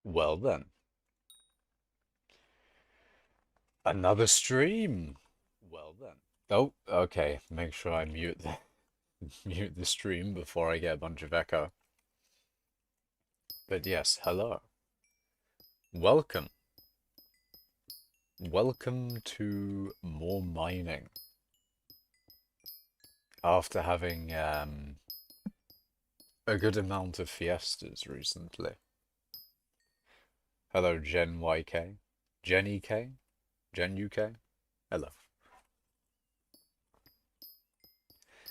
Well then, another stream. Well then. Oh, okay. Make sure I mute the mute the stream before I get a bunch of echo. But yes, hello. Welcome. Welcome to more mining. After having a good amount of fiestas recently. Hello, Gen YK. Gen EK? Gen UK? Hello.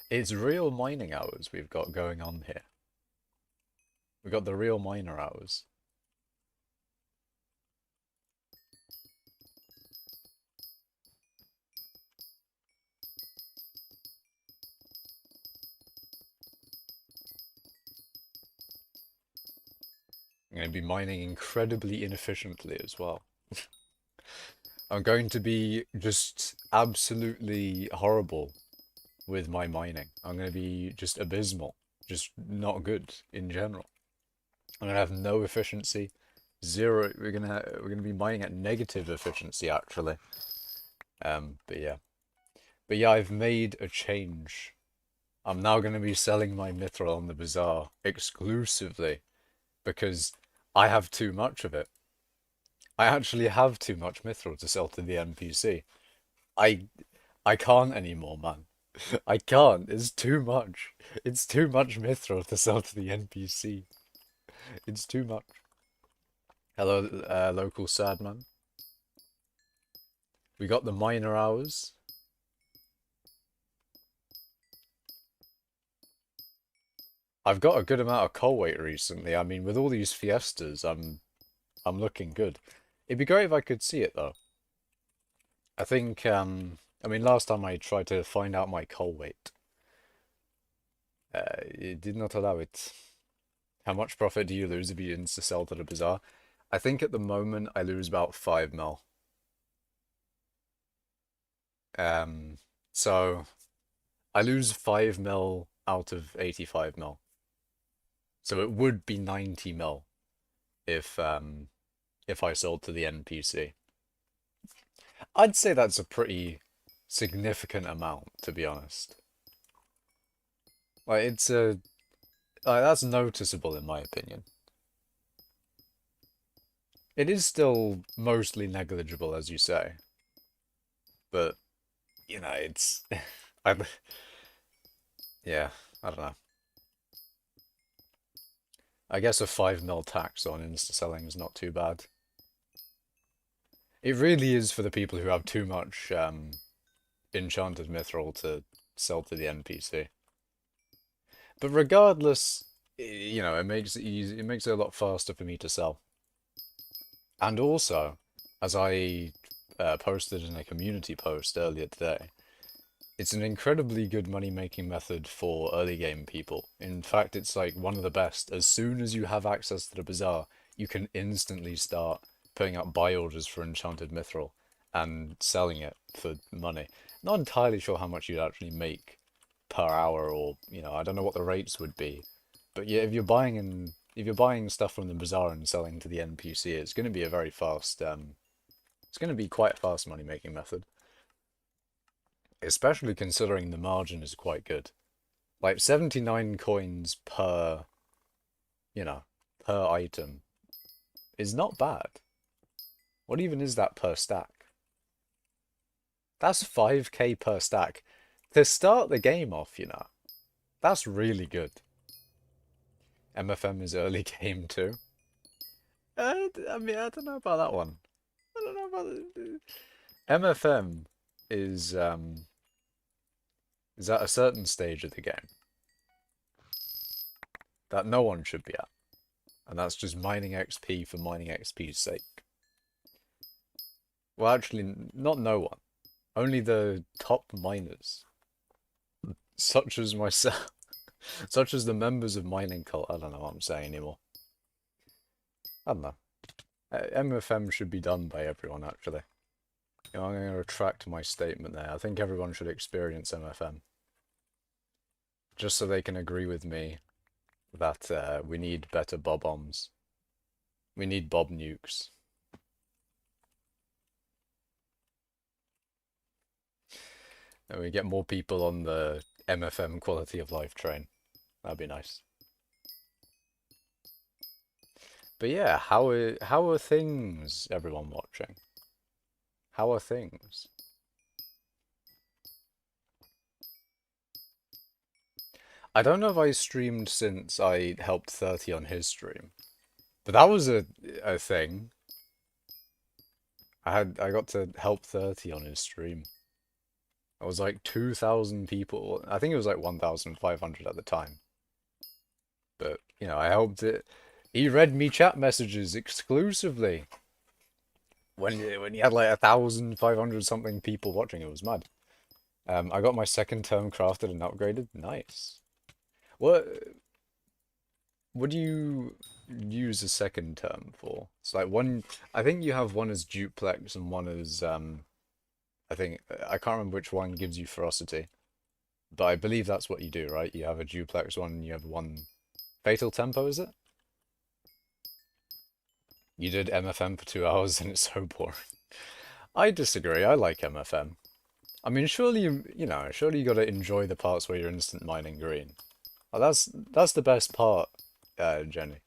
It's real mining hours we've got going on here. We've got the real miner hours. I'm going to be mining incredibly inefficiently as well. I'm going to be just absolutely horrible with my mining. I'm going to be just abysmal, just not good in general. I'm going to have no efficiency, zero. We're gonna be mining at negative efficiency actually. But yeah, I've made a change. I'm now going to be selling my mithril on the bazaar exclusively because I have too much of it. I actually have too much mithril to sell to the NPC. I I can't anymore, man. I can't. It's too much. It's too much mithril to sell to the NPC. It's too much. Hello, local sadman. We got the miner hours. I've got a good amount of coal weight recently. I mean, with all these fiestas, I'm looking good. It'd be great if I could see it though. I think I mean last time I tried to find out my coal weight, it did not allow it. How much profit do you lose if you insta-sell to the bazaar? I think at the moment I lose about 5 mil. Um, so I lose 5 mil out of 85 mil. So it would be 90 mil if I sold to the NPC. I'd say that's a pretty significant amount, to be honest. Like that's noticeable in my opinion. It is still mostly negligible, as you say, but you know, it's I yeah, I don't know. I guess a 5 mil tax on insta selling is not too bad. It really is for the people who have too much enchanted mithril to sell to the NPC. But regardless, you know, it makes it easy. It makes it a lot faster for me to sell. And also, as I posted in a community post earlier today, it's an incredibly good money-making method for early game people. In fact, it's like one of the best. As soon as you have access to the bazaar, you can instantly start putting up buy orders for enchanted mithril and selling it for money. Not entirely sure how much you'd actually make per hour, or I don't know what the rates would be. But yeah, if you're buying stuff from the bazaar and selling to the NPC, it's going to be a very fast it's going to be quite a fast money making method, especially considering the margin is quite good. Like 79 coins per, you know, per item is not bad. What even is that per stack? That's 5k per stack. To start the game off, that's really good. MFM is early game too. I mean, I don't know about that one. I don't know about it. MFM is at a certain stage of the game that no one should be at, and that's just mining XP for mining XP's sake. Well, actually, not no one. Only the top miners, such as myself, such as the members of mining cult. I don't know what I'm saying anymore. I don't know. MFM should be done by everyone, actually. I'm going to retract my statement there. I think everyone should experience MFM. Just so they can agree with me that we need better bob-ombs. We need Bob nukes. And we get more people on the MFM quality of life train. That'd be nice. But yeah, how are things, everyone watching? How are things? I don't know if I streamed since I helped 30 on his stream, but that was a thing. I got to help 30 on his stream. It was like 2,000 people. I think it was like 1,500 at the time. But, you know, I helped it. He read me chat messages exclusively. When you had like 1,500 something people watching, it was mad. I got my second term crafted and upgraded. Nice. What what do you use a second term for? It's like one. I think you have one as duplex and one as I think I can't remember which one gives you ferocity, but I believe that's what you do, right? You have a duplex one and you have one fatal tempo, is it? You did MFM for 2 hours and it's so boring. I disagree. I like MFM. I mean, surely surely you got to enjoy the parts where you're instant mining green. Oh, that's the best part, Jenny.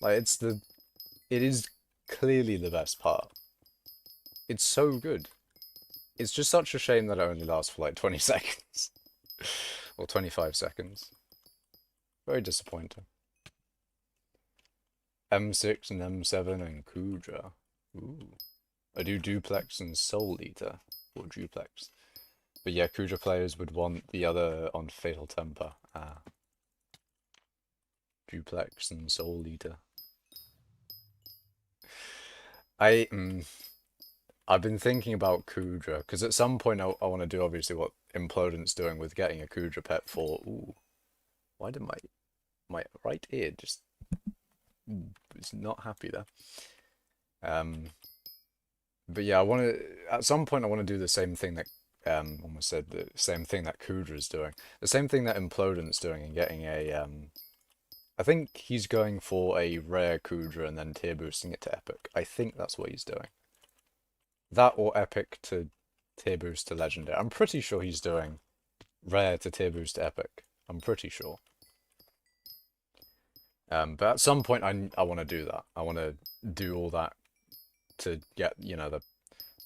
Like it is clearly the best part. It's so good. It's just such a shame that it only lasts for like 20 seconds. Or 25 seconds. Very disappointing. M6 and M7 and Kudra. Ooh. I do duplex and Soul Eater. Or duplex. But yeah, Kudra players would want the other on Fatal Temper. Ah. Duplex and Soul Eater. I've been thinking about Kudra, because at some point I want to do obviously what Implodent's doing with getting a Kudra pet for... Ooh. Why did my right ear just... It's not happy there. But yeah, at some point I want to do the same thing that almost said the same thing that Kudra's doing. The same thing that Implodent's doing and getting a I think he's going for a rare Kudra and then tier boosting it to epic. I think that's what he's doing. That or epic to tier boost to legendary. I'm pretty sure he's doing rare to tier boost to epic. I'm pretty sure. But at some point I want to do that. I want to do all that to get, you know,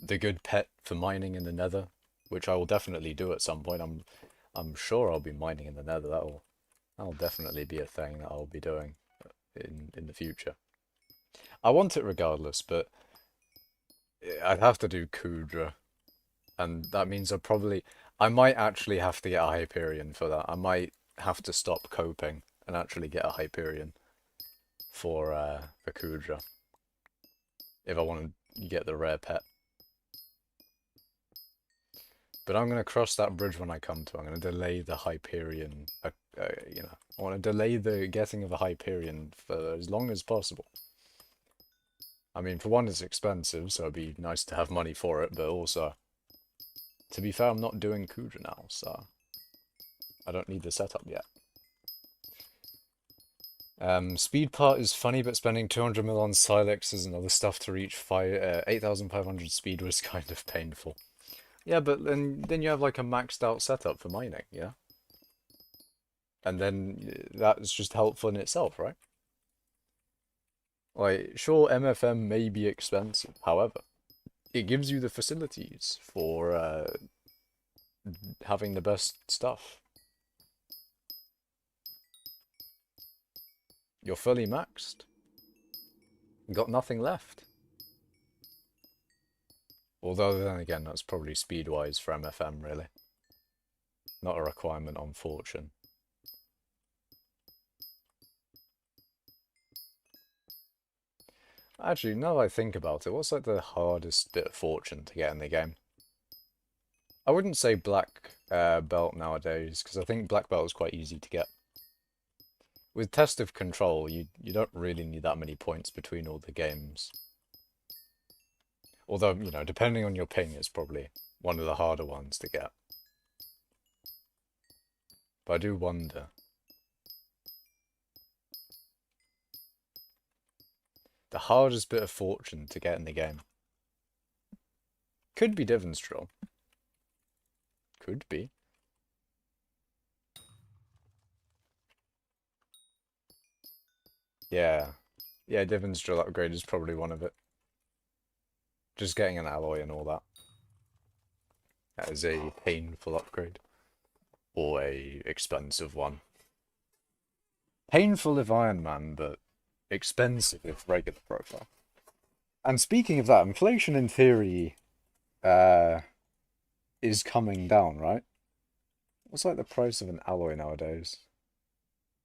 the good pet for mining in the Nether, which I will definitely do at some point. I'm sure I'll be mining in the Nether. That'll definitely be a thing that I'll be doing in the future. I want it regardless, but I'd have to do Kudra, and that means I might actually have to get a Hyperion for that. I might have to stop coping and actually get a Hyperion for Kudra if I want to get the rare pet. But I'm going to cross that bridge when I come to. I'm going to delay the Hyperion, you know, I want to delay the getting of a Hyperion for as long as possible. I mean, for one, it's expensive, so it'd be nice to have money for it, but also, to be fair, I'm not doing Kudra now, so I don't need the setup yet. Speed part is funny, but spending 200 mil on Silexes and other stuff to reach 8,500 speed was kind of painful. Yeah, but then you have like a maxed out setup for mining, yeah? And then that's just helpful in itself, right? Like, sure, MFM may be expensive, however, it gives you the facilities for having the best stuff. You're fully maxed. You got nothing left. Although, then again, that's probably speed-wise for MFM, really. Not a requirement on Fortune. Actually, now that I think about it, what's like the hardest bit of Fortune to get in the game? I wouldn't say black belt nowadays, because I think black belt is quite easy to get. With Test of Control, you don't really need that many points between all the games. Although, you know, depending on your ping, it's probably one of the harder ones to get. But I do wonder. The hardest bit of fortune to get in the game. Could be divans drill. Could be. Yeah. Yeah, divans drill upgrade is probably one of it. Just getting an alloy and all that. That is a painful upgrade. Or a expensive one. Painful if Iron Man, but expensive if regular profile. And speaking of that, inflation in theory is coming down, right? What's like the price of an alloy nowadays?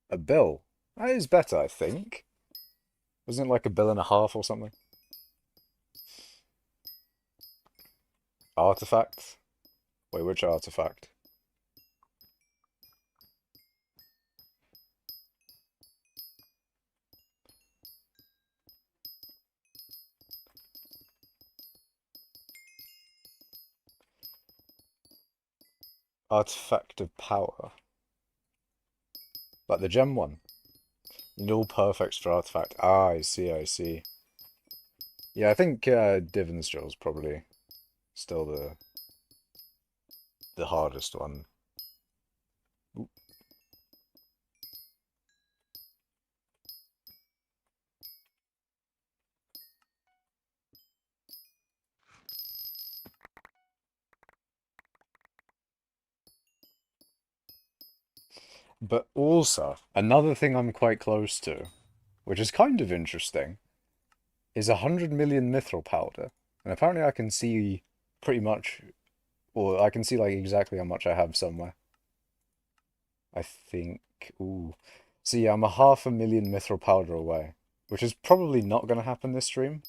A bill. That is better, I think. Wasn't it like a bill and a half or something? Artifact? Wait, which artifact? Artifact of power. Like the gem one. You need all perfects for artifact. Ah, I see, I see. Yeah, I think Divans Drill is probably still the hardest one. Ooh. But also, another thing I'm quite close to, which is kind of interesting, is 100 million mithril powder. And apparently I can see pretty much, or I can see like exactly how much I have somewhere. I think, ooh. So yeah, I'm a 500,000 mithril powder away, which is probably not going to happen this stream.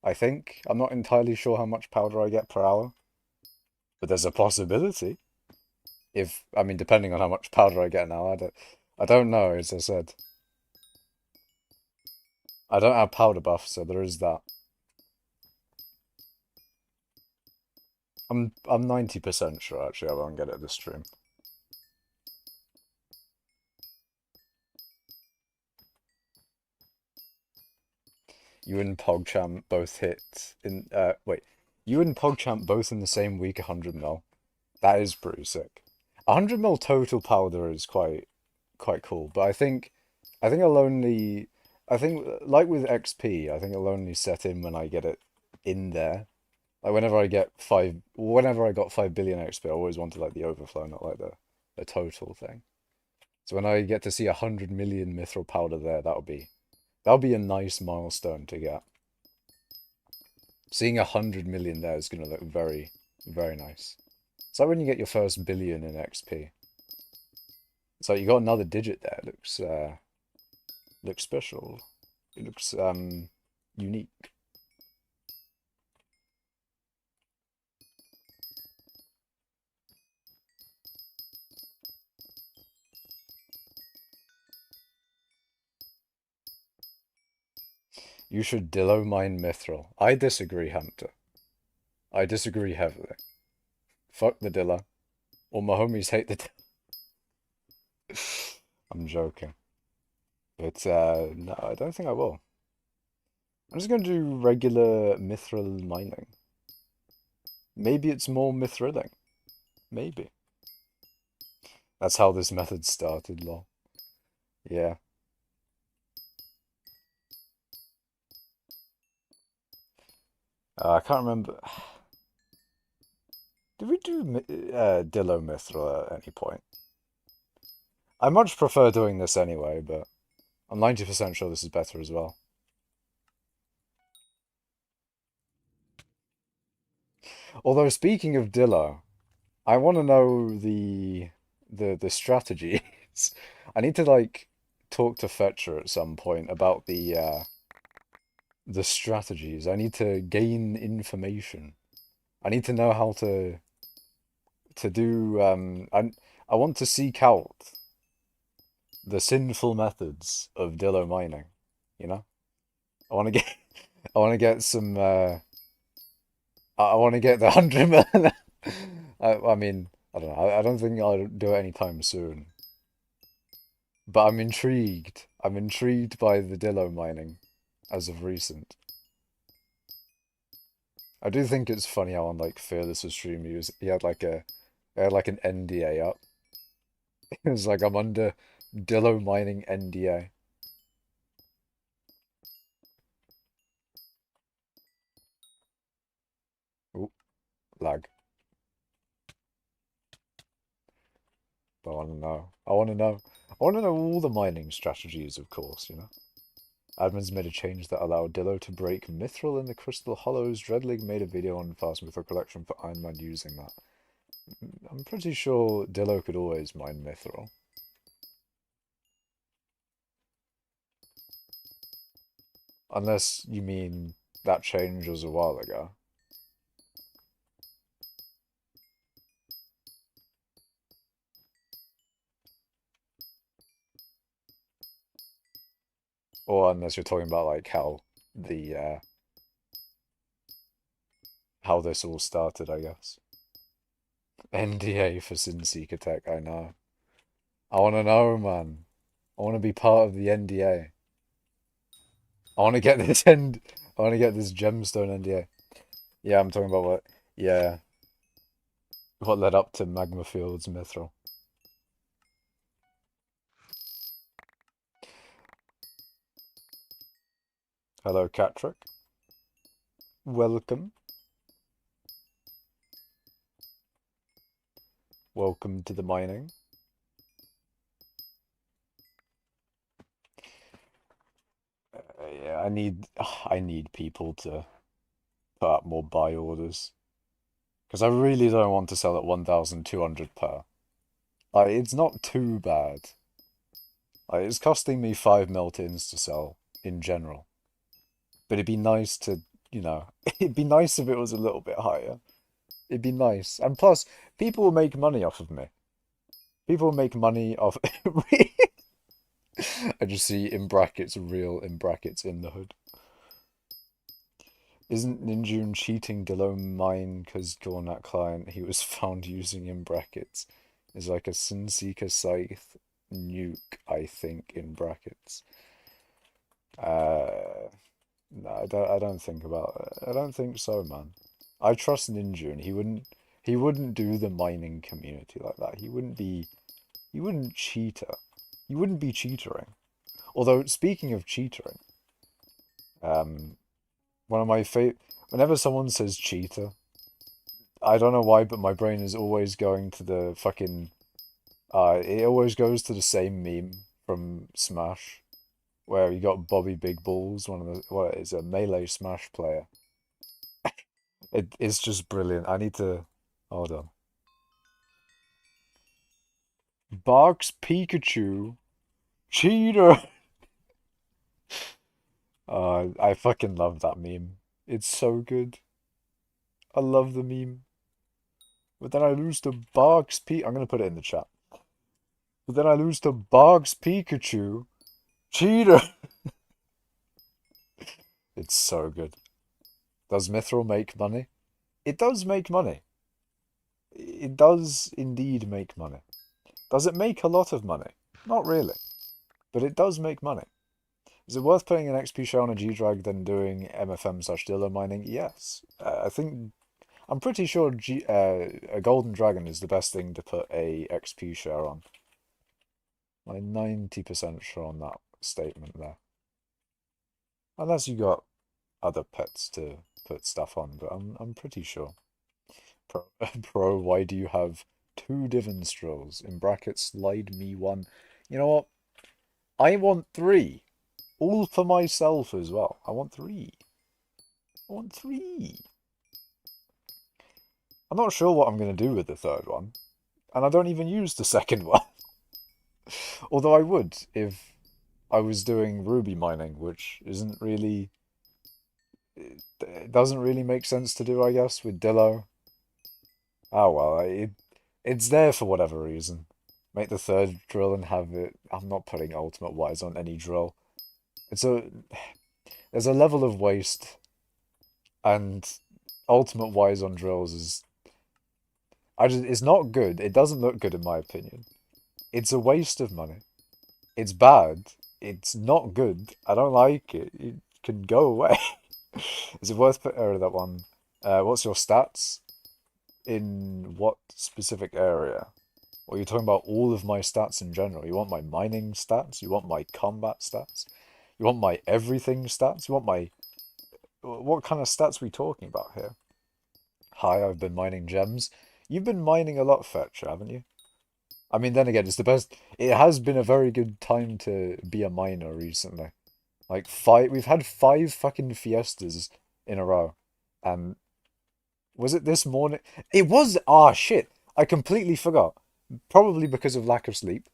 I think. I'm not entirely sure how much powder I get per hour, but there's a possibility. If, I mean, depending on how much powder I get now, I don't know, as I said. I don't have powder buff, so there is that. I'm 90% sure actually I won't get it this stream. You and PogChamp both hit in wait. You and PogChamp both in the same week 100 mil. That is pretty sick. 100 mil total powder is quite cool, but I think I'll only I think like with XP, I think I'll only set in when I get it in there. Like whenever I got 5 billion XP, I always wanted like the overflow, not like the total thing. So when I get to see 100 million mithril powder there, that'll be a nice milestone to get. Seeing 100 million there is gonna look very, very nice. It's like when you get your first billion in XP. It's like you got another digit there. It looks special. It looks unique. You should Dillo mine mithril. I disagree, Hunter. I disagree heavily. Fuck the Dilla. All my homies hate the Dilla. I'm joking. But no, I don't think I will. I'm just gonna do regular mithril mining. Maybe it's more mithrilling. Maybe. That's how this method started, lol. Yeah. I can't remember. Did we do Dillo mithril at any point? I much prefer doing this anyway, but I'm 90% sure this is better as well. Although speaking of Dillo, I want to know the strategies. I need to like talk to Fetcher at some point about the strategies. I need to gain information. I need to know how to do I want to seek out the sinful methods of Dillo mining, you know? I want to get I want to get some I want to get the 100 million. I mean, I don't know. I don't think I'll do it anytime soon. But I'm intrigued. I'm intrigued by the Dillo mining. as of recent. I do think it's funny how on like Fearless's stream he had like an NDA up. It was like I'm under Dillo mining NDA. Ooh, lag. I want to know. I want to know. I want to know all the mining strategies, of course, you know. Admins made a change that allowed Dillo to break mithril in the crystal hollows. Dreadlig made a video on fast mithril collection for Iron Man using that. I'm pretty sure Dillo could always mine mithril. Unless you mean that change was a while ago. Or unless you're talking about like how the how this all started, I guess. NDA for Sinseeker Tech, I know. I wanna know, man. I wanna be part of the NDA. I wanna get this I wanna get this gemstone NDA. Yeah, I'm talking about what yeah. What led up to Magma Field's Mithril. Hello, Catrick. Welcome. Welcome to the mining. Yeah, I need people to put up more buy orders. Because I really don't want to sell at 1,200 per. Like, it's not too bad. Like, it's costing me 5 mil-tins to sell, in general. But it'd be nice to, you know, it'd be nice if it was a little bit higher. It'd be nice. And plus, people will make money off of me. People will make money off... I just see in brackets, real in brackets in the hood. Isn't Ninjun cheating Delo mine because Gornat client he was found using in brackets is like a Sunseeker Scythe nuke, I think, in brackets. No, I don't think about it. I don't think so, man. I trust Ninjun. He wouldn't do the mining community like that. He wouldn't cheater. He wouldn't be cheatering. Although speaking of cheatering, one of my favorite whenever someone says cheater, I don't know why, but my brain is always going to the fucking it always goes to the same meme from Smash, where you got Bobby Big Balls, one of the what is a melee Smash player. It's just brilliant. I need to hold on. Box Pikachu, cheater. I fucking love that meme. It's so good. I love the meme. But then I lose to Box P. I'm gonna put it in the chat. But then I lose to Box Pikachu, cheater. It's so good. Does Mithril make money? It does make money. It does indeed make money. Does it make a lot of money? Not really. But it does make money. Is it worth putting an XP share on a G-Drag than doing MFM/Dillo mining? Yes. I'm pretty sure a Golden Dragon is the best thing to put a XP share on. I'm 90% sure on that statement there. Unless you got other pets to put stuff on, but I'm pretty sure. Pro, why do you have 2 divans strolls? In brackets, slide me 1. You know what? I want 3. All for myself as well. I want 3. I want 3. I'm not sure what I'm going to do with the third one. And I don't even use the second one. Although I would if I was doing ruby mining, which isn't really... It doesn't really make sense to do, I guess, with Dillo. Oh well, it's there for whatever reason. Make the third drill and have it... I'm not putting ultimate wise on any drill. There's a level of waste, and ultimate wise on drills is... it's not good. It doesn't look good in my opinion. It's a waste of money. It's bad. It's not good. I don't like it. can go away. Is it worth putting that one? What's your stats? In what specific area? Or are you talking about all of my stats in general? You want my mining stats? You want my combat stats? You want my everything stats? You want my... What kind of stats are we talking about here? Hi, I've been mining gems. You've been mining a lot, Fetcher, haven't you? I mean, then again, it's the best... It has been a very good time to be a miner recently. Like, we've had 5 fucking fiestas in a row. And was it this morning? It was... Ah, shit. I completely forgot. Probably because of lack of sleep.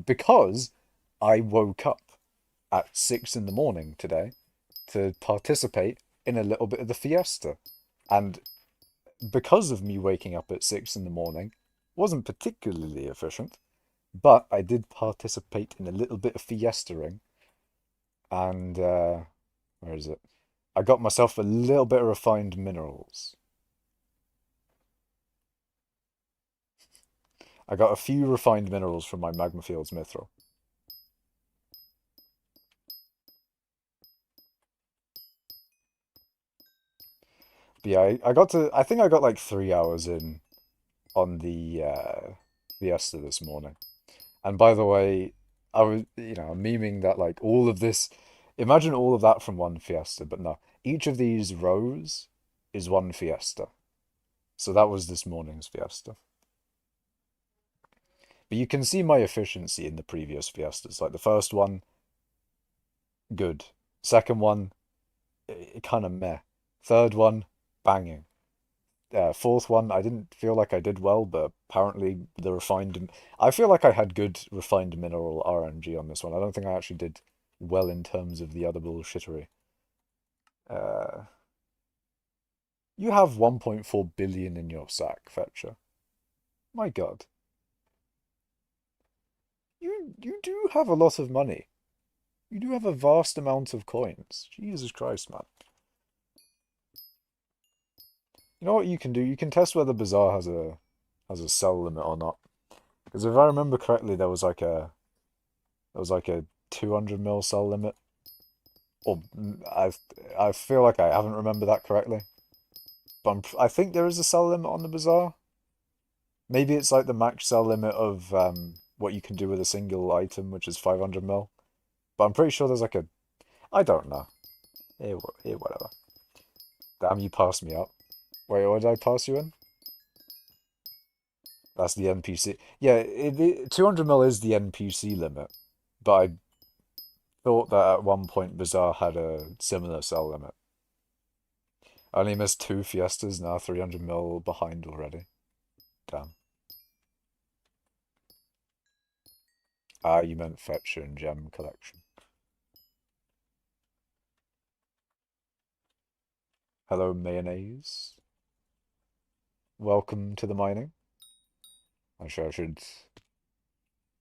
Because I woke up at 6 in the morning today to participate in a little bit of the fiesta. And because of me waking up at 6 in the morning, wasn't particularly efficient, but I did participate in a little bit of fiestaing. And, where is it? I got myself a little bit of refined minerals. I got a few refined minerals from my magma fields mithril. But yeah, I think I got like 3 hours in on the fiesta this morning. And by the way, I was, I'm memeing that like all of this, imagine all of that from one fiesta, but no, each of these rows is one fiesta. So that was this morning's fiesta. But you can see my efficiency in the previous fiestas. Like the first one, good. Second one, it kind of meh. Third one, banging. Fourth one, I didn't feel like I did well, but apparently the refined... I feel like I had good refined mineral RNG on this one. I don't think I actually did well in terms of the other bullshittery. Uh, you have 1.4 billion in your sack, Fetcher. My God. You do have a lot of money. You do have a vast amount of coins. Jesus Christ, man. You know what you can do? You can test whether Bazaar has a sell limit or not. Because if I remember correctly, there was like a 200 mil sell limit. Or I feel like I haven't remembered that correctly. But I think there is a sell limit on the Bazaar. Maybe it's like the max sell limit of what you can do with a single item, which is 500 mil. But I'm pretty sure there's like a... I don't know. Whatever. Damn, you passed me up. Wait, what did I pass you in? That's the NPC. Yeah, 200 mil is the NPC limit. But I thought that at one point Bazaar had a similar sell limit. I only missed 2 fiestas, now 300 mil behind already. Damn. Ah, you meant Fetcher and Gem Collection. Hello, Mayonnaise. Welcome to the mining. I'm sure I should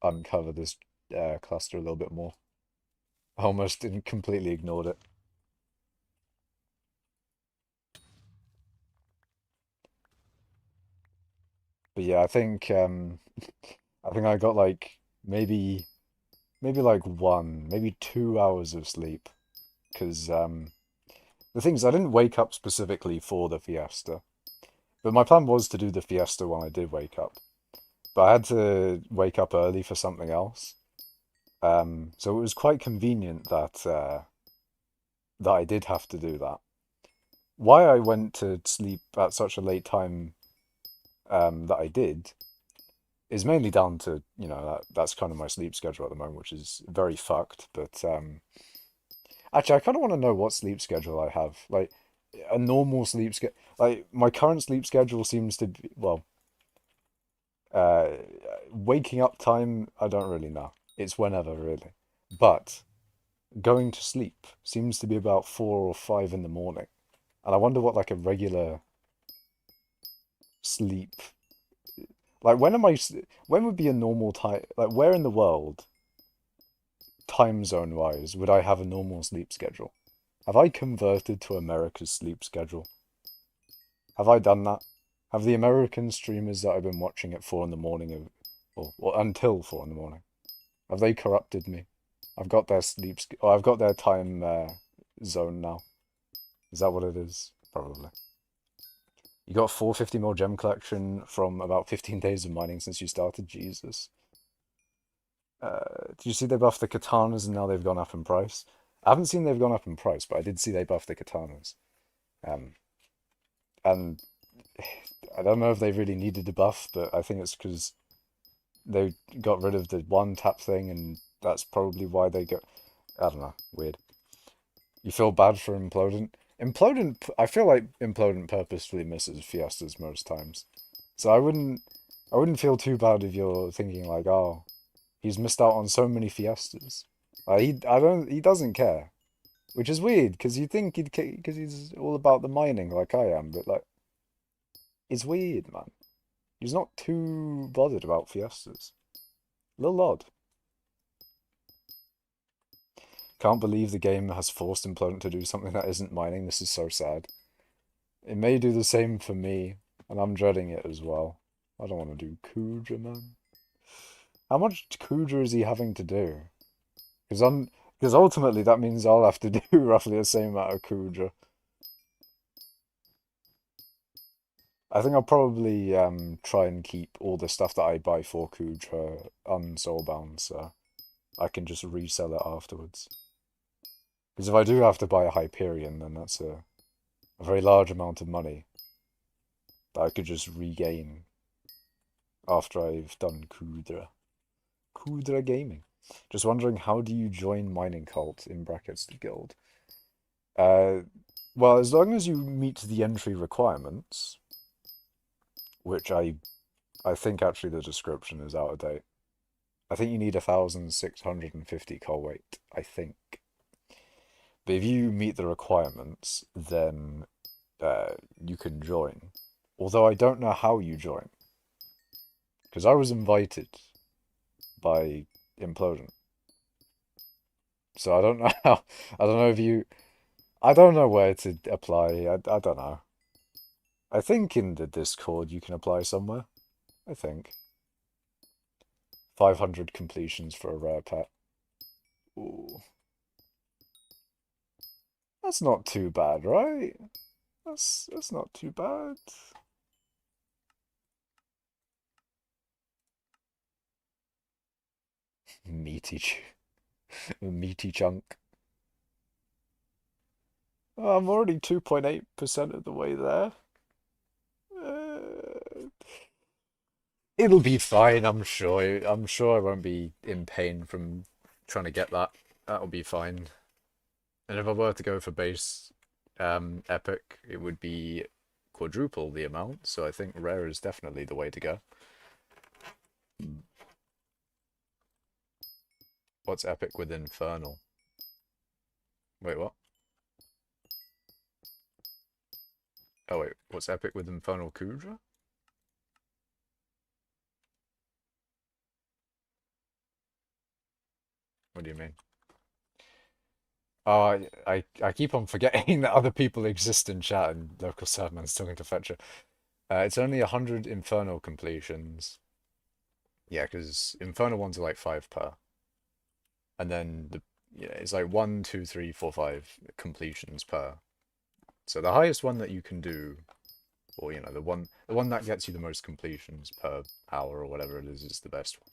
uncover this cluster a little bit more. I almost didn't completely ignored it. But yeah, I think I got like maybe like 2 hours of sleep. Because the thing is, I didn't wake up specifically for the fiesta. But my plan was to do the fiesta when I did wake up. But I had to wake up early for something else. So it was quite convenient that I did have to do that. Why I went to sleep at such a late time that I did is mainly down to, that's kind of my sleep schedule at the moment, which is very fucked. But actually, I kind of want to know what sleep schedule I have. Like, a normal sleep schedule. Like, my current sleep schedule seems to be, well, uh, waking up time, I don't really know. It's whenever, really. But going to sleep seems to be about 4 or 5 in the morning. And I wonder what, like, a regular sleep... Like, when would be a normal time? Like, where in the world, time zone wise, would I have a normal sleep schedule? Have I converted to America's sleep schedule? Have I done that? Have the American streamers that I've been watching at 4 in the morning, or until 4 in the morning, have they corrupted me? I've got their I've got their time zone now. Is that what it is? Probably. You got 450 mil gem collection from about 15 days of mining since you started. Jesus. Did you see they buffed the katanas and now they've gone up in price? I haven't seen they've gone up in price, but I did see they buffed the katanas. Um, and I don't know if they really needed a buff, but I think it's because they got rid of the one tap thing, and that's probably why they got. I don't know. Weird. You feel bad for Implodent. Implodent. I feel like Implodent purposefully misses Fiestas most times, so I wouldn't. I wouldn't feel too bad if you're thinking like, oh, he's missed out on so many Fiestas. I don't. He doesn't care, which is weird because you think he'd because he's all about the mining like I am, but like, it's weird, man. He's not too bothered about Fiestas. A little odd. Can't believe the game has forced Implodent to do something that isn't mining. This is so sad. It may do the same for me, and I'm dreading it as well. I don't want to do Kudra, man. How much Kudra is he having to do? Because ultimately that means I'll have to do roughly the same amount of Kudra. I think I'll probably try and keep all the stuff that I buy for Kudra unsoulbound, so I can just resell it afterwards. Because if I do have to buy a Hyperion, then that's a very large amount of money that I could just regain after I've done Kudra. Kudra Gaming. Just wondering, how do you join Mining Cult, in brackets, the guild? Well, as long as you meet the entry requirements, which I think actually the description is out of date. I think you need 1,650 coal weight, I think. But if you meet the requirements, then you can join. Although I don't know how you join. Because I was invited by Implodent. So I don't know how. I don't know if you. I don't know where to apply. I don't know. I think in the Discord you can apply somewhere. I think. 500 completions for a rare pet. Ooh. That's not too bad, right? That's not too bad. Meaty, meaty chunk. Oh, I'm already 2.8% of the way there. It'll be fine, I'm sure. I'm sure I won't be in pain from trying to get that. That'll be fine. And if I were to go for base epic, it would be quadruple the amount, so I think rare is definitely the way to go. What's epic with infernal? Wait, what? Oh wait, what's epic with infernal Kudra? What do you mean? Oh, I keep on forgetting that other people exist in chat and local Sadman's talking to Fetcher. It's only 100 infernal completions. Yeah, because infernal ones are like 5 per. And then it's like 1, 2, 3, 4, 5 completions per. So the highest one that you can do, or the one that gets you the most completions per hour or whatever it is the best one.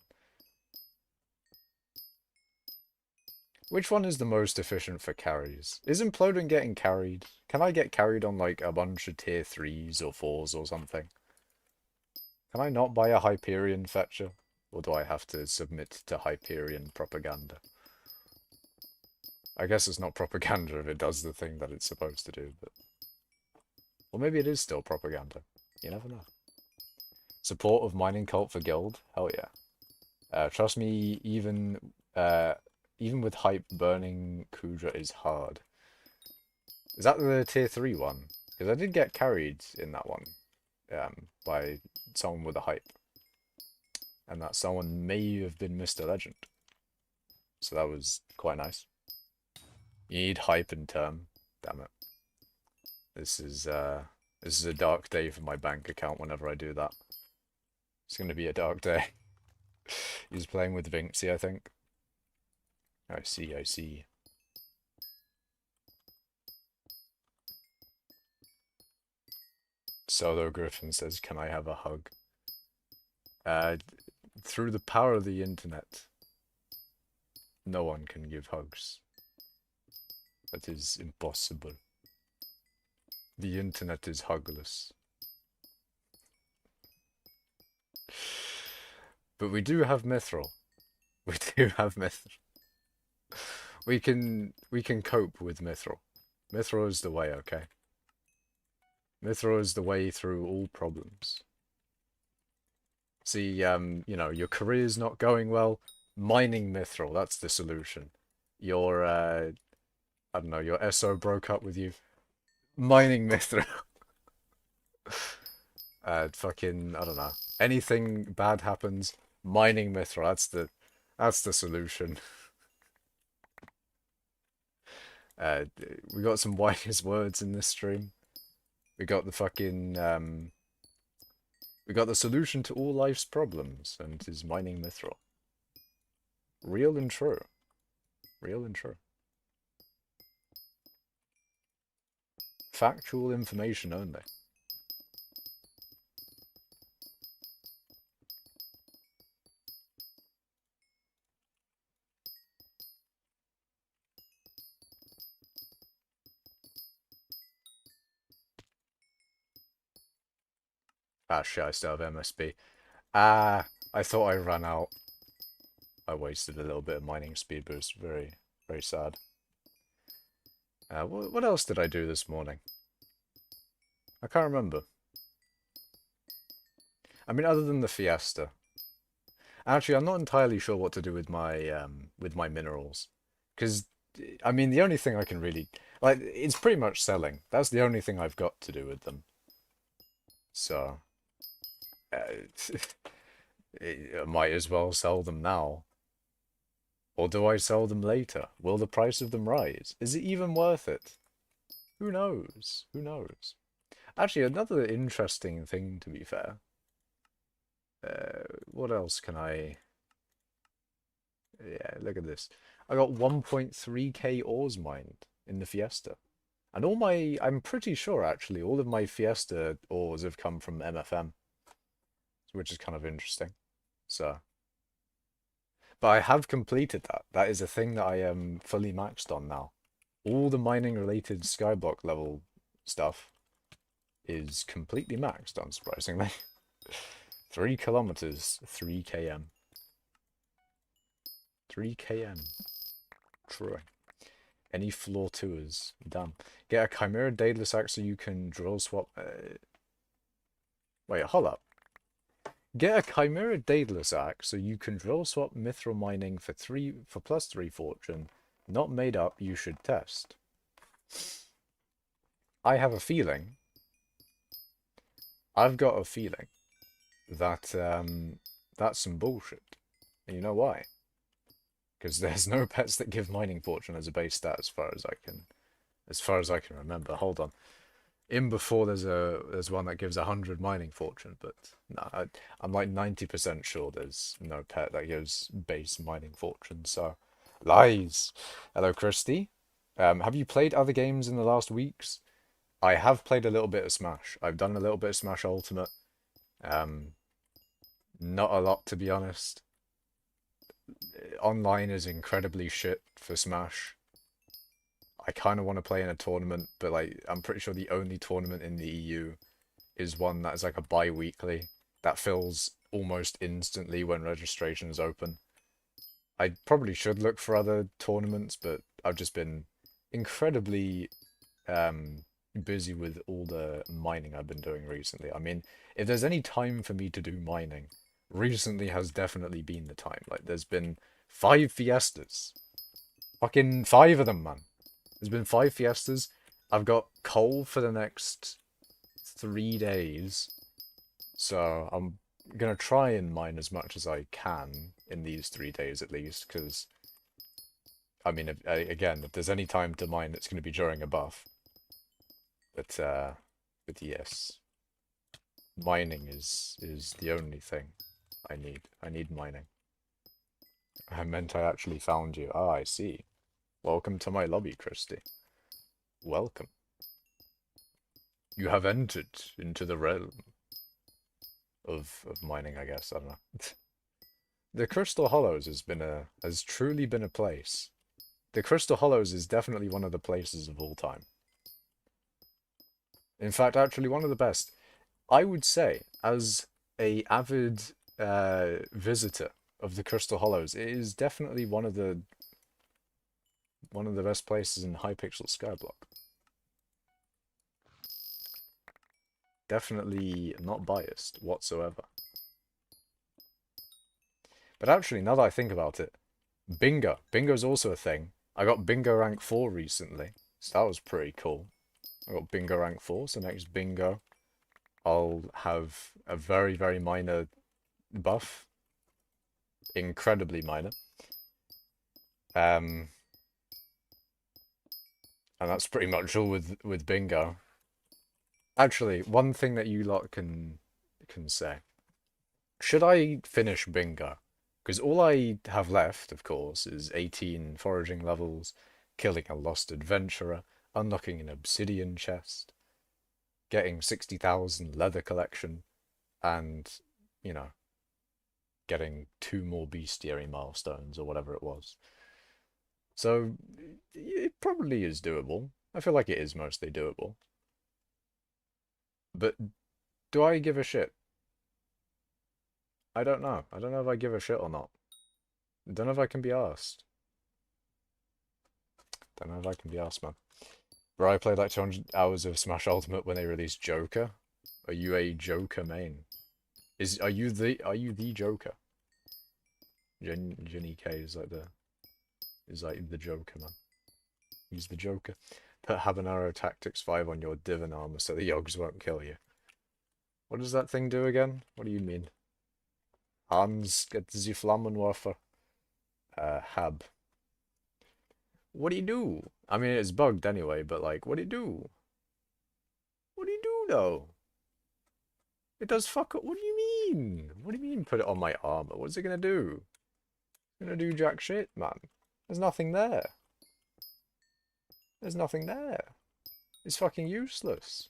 Which one is the most efficient for carries? Is Imploding getting carried? Can I get carried on like a bunch of tier 3s or 4s or something? Can I not buy a Hyperion fetcher? Or do I have to submit to Hyperion propaganda? I guess it's not propaganda if it does the thing that it's supposed to do, but... Or maybe it is still propaganda. You never know. Support of mining cult for guild? Hell yeah. Trust me, even with hype, burning Kudra is hard. Is that the tier 3 one? Because I did get carried in that one by someone with a hype. And that someone may have been Mr. Legend. So that was quite nice. You need hype and term. Damn it. This is a dark day for my bank account whenever I do that. It's going to be a dark day. He's playing with Vinxie, I think. I see, I see. Solo Griffin says, "Can I have a hug?" Uh, through the power of the internet, no one can give hugs. That is impossible. The internet is hugless. But we do have mithril. We do have mithril. We can cope with mithril. Mithril is the way, okay? Mithril is the way through all problems. See, you know, your career's not going well. Mining mithril, that's the solution. Your, I don't know, your SO broke up with you. Mining mithril. Fucking, I don't know. Anything bad happens, mining mithril. That's the solution. Uh, we got some wise words in this stream. We got the fucking, we got the solution to all life's problems, and it is mining mithril. Real and true. Real and true. Factual information only. Ah, shit, I still have MSB. Ah, I thought I ran out. I wasted a little bit of mining speed, but it's very, very sad. What else did I do this morning? I can't remember. I mean, other than the fiesta. Actually, I'm not entirely sure what to do with my minerals. Because, I mean, the only thing I can really... Like, it's pretty much selling. That's the only thing I've got to do with them. So... I might as well sell them now. Or do I sell them later? Will the price of them rise? Is it even worth it? Who knows? Who knows? Actually, another interesting thing, to be fair. What else can I... Yeah, look at this. I got 1.3k ores mined in the Fiesta. And all my... I'm pretty sure, actually, all of my Fiesta ores have come from MFM. Which is kind of interesting. So... But I have completed that. That is a thing that I am fully maxed on now. All the mining-related skyblock level stuff is completely maxed, unsurprisingly. 3 kilometers, 3 km. 3 km. True. Any floor tours? Done. Get a Chimera Daedalus axe so you can drill swap... Wait, hold up. Get a Chimera Daedalus axe so you can drill swap mithril mining for +3 fortune. Not made up, you should test. I have a feeling. I've got a feeling that that's some bullshit. And you know why? Because there's no pets that give mining fortune as a base stat as far as I can remember. Hold on. In before there's one that gives 100 mining fortune, but no, I'm like 90% sure there's no pet that gives base mining fortune. So lies. Hello, Christy. Have you played other games in the last weeks? I have played a little bit of Smash. I've done a little bit of Smash Ultimate. Not a lot, to be honest. Online is incredibly shit for Smash. I kind of want to play in a tournament, but like I'm pretty sure the only tournament in the EU is one that is like a bi-weekly that fills almost instantly when registration is open. I probably should look for other tournaments, but I've just been incredibly busy with all the mining I've been doing recently. I mean, if there's any time for me to do mining, recently has definitely been the time. Like, there's been 5 fiestas. Fucking 5 of them, man. There's been 5 fiestas. I've got coal for the next 3 days. So I'm gonna try and mine as much as I can in these 3 days at least, because I mean, again, if there's any time to mine, it's going to be during a buff. But yes, mining is the only thing I need. I need mining. I meant I actually found you. Ah, I see. Welcome to my lobby, Christy. Welcome. You have entered into the realm of mining, I guess. I don't know. The Crystal Hollows has truly been a place. The Crystal Hollows is definitely one of the places of all time. In fact, actually one of the best. I would say, as a avid visitor of the Crystal Hollows, it is definitely one of the best places in hypixel skyblock. Definitely not biased whatsoever. But actually, now that I think about it, bingo. Bingo's also a thing. I got bingo rank 4 recently, so that was pretty cool. I got bingo rank 4, so next bingo, I'll have a very, very minor buff. Incredibly minor. And that's pretty much all with bingo. Actually, one thing that you lot can say. Should I finish bingo? Because all I have left, of course, is 18 foraging levels, killing a lost adventurer, unlocking an obsidian chest, getting 60,000 leather collection, and, you know, getting 2 more bestiary milestones or whatever it was. So, it probably is doable. I feel like it is mostly doable. But do I give a shit? I don't know. I don't know if I give a shit or not. I don't know if I can be asked. Don't know if I can be asked, man. Bro, I played like 200 hours of Smash Ultimate when they released Joker. Are you a Joker main? Are you the Joker? Jenny K is like the Joker, man. He's the Joker. Put Habanero Tactics 5 on your Divan armor so the Yogs won't kill you. What does that thing do again? What do you mean? Hans, get the Flammenwerfer. Hab. What do you do? I mean, it's bugged anyway, but like, what do you do? What do you do, though? It does fuck up. What do you mean? What do you mean put it on my armor? What's it gonna do? It's gonna do jack shit, man. There's nothing there. There's nothing there. It's fucking useless.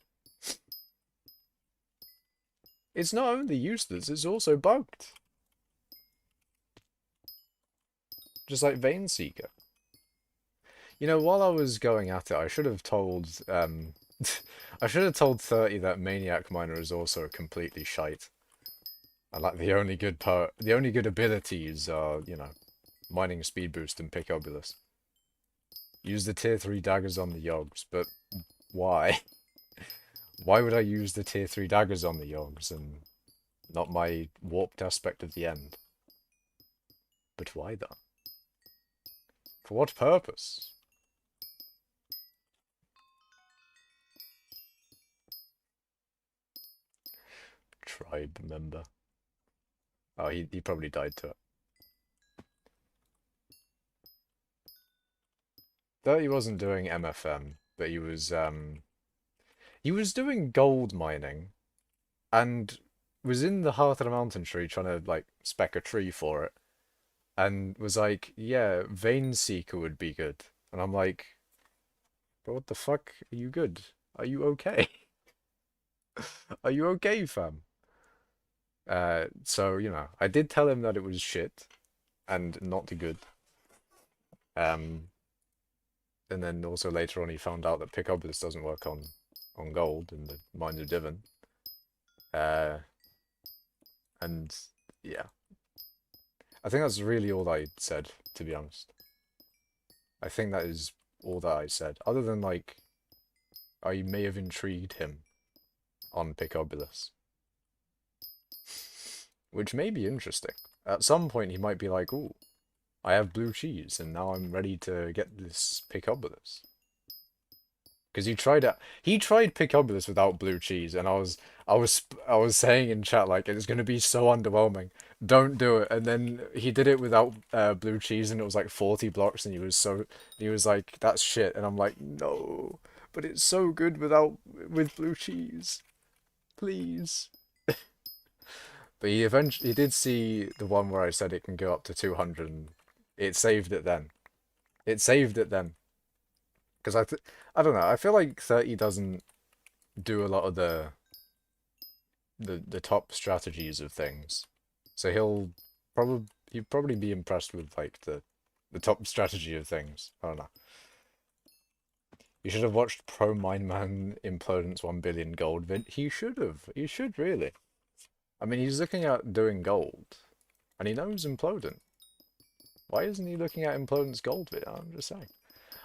It's not only useless, it's also bugged. Just like Vein Seeker. You know, while I was going at it, I should have told I should have told 30 that Maniac Miner is also completely shite. And like the only good abilities are, you know, mining speed boost and Picobulus. Use the tier 3 daggers on the Yogs, but why? Why would I use the tier 3 daggers on the Yogs and not my warped aspect of the end? But why though? For what purpose? Tribe member. Oh, he probably died to it. Though he wasn't doing MFM, but he was doing gold mining and was in the heart of the mountain tree trying to like spec a tree for it and was like, yeah, Vein Seeker would be good. And I'm like, but what the fuck? Are you good? Are you okay? Are you okay, fam? So, you know, I did tell him that it was shit and not good. Um, and then also later on he found out that Picobulus doesn't work on gold in the Mines of Divin. And yeah. I think that's really all I said, to be honest. I think that is all that I said. Other than, like, I may have intrigued him on Picobulus. Which may be interesting. At some point he might be like, ooh, I have blue cheese, and now I'm ready to get this Picobulus. Because he tried Picobulus without blue cheese, and I was saying in chat like it's gonna be so underwhelming. Don't do it. And then he did it without blue cheese, and it was like 40 blocks, and he was like, that's shit. And I'm like, no, but it's so good with blue cheese, please. But he did see the one where I said it can go up to 200, and it saved it then. It saved it then. Because I don't know, I feel like 30 doesn't do a lot of the top strategies of things. So he'd probably be impressed with like the top strategy of things. I don't know. You should have watched Pro Mine Man Implodence 1 billion gold vid. He should have. He should really. I mean, he's looking at doing gold, and he knows Implodent. Why isn't he looking at Implodence gold vid? I'm just saying.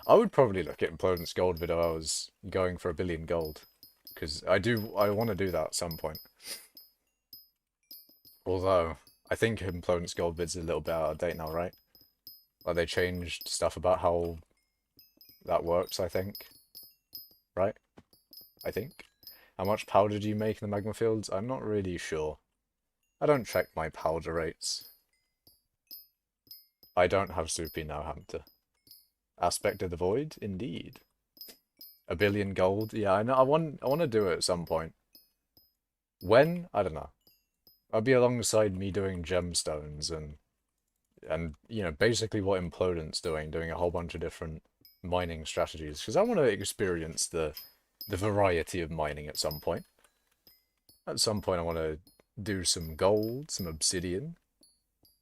I would probably look at Implodence gold vid if I was going for 1 billion gold, because I want to do that at some point. Although I think Implodence gold vid's a little bit out of date now, right? Like they changed stuff about how that works, I think. Right? I think. How much powder do you make in the magma fields? I'm not really sure. I don't check my powder rates. I don't have Soupy now, Hamter. Aspect of the Void? Indeed. 1 billion gold? Yeah, I know. I want to do it at some point. When? I don't know. I'll be alongside me doing gemstones and you know, basically what Implodent's doing a whole bunch of different mining strategies, because I want to experience the variety of mining at some point. At some point I want to do some gold, some obsidian.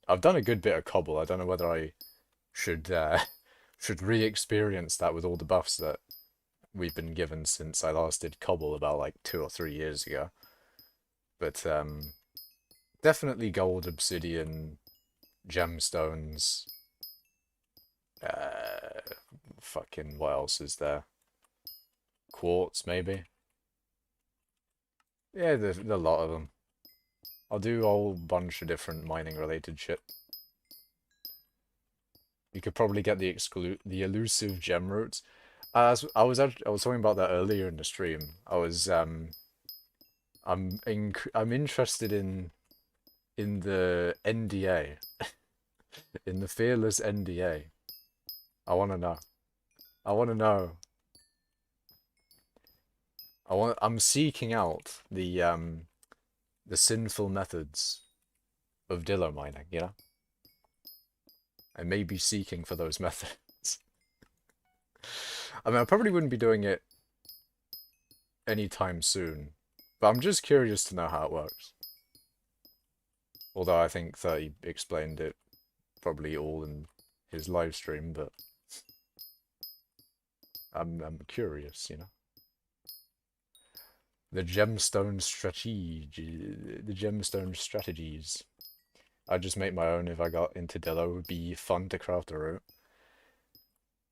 I've done a good bit of cobble. I don't know whether I should should re-experience that with all the buffs that we've been given since I last did cobble about like 2 or 3 years ago. But definitely gold, obsidian, gemstones. Fucking what else is there? Quartz, maybe. Yeah, there's a lot of them. I'll do a whole bunch of different mining related shit. You could probably get the elusive gem roots. I was talking about that earlier in the stream. I'm interested in the NDA, in the fearless NDA. I want to know. I want to know. I'm seeking out the sinful methods of Dillo mining, you know? I may be seeking for those methods. I mean, I probably wouldn't be doing it anytime soon, but I'm just curious to know how it works. Although I think that he explained it probably all in his live stream, but I'm curious, you know. The gemstone strategies. I'd just make my own if I got into Dillo. It would be fun to craft a route.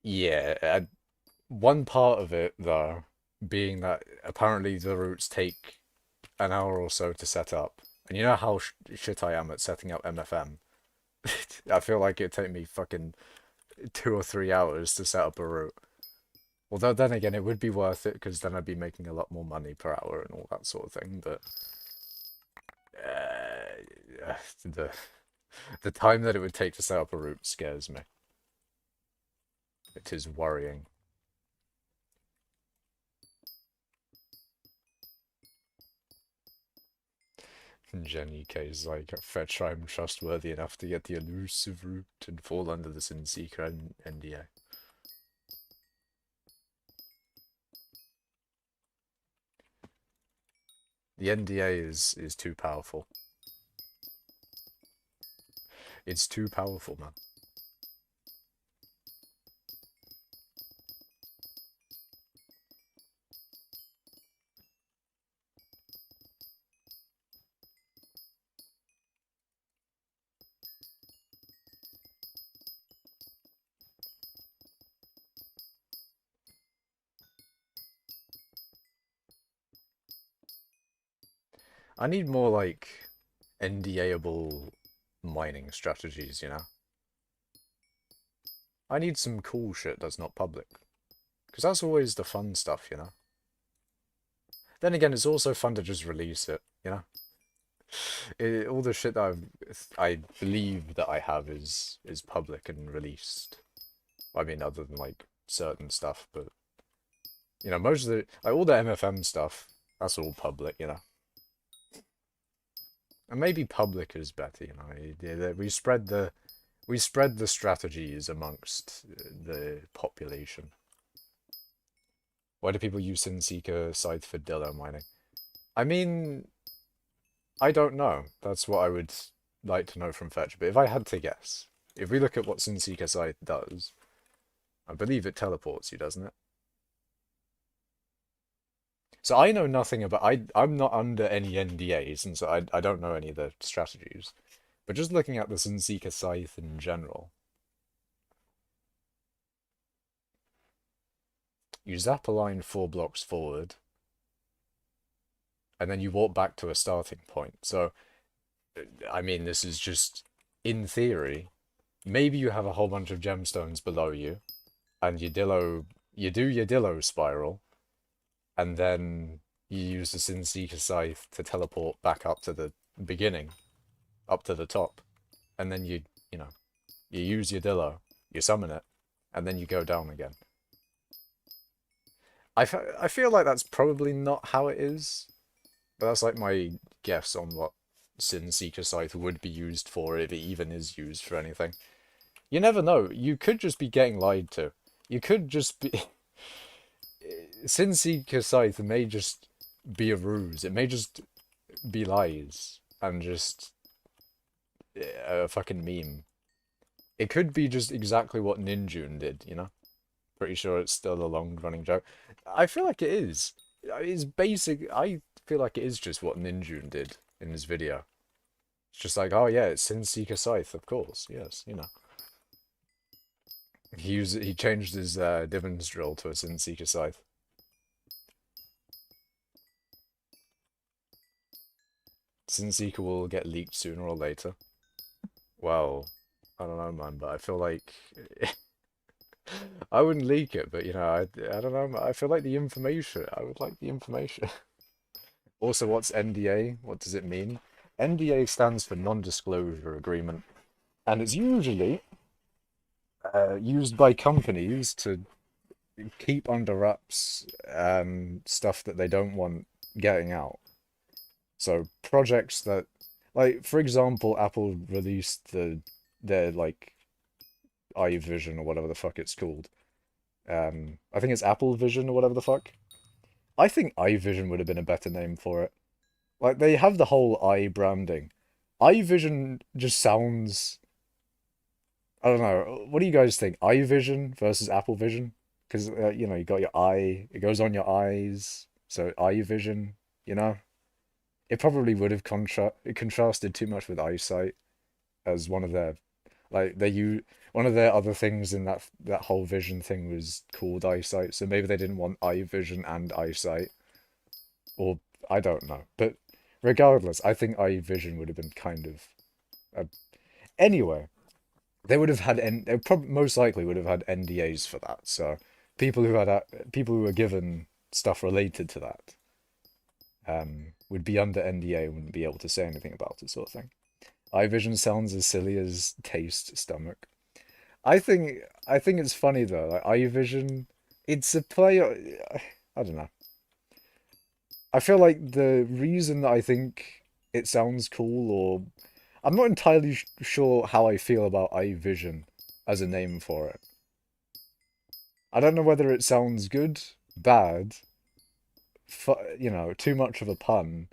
Yeah, one part of it, though, being that apparently the routes take an hour or so to set up. And you know how shit I am at setting up MFM? I feel like it'd take me fucking 2 or 3 hours to set up a route. Although then again, it would be worth it, because then I'd be making a lot more money per hour and all that sort of thing, but... the time that it would take to set up a route scares me. It is worrying. Jenny K is like, fetch, I'm trustworthy enough to get the elusive route and fall under the Sin Seeker NDA. The NDA is too powerful. It's too powerful, man. I need more, like, NDA-able mining strategies, you know? I need some cool shit that's not public. Because that's always the fun stuff, you know? Then again, it's also fun to just release it, you know? All the shit that I believe that I have is public and released. I mean, other than, like, certain stuff, but... You know, most of the... Like, all the MFM stuff, that's all public, you know? And maybe public is better, you know. We spread the strategies amongst the population. Why do people use Sinseeker Scythe for Dillo mining? I mean, I don't know. That's what I would like to know from Fetch. But if I had to guess, if we look at what Sinseeker Scythe does, I believe it teleports you, doesn't it? So I know nothing about. I'm not under any NDAs, and so I don't know any of the strategies. But just looking at the Sunseeker Scythe in general, you zap a line 4 blocks forward, and then you walk back to a starting point. So, I mean, this is just in theory. Maybe you have a whole bunch of gemstones below you, and you do your Dillo spiral, and then you use the Sunseeker Scythe to teleport back up to the beginning, up to the top, and then you know, you use your Dillo, you summon it, and then you go down again. I feel like that's probably not how it is, but that's like my guess on what Sin Seeker Scythe would be used for, if it even is used for anything. You never know. You could just be getting lied to. You could just be... Sin Seeker Scythe may just be a ruse. It may just be lies and just a fucking meme. It could be just exactly what Ninjun did, you know? Pretty sure it's still a long-running joke. I feel like it is. It's basic. I feel like it is just what Ninjun did in his video. It's just like, oh yeah, it's Sin Seeker Scythe, of course. Yes, you know. He changed his divans drill to a Sin Seeker Scythe. Sin Seeker will get leaked sooner or later. Well, I don't know, man, but I feel like I wouldn't leak it, but you know, I don't know. I feel like the information. I would like the information. Also, what's NDA? What does it mean? NDA stands for non-disclosure agreement, and it's usually used by companies to keep under wraps stuff that they don't want getting out. So projects that, like, for example, Apple released their like iVision or whatever the fuck it's called. I think it's Apple Vision or whatever the fuck. I think iVision would have been a better name for it. Like, they have the whole eye branding. iVision just sounds... I don't know. What do you guys think? iVision versus Apple Vision? Because, you know, you got your eye, it goes on your eyes. So, iVision, you know? It probably would have it contrasted too much with eyesight as one of their... Like, one of their other things in that whole vision thing was called eyesight. So maybe they didn't want iVision and eyesight. Or, I don't know. But regardless, I think iVision would have been kind of... Anyway, they would have had... They probably most likely would have had NDAs for that. So people who had... People who were given stuff related to that would be under NDA and wouldn't be able to say anything about it, sort of thing. iVision sounds as silly as taste stomach. I think it's funny though. Like iVision, it's a play. I don't know. I feel like the reason that I think it sounds cool, or I'm not entirely sure how I feel about iVision as a name for it. I don't know whether it sounds good, bad, you know, too much of a pun.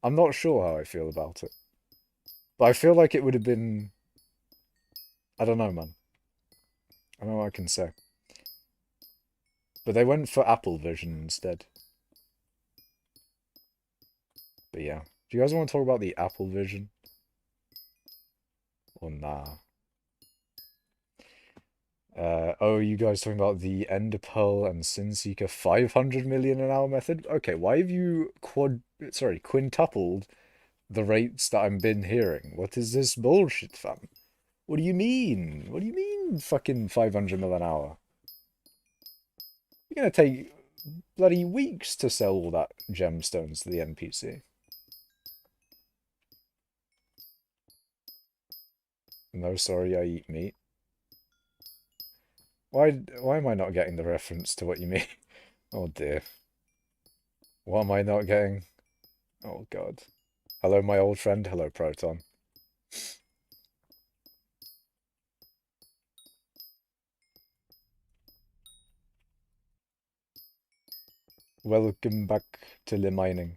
I'm not sure how I feel about it. But I feel like it would have been... I don't know, man. I don't know what I can say. But they went for Apple Vision instead. But yeah. Do you guys want to talk about the Apple Vision? Or nah? Oh, you guys talking about the Ender Pearl and Sinseeker 500 million an hour method? Okay, why have you quintupled the rates that I've been hearing? What is this bullshit, fam? What do you mean? What do you mean fucking 500 mil an hour? You're gonna take bloody weeks to sell all that gemstones to the NPC. No, sorry, I eat meat. Why am I not getting the reference to what you mean? Oh dear. What am I not getting? Oh god. Hello, my old friend. Hello, Proton. Welcome back to the mining.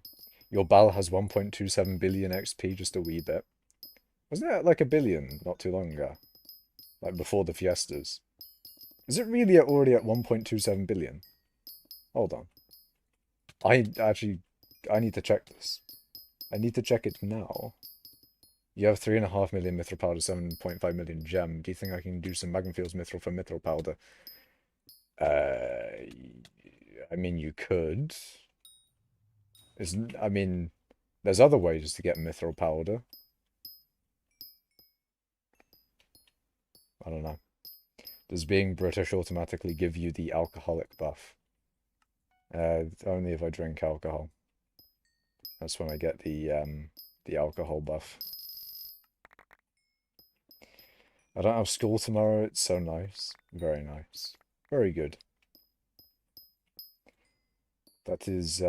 Your Bal has 1.27 billion XP, just a wee bit. Wasn't it like a billion not too long ago? Like before the fiestas. Is it really already at 1.27 billion? Hold on. I need to check this. I need to check it now. You have 3.5 million mithril powder, 7.5 million gem. Do you think I can do some Magnefields mithril for mithril powder? I mean, you could. I mean, there's other ways to get mithril powder. I don't know. Does being British automatically give you the alcoholic buff? Only if I drink alcohol. That's when I get the alcohol buff. I don't have school tomorrow. It's so nice. Very nice. Very good. That is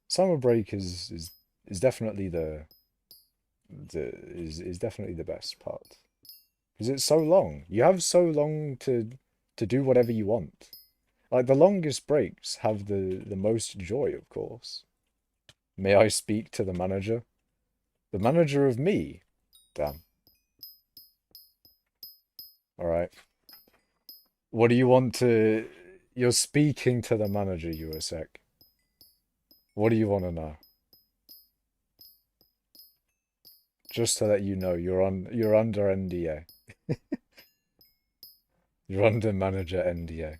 summer break is definitely is definitely the best part. Because it's so long. You have so long to do whatever you want. Like the longest breaks have the most joy, of course. May I speak to the manager? The manager of me? Damn. Alright. What do you want to... You're speaking to the manager, you a sec. What do you want to know? Just so that you know, you're under NDA. You're under manager NDA.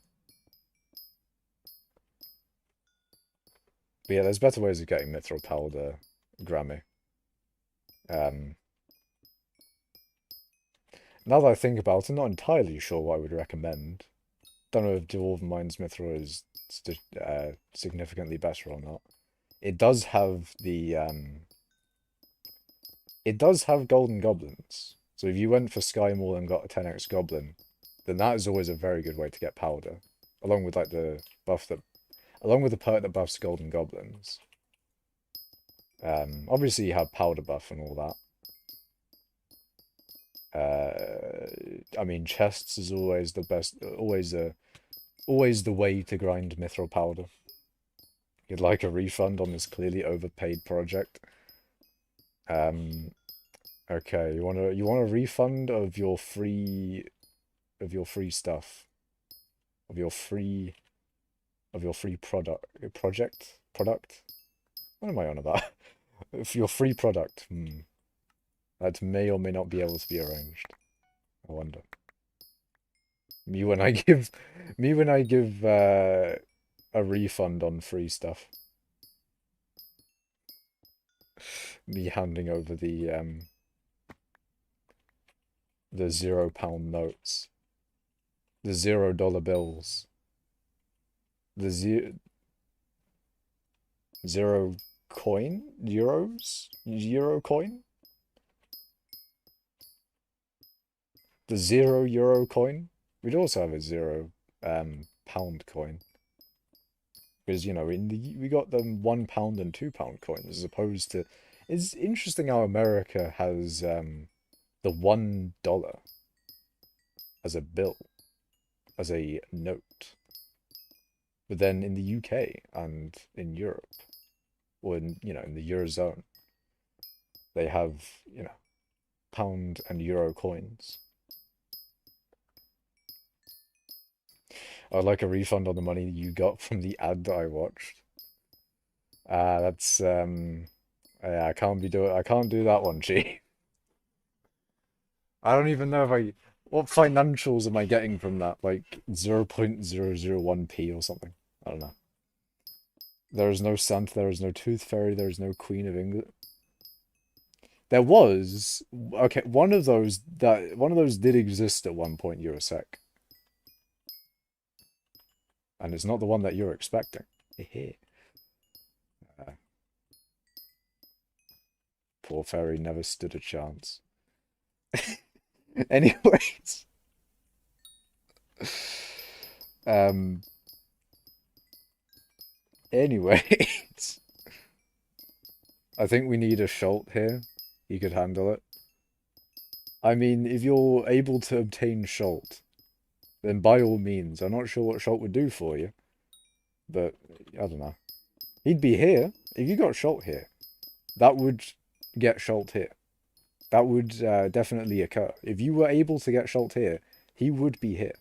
But yeah, there's better ways of getting mithril powder, Grammy. Now that I think about it, I'm not entirely sure what I would recommend. Don't know if Dwarven Mines mithril is significantly better or not. It does have the it does have golden goblins. So if you went for Sky Maul and got a 10x goblin, then that is always a very good way to get powder. Along with like the buff that along with the perk that buffs golden goblins. Obviously you have powder buff and all that. I mean, chests is always the best, always the way to grind mithril powder. You'd like a refund on this clearly overpaid project. Okay, you want a refund of your free stuff, of your free project. What am I on about? If your free product, that may or may not be able to be arranged. I wonder. Me when I give a refund on free stuff. Me handing over the £0 notes, the $0 bills, the zero coin euro coin, the €0 coin. We'd also have a £0 coin. Because, you know, we got them £1 and £2 coins as opposed to... It's interesting how America has the $1 as a bill, as a note. But then in the UK and in Europe, or in, you know, in the Eurozone, they have, you know, pound and euro coins. I'd like a refund on the money you got from the ad that I watched. That's yeah, I can't do that one, G. I don't even know if what financials am I getting from that? Like 0.001p or something. I don't know. There is no Santa, there is no Tooth Fairy, there is no Queen of England. There was, okay, one of those did exist at one point, Eurosec. And it's not the one that you're expecting. Poor fairy never stood a chance. Anyways. Anyways. I think we need a Schult here. He could handle it. I mean, if you're able to obtain Schult, then by all means. I'm not sure what Schult would do for you. But, I don't know. He'd be here. If you got shot here, that would get shot here. That would definitely occur. If you were able to get shot here, he would be here.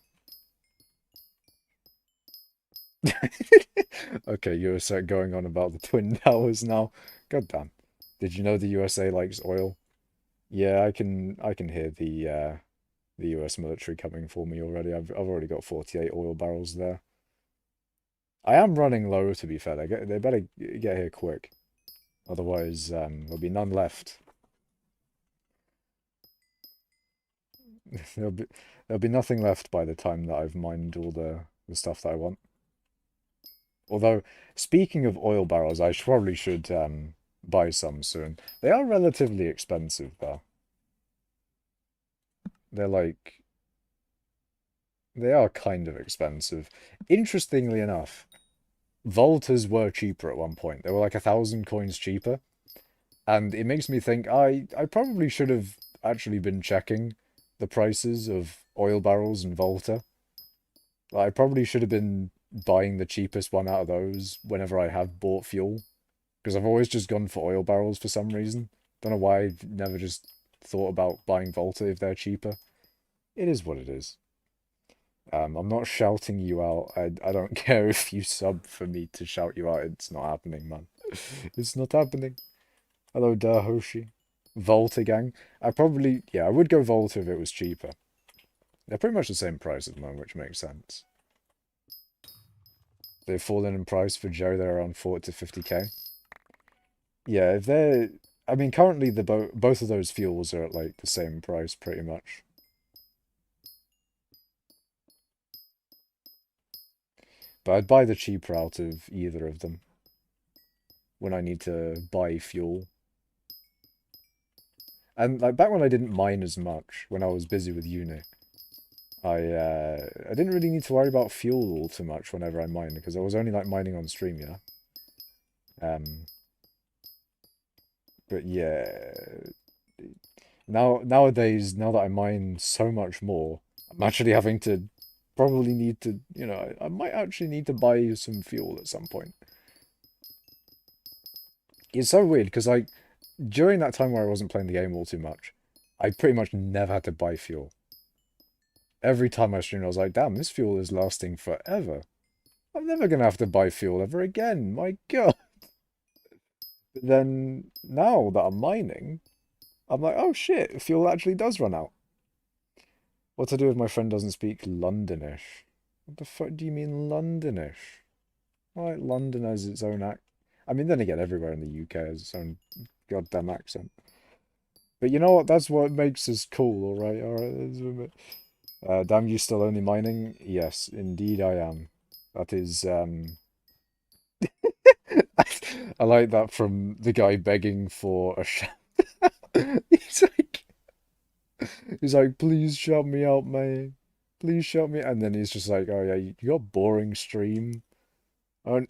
Okay, USA going on about the Twin Towers now. God damn. Did you know the USA likes oil? Yeah, I can hear the US military coming for me already. I've already got 48 oil barrels there. I am running low, to be fair. They better get here quick. Otherwise, there'll be none left. There'll be nothing left by the time that I've mined all the stuff that I want. Although, speaking of oil barrels, I probably should buy some soon. They are relatively expensive, though. They're like... They are kind of expensive. Interestingly enough, Voltas were cheaper at one point. They were like 1,000 coins cheaper. And it makes me think I probably should have actually been checking the prices of oil barrels and Volta. I probably should have been buying the cheapest one out of those whenever I have bought fuel. Because I've always just gone for oil barrels for some reason. Don't know why I've never just thought about buying Volta if they're cheaper. It is what it is. I'm not shouting you out. I don't care if you sub for me to shout you out. It's not happening, man. It's not happening. Hello, Hoshi. Volta gang. I would go Volta if it was cheaper. They're pretty much the same price at the moment, which makes sense. They've fallen in price for Joe. They're around 40 to 50k. Yeah, if they're... I mean, currently both of those fuels are at, like, the same price, pretty much. But I'd buy the cheaper out of either of them when I need to buy fuel. And, like, back when I didn't mine as much, when I was busy with uni, I didn't really need to worry about fuel all too much whenever I mined, because I was only, like, mining on stream, you know? But yeah, nowadays, now that I mine so much more, I'm actually having to probably need to, you know, I might actually need to buy some fuel at some point. It's so weird because like during that time where I wasn't playing the game all too much, I pretty much never had to buy fuel. Every time I streamed, I was like, damn, this fuel is lasting forever. I'm never gonna have to buy fuel ever again. My God. But then now that I'm mining, I'm like, oh shit, fuel actually does run out. What to do if my friend doesn't speak Londonish? What the fuck do you mean Londonish? Like London has its own act. I mean, then again, everywhere in the UK has its own goddamn accent. But you know what? That's what makes us cool, alright? Alright. Damn, you still only mining? Yes, indeed I am. That is, I like that from the guy begging for a shout. He's like, please shout me out, man. Please shout me. And then he's just like, oh yeah, you got a boring stream. Oh,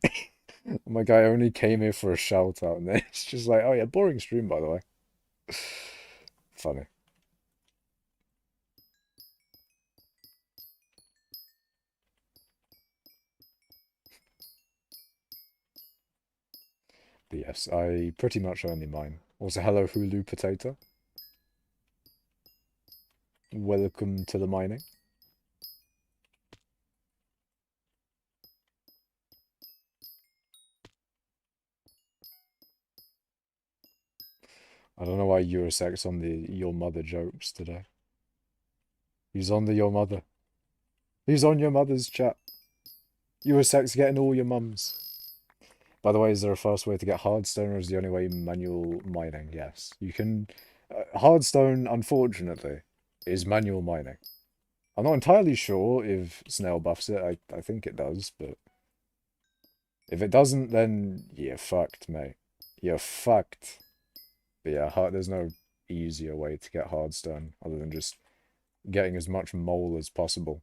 my guy only came here for a shout out, and then it's just like, oh yeah, boring stream, by the way. Funny. But yes, I pretty much only mine. Also, hello, Hulu Potato. Welcome to the mining. I don't know why Eurosec's on the your mother jokes today. He's on the your mother. He's on your mother's chat. Eurosec's getting all your mums. By the way, is there a fast way to get hardstone, or is the only way manual mining? Yes. You can... hardstone, unfortunately, is manual mining. I'm not entirely sure if Snail buffs it. I think it does, but... if it doesn't, then you're fucked, mate. You're fucked. But yeah, there's no easier way to get hardstone other than just getting as much mole as possible.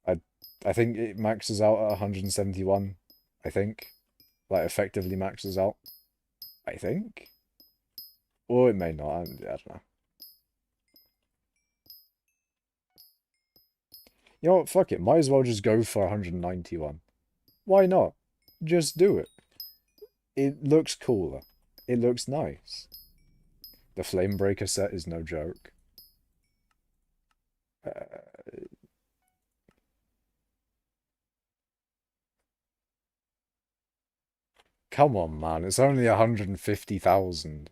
I think it maxes out at 171, I think. Like, effectively maxes out, I think. Or it may not, I don't know. You know what, fuck it, might as well just go for 191. Why not? Just do it. It looks cooler. It looks nice. The Flamebreaker set is no joke. Uh, Come on, man. It's only 150,000.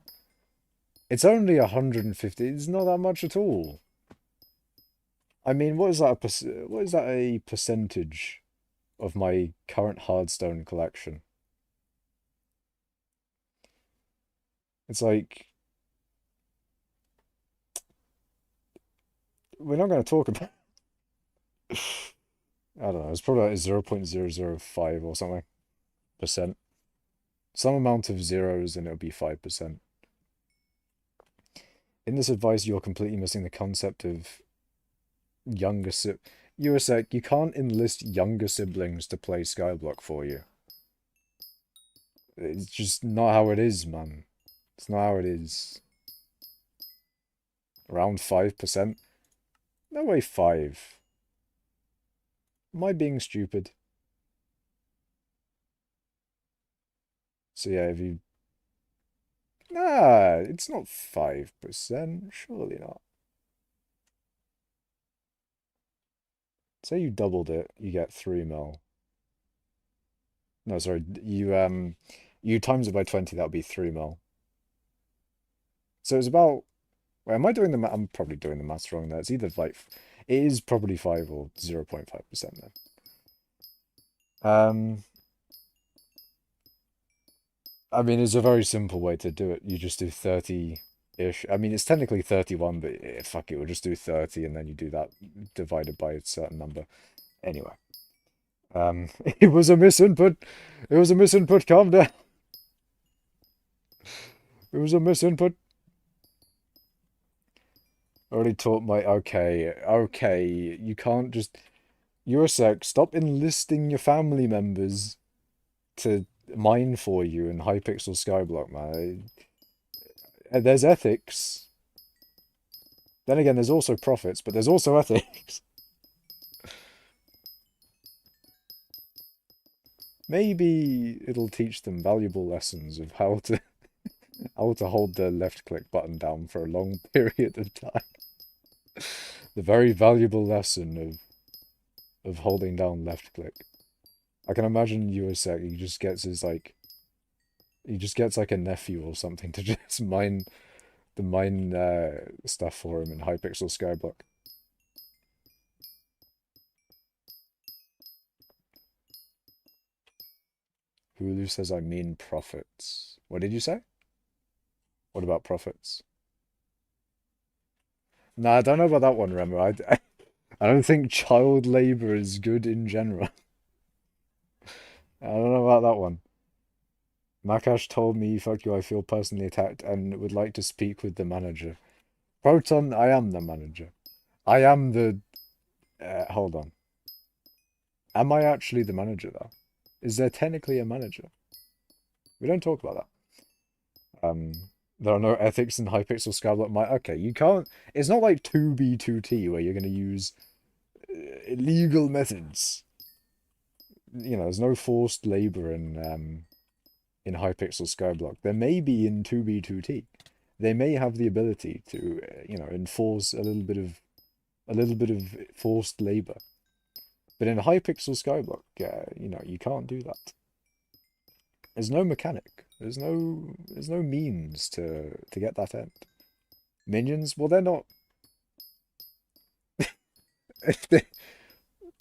It's only 150. It's not that much at all. I mean, what is that what is that a percentage of my current Hardstone collection? It's like we're not going to talk about. I don't know. It's probably like 0.005 or something percent. Some amount of zeros and it'll be 5%. In this advice, you're completely missing the concept of younger si USEC, you can't enlist younger siblings to play skyblock for you. It's just not how it is, man. It's not how it is. Around 5%? No way 5. Am I being stupid? So yeah, if you... Nah, it's not 5%. Surely not. Say you doubled it, you get 3 mil. No, sorry, you times it by 20, that would be 3 mil. So it's about... Wait, am I doing the math? I'm probably doing the maths wrong there. It's either like... It is probably 5 or 0.5% then. I mean, it's a very simple way to do it. You just do 30-ish. I mean, it's technically 31, but fuck it, we'll just do 30 and then you do that divided by a certain number. Anyway. It was a misinput. It was a misinput. Calm down. It was a misinput. Already taught my... Okay. You can't just... You're a sec. Stop enlisting your family members to mine for you in hypixel skyblock, man. There's ethics. Then again, there's also profits, but there's also ethics. Maybe it'll teach them valuable lessons of how to hold the left click button down for a long period of time. The very valuable lesson of holding down left click. I can imagine USEC, he just gets like a nephew or something to just mine stuff for him in hypixel skyblock. Hulu says I mean profits. What did you say? What about profits? Nah, I don't know about that one, Remo. I don't think child labor is good in general. I don't know about that one. Makash told me, fuck you, I feel personally attacked and would like to speak with the manager. Proton, I am the manager. I am the... hold on. Am I actually the manager, though? Is there technically a manager? We don't talk about that. There are no ethics in hypixel skyblock. Okay, you can't... It's not like 2B2T where you're going to use illegal methods. You know, there's no forced labor in hypixel skyblock. There may be in 2B2T. They may have the ability to, enforce a little bit of forced labor. But in hypixel skyblock, you can't do that. There's no mechanic. There's no means to get that end. Minions, well, they're not.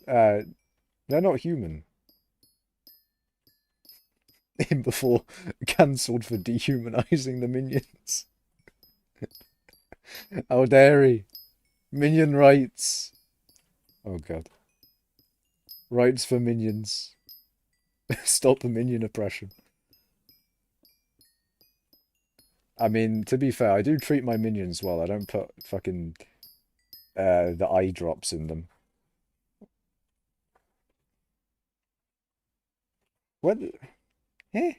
They're not human. Before cancelled for dehumanizing the minions. How dare he? Minion rights. Oh god. Rights for minions. Stop the minion oppression. I mean, to be fair, I do treat my minions well. I don't put fucking the eye drops in them. What? Eh?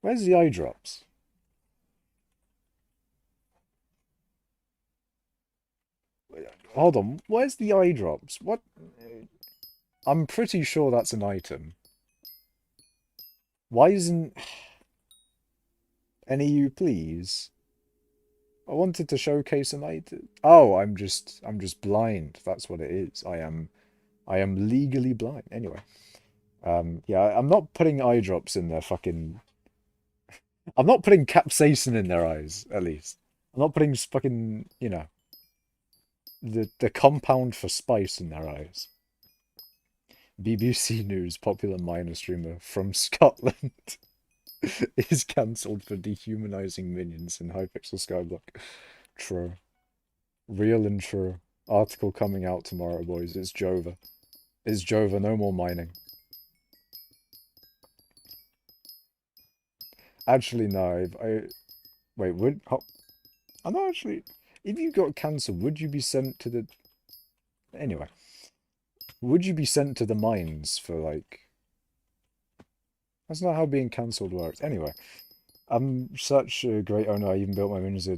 Where's the eye drops? Hold on, where's the eye drops? What? I'm pretty sure that's an item. Why isn't any of you, please? I wanted to showcase an item. Oh, I'm just blind. That's what it is. I am legally blind. Anyway, yeah, I'm not putting eye drops in their fucking. I'm not putting capsaicin in their eyes. At least I'm not putting fucking, you know, the compound for spice in their eyes. BBC News popular miner streamer from Scotland is cancelled for dehumanizing minions in hypixel skyblock. True. Real and true. Article coming out tomorrow, boys. It's Jova. It's Jova, no more mining. Actually, no. Wait, would... Oh, I'm not actually... If you got cancelled, would you be sent to the... Anyway. Would you be sent to the mines for, like... That's not how being cancelled works. Anyway. I'm such a great owner, I even built my minions.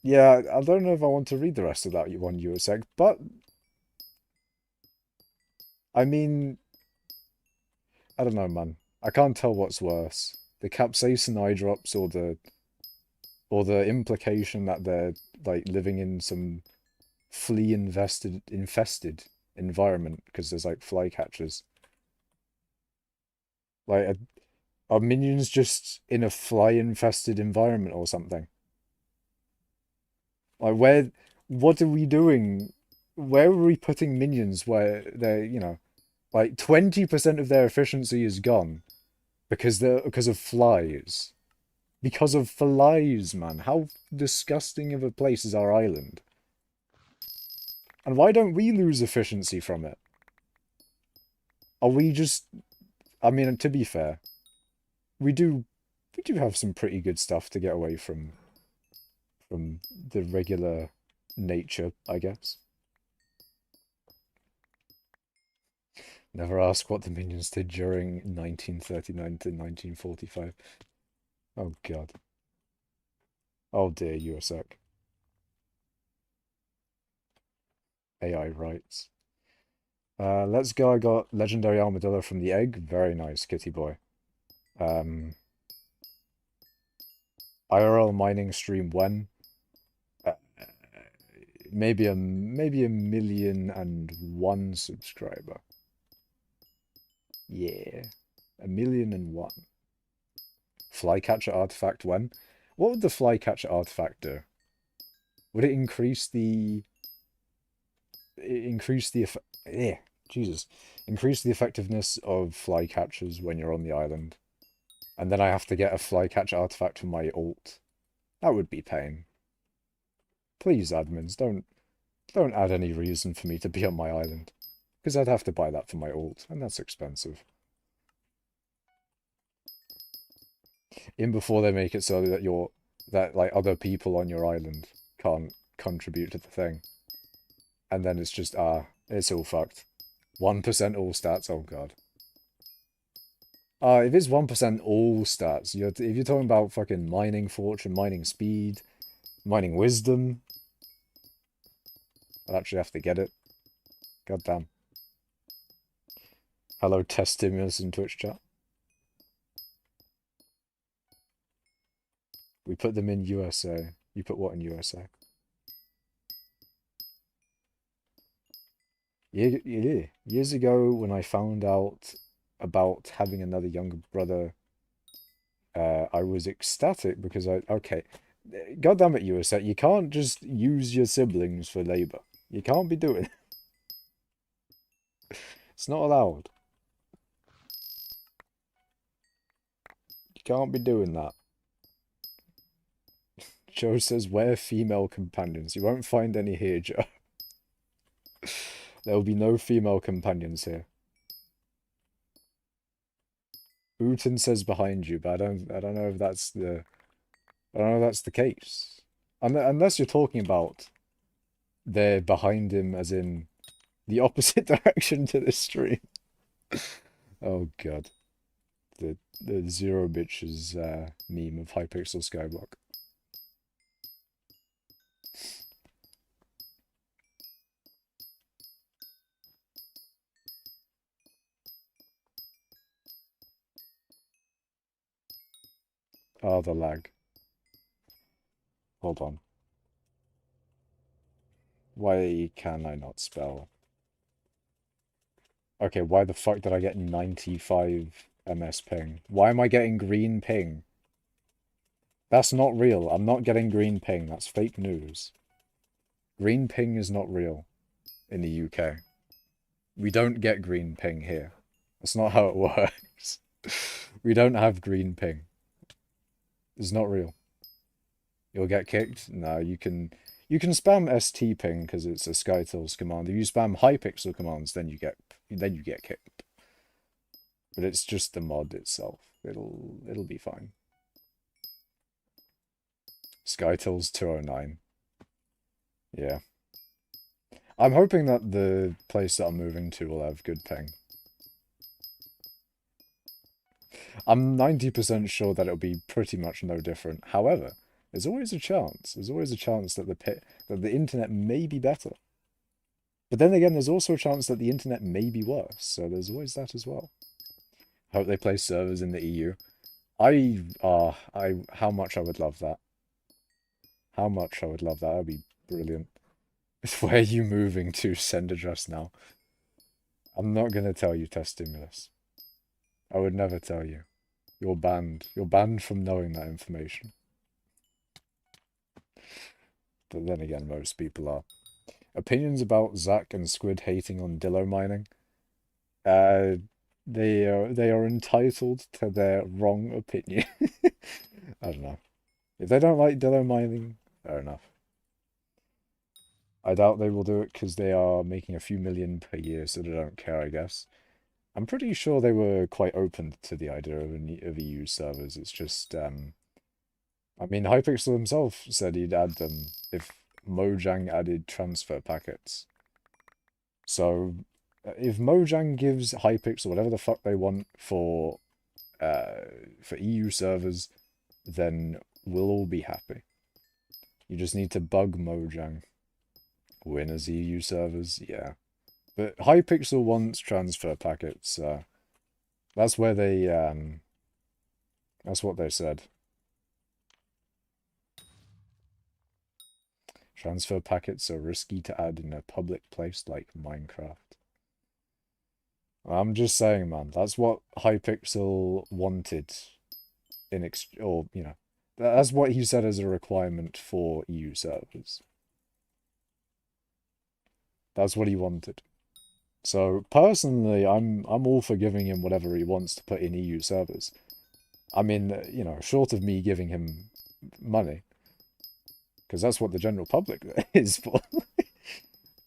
Yeah, I don't know if I want to read the rest of that one, USEC, but... I mean... I don't know, man. I can't tell what's worse. The capsaicin eye drops or the implication that they're like living in some flea infested environment because there's like flycatchers. Like are minions just in a fly infested environment or something? Like what are we doing? Where are we putting minions where they're, you know, like 20% of their efficiency is gone because of flies. Because of flies, man. How disgusting of a place is our island? And why don't we lose efficiency from it? Are we just... I mean, to be fair, we do have some pretty good stuff to get away from the regular nature, I guess. Never ask what the minions did during 1939 to 1945. Oh god. Oh dear, USEC. AI rights. Let's go. I got legendary armadillo from the egg. Very nice, kitty boy. IRL mining stream when? Uh, maybe a 1,000,001 subscriber. Yeah, 1,000,001. Flycatcher artifact when? What would the flycatcher artifact do? Would it increase the yeah, Jesus, increase the effectiveness of flycatchers when you're on the island? And then I have to get a flycatcher artifact for my ult. That would be pain. Please, admins, don't add any reason for me to be on my island. Because I'd have to buy that for my ult, and that's expensive. In before they make it so that like other people on your island can't contribute to the thing. And then it's just it's all fucked. 1% all stats, oh god. If it's 1% all stats, if you're talking about fucking mining fortune, mining speed, mining wisdom, I'd actually have to get it. God damn. Hello, test stimulus in Twitch chat. We put them in USA. You put what in USA? Yeah. Years ago, when I found out about having another younger brother, I was ecstatic because okay, God damn it, USA, you can't just use your siblings for labor. You can't be doing it. It's not allowed. You can't be doing that. Joe says, wear female companions. You won't find any here, Joe. There will be no female companions here. Uten says behind you, but I don't know if that's the case. Unless you're talking about they're behind him as in the opposite direction to this stream. Oh god. The zero bitches meme of hypixel skyblock. Oh, the lag. Hold on. Why can I not spell? Okay, why the fuck did I get 95 ms ping? Why am I getting green ping? That's not real. I'm not getting green ping. That's fake news. Green ping is not real in the UK. We don't get green ping here. That's not how it works. We don't have green ping. It's not real. You'll get kicked? No, you can spam st ping because it's a SkyTools command. If you spam hypixel commands, then you get kicked. But it's just the mod itself. It'll be fine. SkyTools 209. Yeah. I'm hoping that the place that I'm moving to will have good ping. I'm 90% sure that it'll be pretty much no different. However, there's always a chance. There's always a chance that the internet may be better. But then again, there's also a chance that the internet may be worse. So there's always that as well. Hope they place servers in the EU. How much I would love that. How much I would love that. That'd be brilliant. Where are you moving to? Send address now. I'm not going to tell you, Test Stimulus. I would never tell you. You're banned. You're banned from knowing that information. But then again, most people are. Opinions about Zach and Squid hating on Dillo mining? They are entitled to their wrong opinion. I don't know. If they don't like Dillo mining, fair enough. I doubt they will do it because they are making a few million per year, so they don't care, I guess. I'm pretty sure they were quite open to the idea of EU servers. It's just, I mean, Hypixel himself said he'd add them if Mojang added transfer packets. So, if Mojang gives Hypixel whatever the fuck they want for EU servers, then we'll all be happy. You just need to bug Mojang. Win as EU servers, yeah. But Hypixel wants transfer packets. That's where they that's what they said. Transfer packets are risky to add in a public place like Minecraft. I'm just saying, man. That's what Hypixel wanted that's what he said as a requirement for EU servers. That's what he wanted. So personally, I'm all for giving him whatever he wants to put in EU servers. I mean, short of me giving him money, because that's what the general public is for.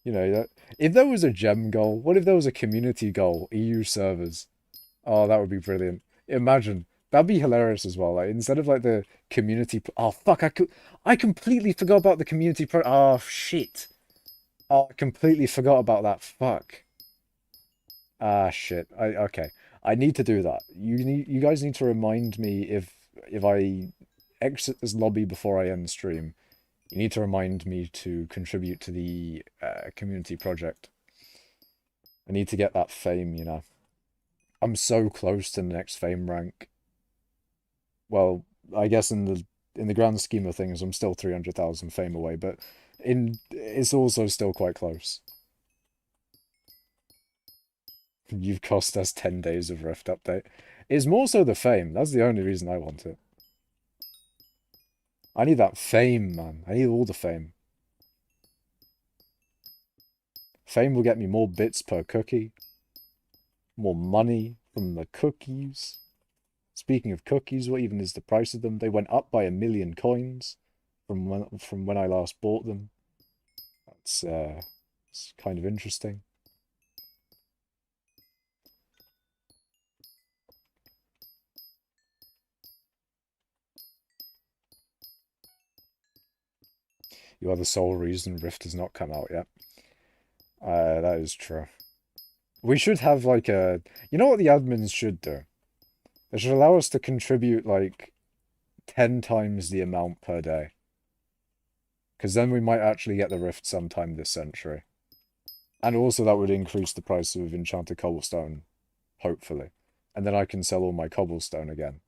If there was a gem goal, what if there was a community goal, EU servers? Oh, that would be brilliant. Imagine. That'd be hilarious as well. Like, instead of like the community, oh fuck, I completely forgot about the community oh shit. Oh, I completely forgot about that. Fuck. Ah, shit. Okay. I need to do that. You guys need to remind me if I exit this lobby before I end stream. You need to remind me to contribute to the community project. I need to get that fame, I'm so close to the next fame rank. Well, I guess in the grand scheme of things, I'm still 300,000 fame away, but it's also still quite close. You've cost us 10 days of Rift update. It's more so the fame. That's the only reason I want it. I need that fame, man. I need all the fame. Fame will get me more bits per cookie. More money from the cookies. Speaking of cookies, what even is the price of them? They went up by 1 million coins from when I last bought them. That's it's kind of interesting. You are the sole reason Rift has not come out yet. That is true. We should have like a... You know what the admins should do? They should allow us to contribute like 10 times the amount per day. Because then we might actually get the Rift sometime this century. And also that would increase the price of enchanted cobblestone, hopefully. And then I can sell all my cobblestone again.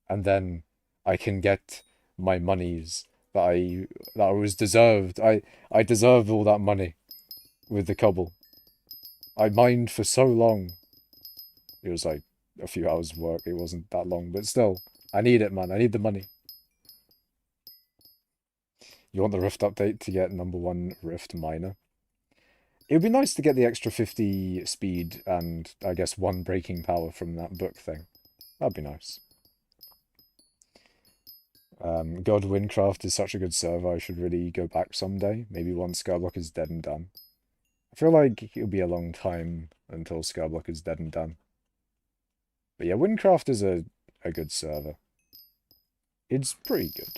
And then I can get my monies that I was deserved. I deserved all that money with the cobble. I mined for so long. It was like a few hours of work. It wasn't that long, but still, I need it, man. I need the money. You want the Rift update to get #1 Rift miner? It would be nice to get the extra 50 speed and, I guess, 1 breaking power from that book thing. That'd be nice. God, Windcraft is such a good server. I should really go back someday. Maybe once Skyblock is dead and done. I feel like it'll be a long time until Skyblock is dead and done. But yeah, Windcraft is a good server. It's pretty good.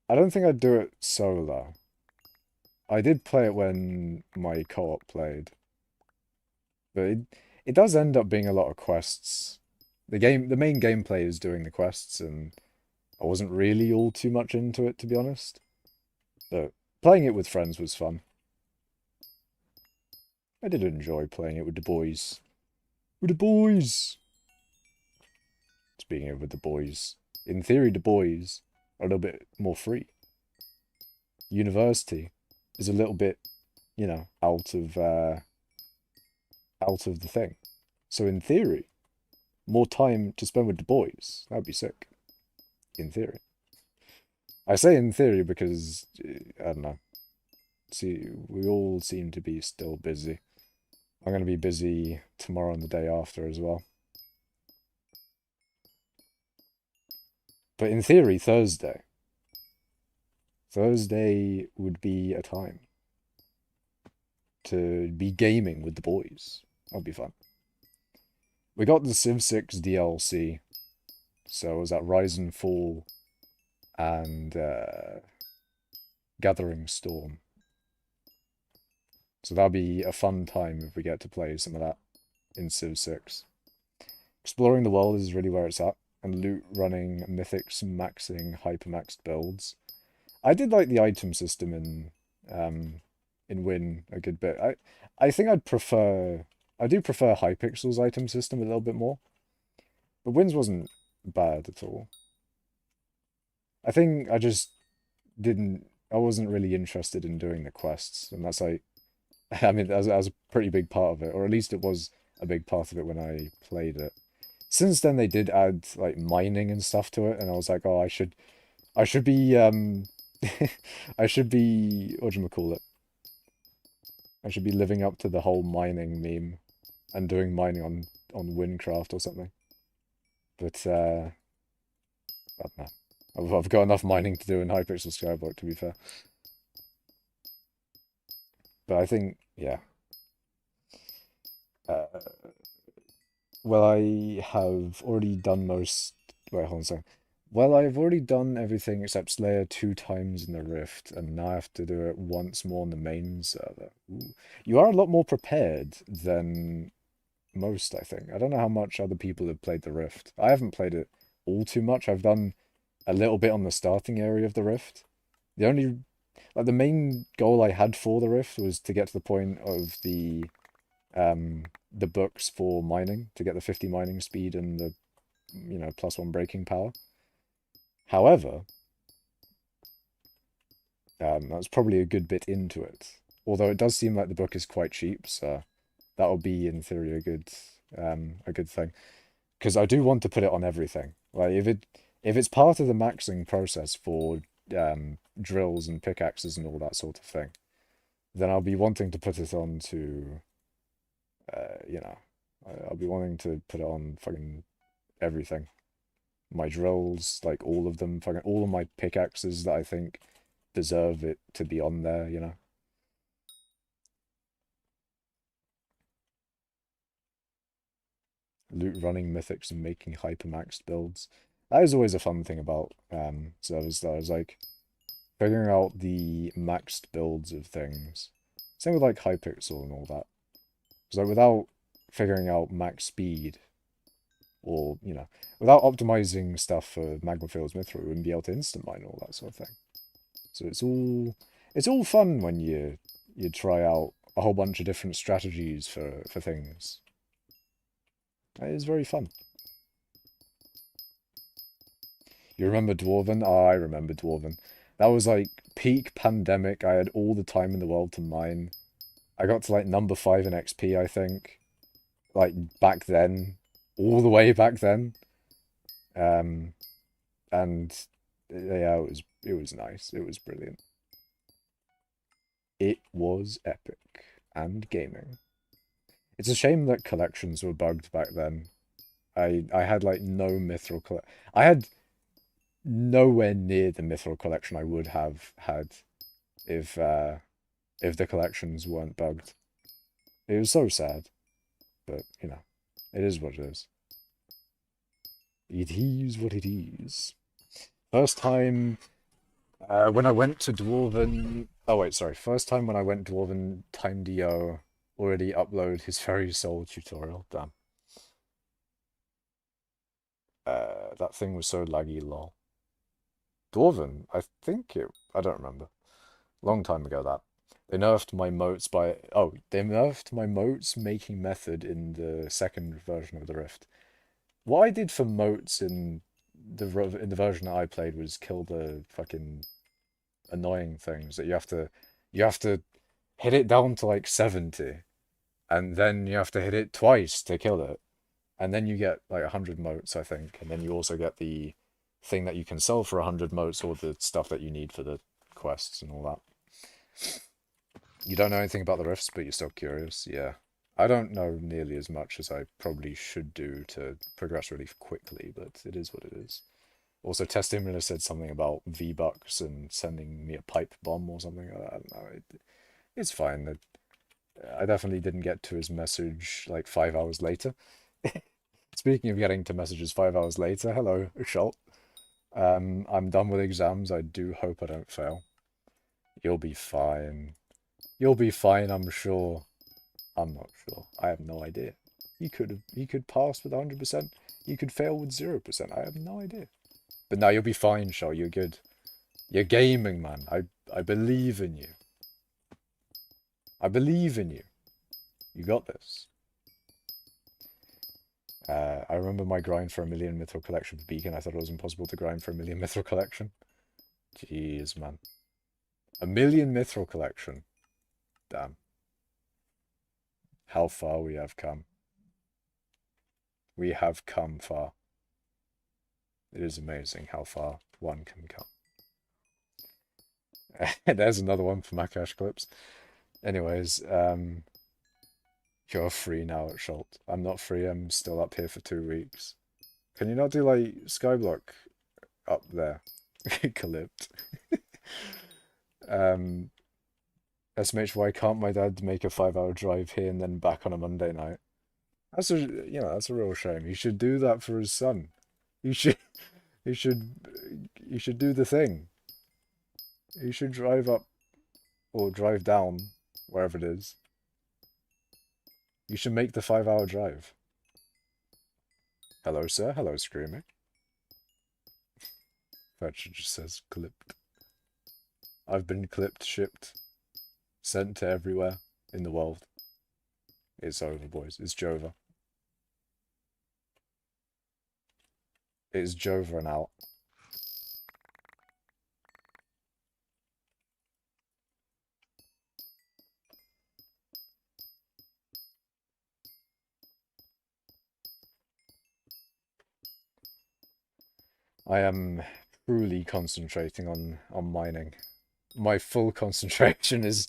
I don't think I'd do it solo. I did play it when my co-op played. But it does end up being a lot of quests. The main gameplay is doing the quests, and I wasn't really all too much into it, to be honest. But playing it with friends was fun. I did enjoy playing it with the boys. With the boys! Speaking of with the boys, in theory the boys are a little bit more free. University is a little bit, you know, out of the thing. So in theory, more time to spend with the boys. That'd be sick. In theory. I say in theory because, I don't know. See, we all seem to be still busy. I'm going to be busy tomorrow and the day after as well. But in theory, Thursday. Thursday would be a time to be gaming with the boys. That'd be fun. We got the Civ 6 DLC. So it was that Rise and Fall and Gathering Storm. So that'll be a fun time if we get to play some of that in Civ 6. Exploring the world is really where it's at, and loot running, mythics, maxing, hypermaxed builds. I did like the item system in Win a good bit. I think I do prefer Hypixel's item system a little bit more. But Win's wasn't bad at all. I think I just I wasn't really interested in doing the quests, and that's like, I mean, that was a pretty big part of it, or at least it was a big part of it when I played it. Since then, they did add like mining and stuff to it, and I was like, oh, I should be, I should be, whatchamacallit? I should be living up to the whole mining meme and doing mining on Windcraft or something. But I don't know. I've got enough mining to do in Hypixel Skyblock, to be fair. But I think, yeah. Well, I have already done most... Wait, hold on a second. Well, I've already done everything except Slayer 2 times in the Rift, and now I have to do it once more on the main server. Ooh. You are a lot more prepared than most, I think. I don't know how much other people have played the Rift. I haven't played it all too much. I've done a little bit on the starting area of the Rift. The main goal I had for the Rift was to get to the point of the books for mining, to get the 50 mining speed and the, +1 breaking power. However, that's probably a good bit into it. Although it does seem like the book is quite cheap, so that'll be in theory a good thing. Because I do want to put it on everything. Like if it's part of the maxing process for drills and pickaxes and all that sort of thing, then I'll be wanting to put it on to, I'll be wanting to put it on fucking everything. My drills, like all of them, fucking all of my pickaxes that I think deserve it to be on there, you know. Loot running mythics and making hypermaxed builds. That is always a fun thing about servers, though, is like figuring out the maxed builds of things. Same with like hypixel and all that. Because like without figuring out max speed, or without optimizing stuff for Magmafield's mithril, we wouldn't be able to instant mine all that sort of thing. So it's all fun when you try out a whole bunch of different strategies for things. It is very fun. You remember Dwarven? Oh, I remember Dwarven. That was like peak pandemic. I had all the time in the world to mine. I got to like number 5 in XP, I think. Like back then. All the way back then. Um, and yeah, it was nice. It was brilliant. It was epic and gaming. It's a shame that collections were bugged back then. I had like no mithril I had nowhere near the mithril collection I would have had if the collections weren't bugged. It was so sad, but you know, it is what it is. It is what it is. First time when I went to Dwarven. Oh wait, sorry. First time when I went Dwarven, Time Dio already upload his Fairy Soul tutorial. Damn. That thing was so laggy, lol. Dwarven, I think it. I don't remember. Long time ago that. They nerfed my moats by. Oh, they nerfed my moats making method in the second version of the Rift. What I did for moats in the version that I played was kill the fucking annoying things that you have to hit it down to like 70, and then you have to hit it twice to kill it, and then you get like 100 moats, I think, and then you also get the thing that you can sell for 100 moats, or the stuff that you need for the quests and all that. You don't know anything about the rifts, but you're still curious. Yeah. I don't know nearly as much as I probably should do to progress really quickly, but it is what it is. Also, Testimula said something about V-Bucks and sending me a pipe bomb or something. I don't know. It's fine. I definitely didn't get to his message like 5 hours later. Speaking of getting to messages 5 hours later, hello, Schult. I'm done with exams. I do hope I don't fail. You'll be fine. You'll be fine, I'm sure. I'm not sure. I have no idea. You could pass with 100%. You could fail with 0%. I have no idea. But no, you'll be fine, Shaw. You're good. You're gaming, man. I believe in you. I believe in you. You got this. I remember my grind for 1,000,000 mithril collection for Beacon. I thought it was impossible to grind for 1,000,000 mithril collection. Jeez, man. 1,000,000 mithril collection. Damn. How far we have come. We have come far. It is amazing how far one can come. There's another one for my cash clips. Anyways, you're free now at Schult. I'm not free, I'm still up here for 2 weeks. Can you not do like skyblock up there? Clipped. SMH, why can't my dad make a 5-hour drive here and then back on a Monday night? That's a real shame. He should do that for his son. You should you should you should do the thing. You should drive up or drive down wherever it is. You should make the 5-hour drive. Hello, sir. Hello, Screaming. Thatcher just says clipped. I've been clipped, shipped, sent to everywhere in the world. It's over, boys. It's Jova. It's Jova and out. I am truly concentrating on mining. My full concentration is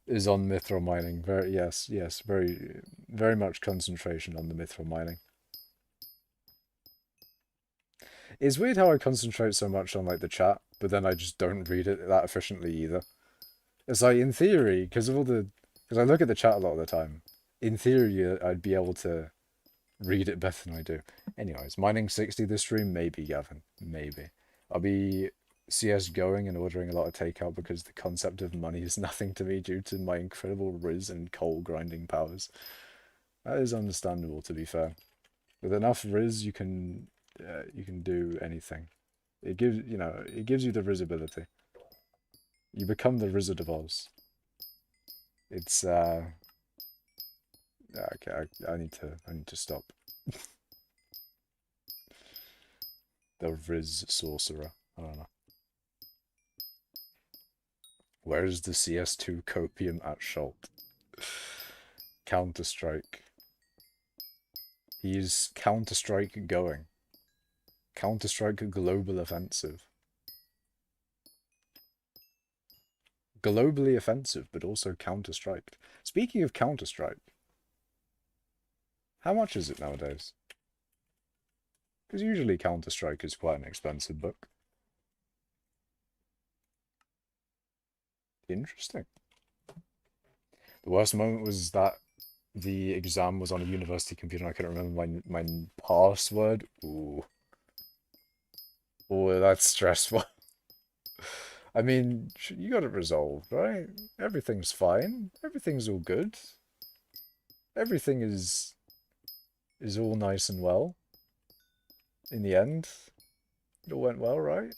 on mithril mining. Yes, very much concentration on the mithril mining. It's weird how I concentrate so much on like the chat, but then I just don't read it that efficiently either. It's like in theory, because I look at the chat a lot of the time. In theory, I'd be able to read it better than I do. Anyways, mining 60 this stream, maybe, Gavin, maybe. I'll be CS going and ordering a lot of takeout because the concept of money is nothing to me due to my incredible riz and coal grinding powers. That is understandable, to be fair. With enough riz, you can do anything. It gives you the rizability. You become the Wizard of Oz. It's okay. I need to stop. The Riz Sorcerer. I don't know. Where is the CS2 copium at Schult? Counter-Strike. He's Counter-Strike going. Counter-Strike Global Offensive. Globally offensive, but also Counter-Strike. Speaking of Counter-Strike, how much is it nowadays? Because usually Counter-Strike is quite an expensive book. Interesting. The worst moment was that the exam was on a university computer and I couldn't remember my password. Ooh. Oh, that's stressful. I mean, you got it resolved, right? Everything's fine. Everything's all good. Everything is all nice and well. In the end, it all went well, right?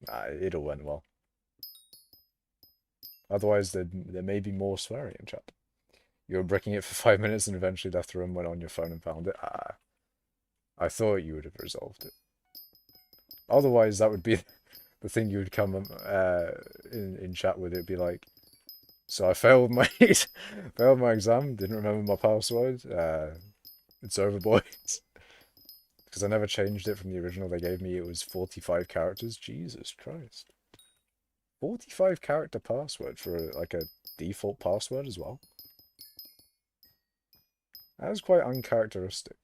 Nah, it all went well. Otherwise, there may be more swearing in chat. You were breaking it for 5 minutes and eventually left the room, went on your phone and found it. Ah, I thought you would have resolved it. Otherwise, that would be the thing you would come in chat with. It'd be like, so I failed my failed my exam, didn't remember my password. It's over, boys. Because I never changed it from the original they gave me. It was 45 characters. Jesus Christ. 45 character password for like a default password as well. That is quite uncharacteristic.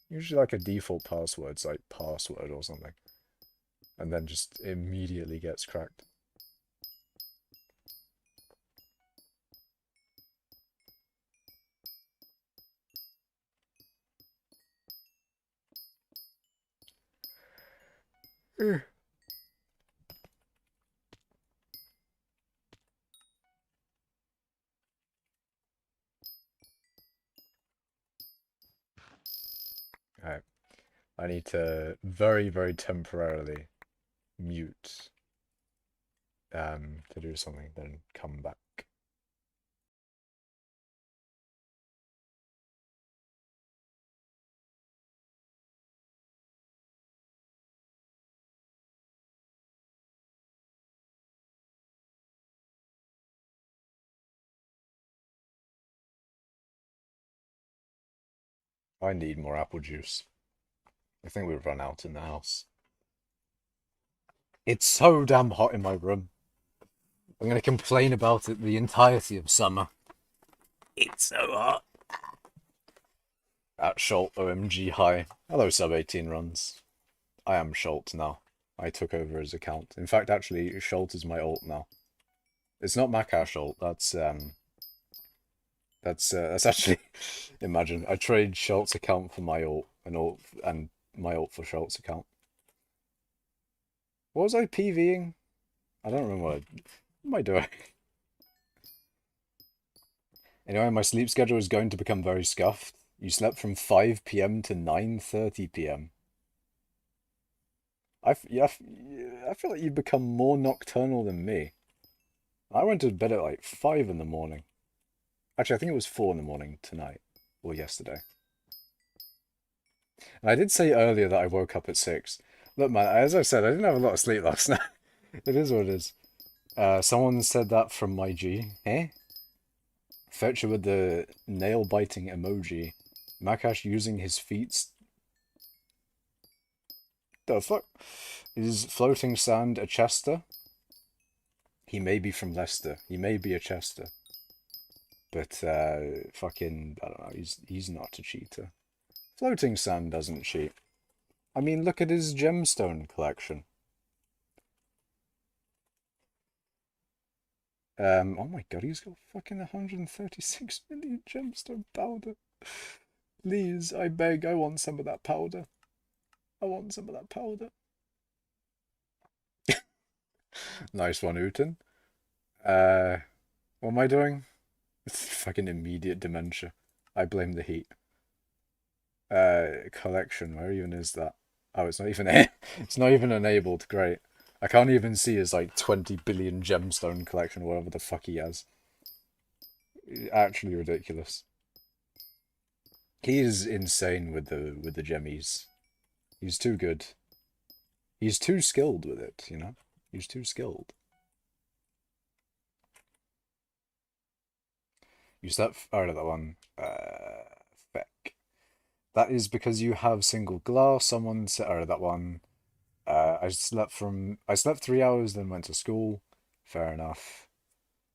Usually like a default password's like password or something. And then just immediately gets cracked. Alright. I need to very, very temporarily mute to do something, then come back. I need more apple juice. I think we've run out in the house. It's so damn hot in my room. I'm going to complain about it the entirety of summer. It's so hot. At Schult OMG hi. Hello sub 18 runs. I am Schult now. I took over his account. In fact, actually, Schult is my alt now. It's not Macash Schult. That's actually. Imagine I trade Schult's account for my alt, and my alt for Schult's account. What was I PVing? I don't remember what am I doing? Anyway, my sleep schedule is going to become very scuffed. You slept from 5 PM to 9:30 PM. I feel like you've become more nocturnal than me. I went to bed at like 5 in the morning. Actually, I think it was 4 in the morning tonight, or yesterday. And I did say earlier that I woke up at 6. Look, man, as I said, I didn't have a lot of sleep last night. It is what it is. Someone said that from my G. Eh? Fetcher with the nail-biting emoji. Makash using his feet. The fuck? Is floating sand a Chester? He may be from Leicester. He may be a Chester. But, fucking, I don't know, he's not a cheater. Floating sand doesn't cheat. I mean, look at his gemstone collection. Oh my god, he's got fucking 136 million gemstone powder. Please, I beg, I want some of that powder. I want some of that powder. Nice one, Uten. What am I doing? It's fucking immediate dementia. I blame the heat. Collection, where even is that? Oh, it's not even it's not even enabled. Great. I can't even see his like 20 billion gemstone collection, or whatever the fuck he has. Actually ridiculous. He is insane with the gemmies. He's too good. He's too skilled with it, you know? He's too skilled. You slept out of that one. Feck. That is because you have single glass. Someone said out of that one. I slept 3 hours, then went to school. Fair enough.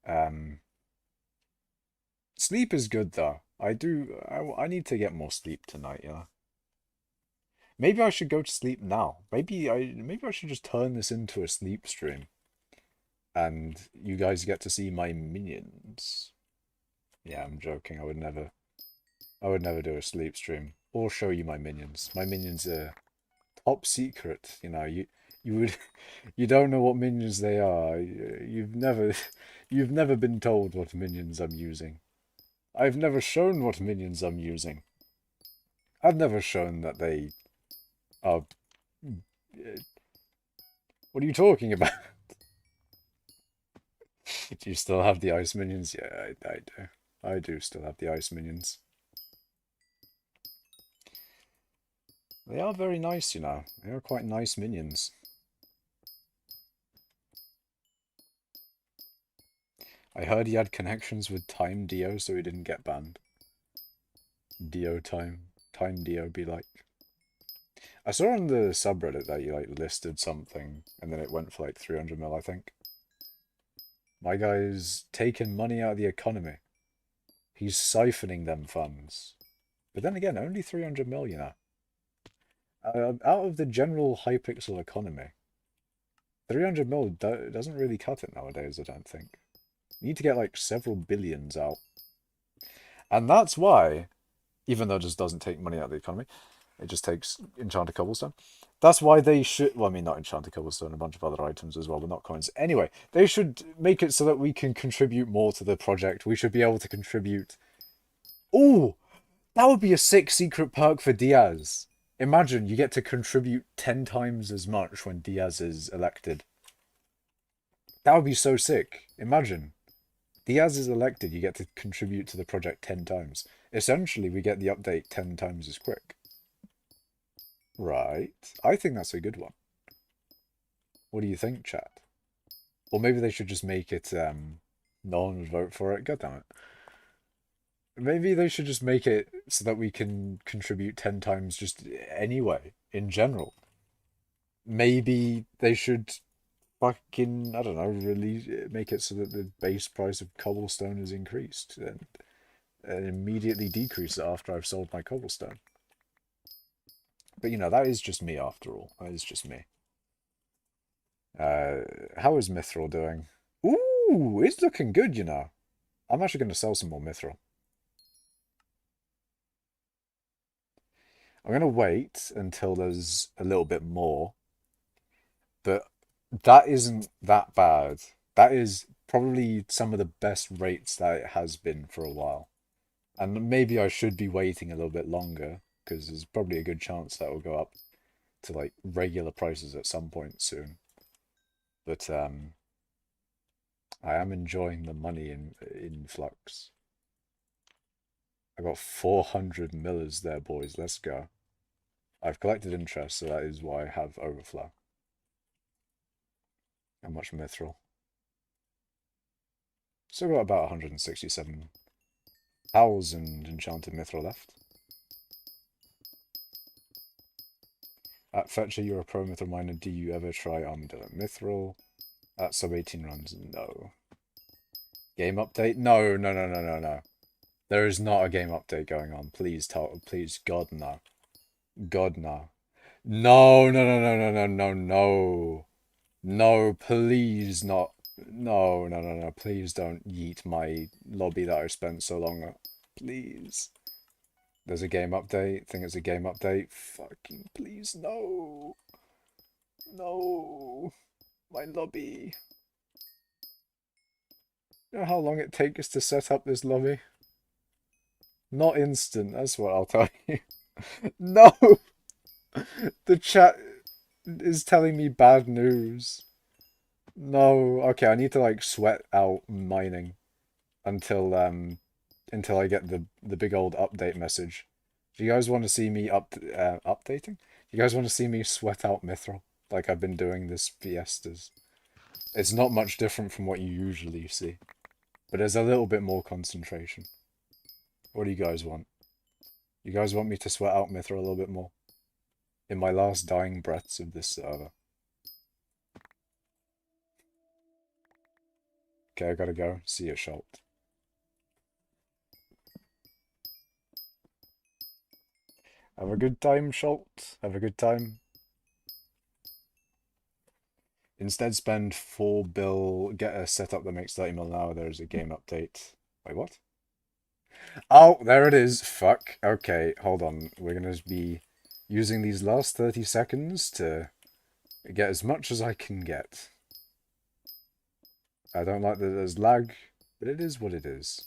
Um, Sleep is good though. I need to get more sleep tonight, you know. Maybe I should go to sleep now. Maybe I should just turn this into a sleep stream, and you guys get to see my minions. Yeah, I'm joking. I would never do a sleep stream or show you my minions. My minions are top secret. You know, you would you don't know what minions they are. You've never been told what minions I'm using. I've never shown what minions I'm using. I've never shown that they are. What are you talking about? Do you still have the ice minions? Yeah, I do. I do still have the ice minions. They are very nice, you know. They are quite nice minions. I heard he had connections with Time Dio, so he didn't get banned. Dio Time. Time Dio be like. I saw on the subreddit that you like listed something, and then it went for like 300 mil, I think. My guy's taking money out of the economy. He's siphoning them funds. But then again, only 300 mil, you know. Out of the general hypixel economy, 300 mil doesn't really cut it nowadays, I don't think. You need to get like several billions out. And that's why, even though it just doesn't take money out of the economy, it just takes enchanted cobblestone. That's why they should, well, I mean, not enchanted cobblestone, a bunch of other items as well, but not coins. Anyway, they should make it so that we can contribute more to the project. We should be able to contribute. Oh, that would be a sick secret perk for Diaz. Imagine you get to contribute 10 times as much when Diaz is elected. That would be so sick. Imagine. Diaz is elected, you get to contribute to the project 10 times. Essentially, we get the update 10 times as quick. Right. I think that's a good one. What do you think, chat? Or maybe they should just make it, no one would vote for it. God damn it. Maybe they should just make it so that we can contribute 10 times just anyway, in general. Maybe they should fucking, I don't know, really make it so that the base price of cobblestone is increased and immediately decrease it after I've sold my cobblestone. But you know, that is just me after all. That is just me. How is mithril doing? Ooh, it's looking good, you know. I'm actually going to sell some more mithril. I'm going to wait until there's a little bit more. But that isn't that bad. That is probably some of the best rates that it has been for a while. And maybe I should be waiting a little bit longer, because there's probably a good chance that will go up to like regular prices at some point soon. But I am enjoying the money in flux. I got 400 millers there, boys. Let's go. I've collected interest, so that is why I have overflow. How much mithril? Still got about 167,000 enchanted mithril left. At Fetcher, you're a pro mithril miner. Do you ever try Armadillo Mithril? At sub 18 runs, no. Game update? No, no, no, no, no, no. There is not a game update going on. Please, please, God, no. God, no. No, no, no, no, no, no, no, no. No, please not. No, no, no, no. Please don't yeet my lobby that I spent so long on. Please. There's a game update. Think it's a game update. Fucking please, no. No. My lobby. You know how long it takes to set up this lobby? Not instant, that's what I'll tell you. No! The chat is telling me bad news. No. Okay, I need to like sweat out mining until I get the big old update message. Do you guys want to see me updating? Do You guys want to see me sweat out mithril like I've been doing this fiestas? It's not much different from what you usually see, but there's a little bit more concentration. What do you guys want? You guys want me to sweat out mithril a little bit more? In my last dying breaths of this server. Okay, I gotta go. See you, Schult. Have a good time, Schult. Have a good time. Instead, spend 4 bill, get a setup that makes 30 mil an hour. There's a game update. Wait, what? Oh, there it is. Fuck. Okay, hold on. We're gonna be using these last 30 seconds to get as much as I can get. I don't like that there's lag, but it is what it is.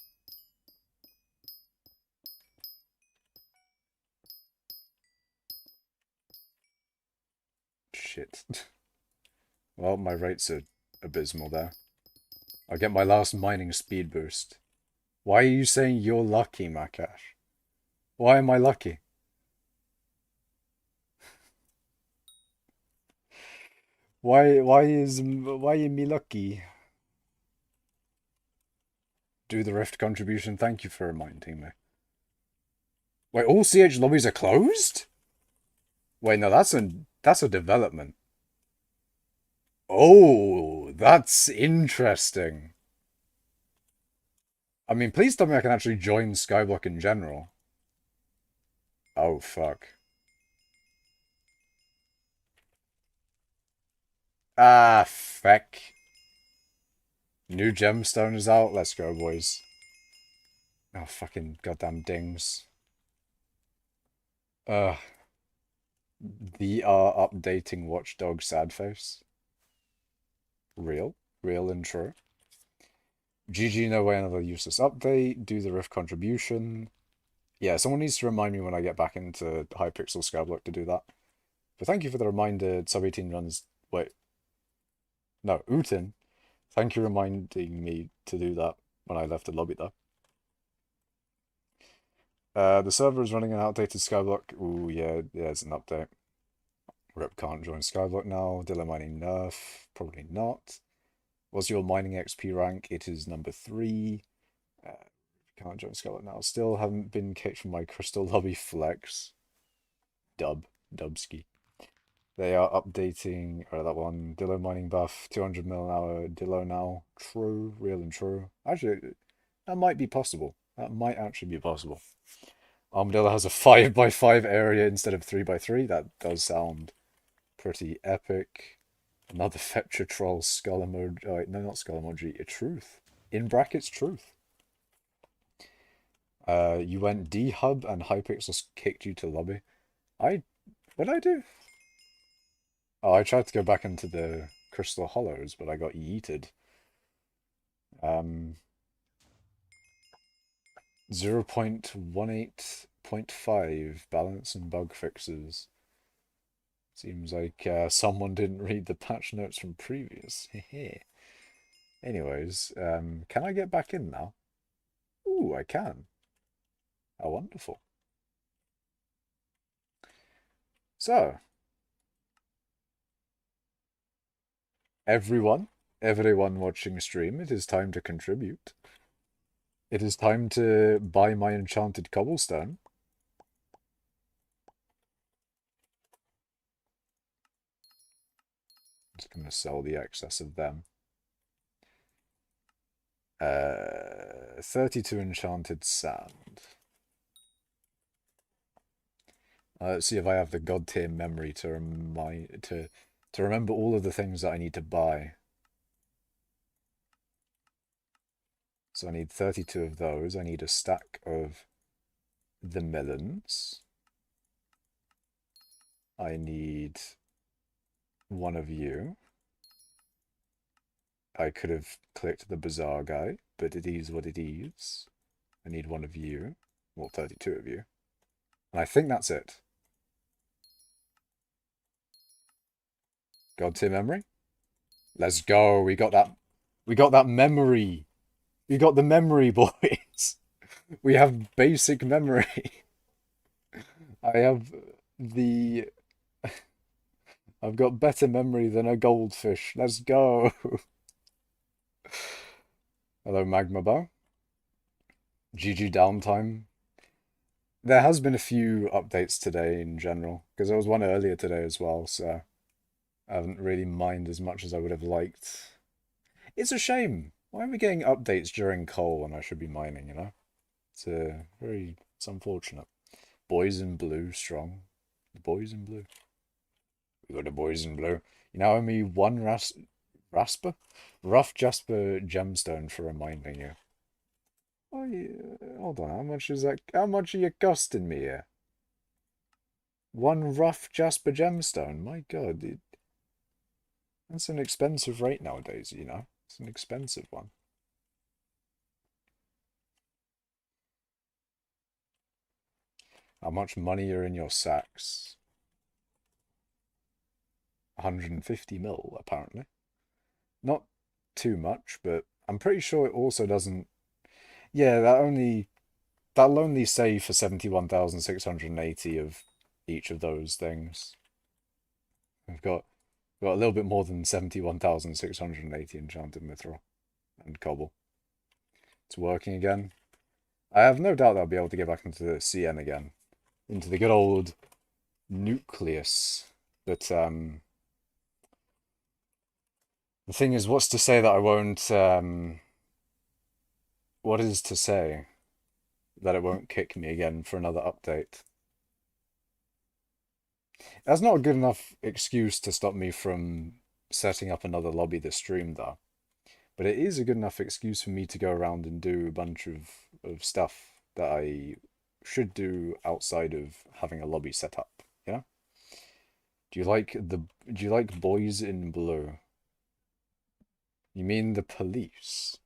Shit. Well, my rates are abysmal there. I'll get my last mining speed boost. Why are you saying you're lucky, Makash? Why am I lucky? Why are me lucky? Do the Rift contribution. Thank you for reminding me. Wait, all CH lobbies are closed? Wait, no, that's a development. Oh, that's interesting. I mean, please tell me I can actually join Skyblock in general. Oh, fuck. Ah, feck. New gemstone is out. Let's go, boys. Oh, fucking goddamn dings. VR updating Watchdog sad face. Real and true. GG, no way, another useless update. Do the Rift contribution. Yeah, someone needs to remind me when I get back into hypixel skyblock to do that. But thank you for the reminder. Sub-18 runs... Wait. No, Utin. Thank you for reminding me to do that when I left the lobby, though. The server is running an outdated skyblock. Ooh, yeah, there's an update. Rip can't join skyblock now. Dillo mining nerf. Probably not. What's your mining XP rank? It is number 3. Can't join skyblock now. Still haven't been kicked from my crystal lobby flex. Dubski. They are updating that one. Dillo mining buff, 200 mil an hour. Dillo now. True, real and true. Actually, that might be possible. That might actually be possible. Armadillo has a 5x5 area instead of 3x3. That does sound pretty epic. Another Fetcher Troll skull emoji. Oh, wait, no, not skull emoji. A truth. In brackets, truth. You went D-Hub and Hypixel kicked you to lobby. What did I do? Oh, I tried to go back into the Crystal Hollows, but I got yeeted. 0.18.5 balance and bug fixes. Seems like someone didn't read the patch notes from previous. Anyways, can I get back in now? Ooh, I can. How wonderful. So, everyone watching stream, it is time to contribute. It is time to buy my enchanted cobblestone. Just going to sell the excess of them. 32 enchanted sand. Let's see if I have the god tier memory to remember all of the things that I need to buy. So I need 32 of those. I need a stack of the melons. I need one of you. I could have clicked the bazaar guy, but it is what it is. I need one of you. Well, 32 of you. And I think that's it. God tier memory? Let's go. We got that memory. We got the memory, boys. We have basic memory. I have the I've got better memory than a goldfish. Let's go. Hello, Magma Bar. GG downtime. There has been a few updates today in general, because there was one earlier today as well, so I haven't really minded as much as I would have liked. It's a shame. Why are we getting updates during coal when I should be mining, you know? It's unfortunate. Boys in blue, strong. The boys in blue. We got the boys in blue. You now owe me one rasper? Rough Jasper gemstone for reminding you. Oh, hold on, how much is that? How much are you costing me here? One rough Jasper gemstone? My God, that's an expensive rate nowadays, you know? It's an expensive one. How much money are in your sacks? 150 mil, apparently. Not too much, but I'm pretty sure it also doesn't. Yeah, that'll only say for 71,680 of each of those things. We've got a little bit more than 71,680 enchanted mithril and cobble. It's working again. I have no doubt that I'll be able to get back into the CN again, into the good old nucleus. But the thing is, what's to say that I won't? What is to say that it won't kick me again for another update? That's not a good enough excuse to stop me from setting up another lobby this stream, though. But it is a good enough excuse for me to go around and do a bunch of stuff that I should do outside of having a lobby set up, you know? Do you like boys in blue? You mean the police?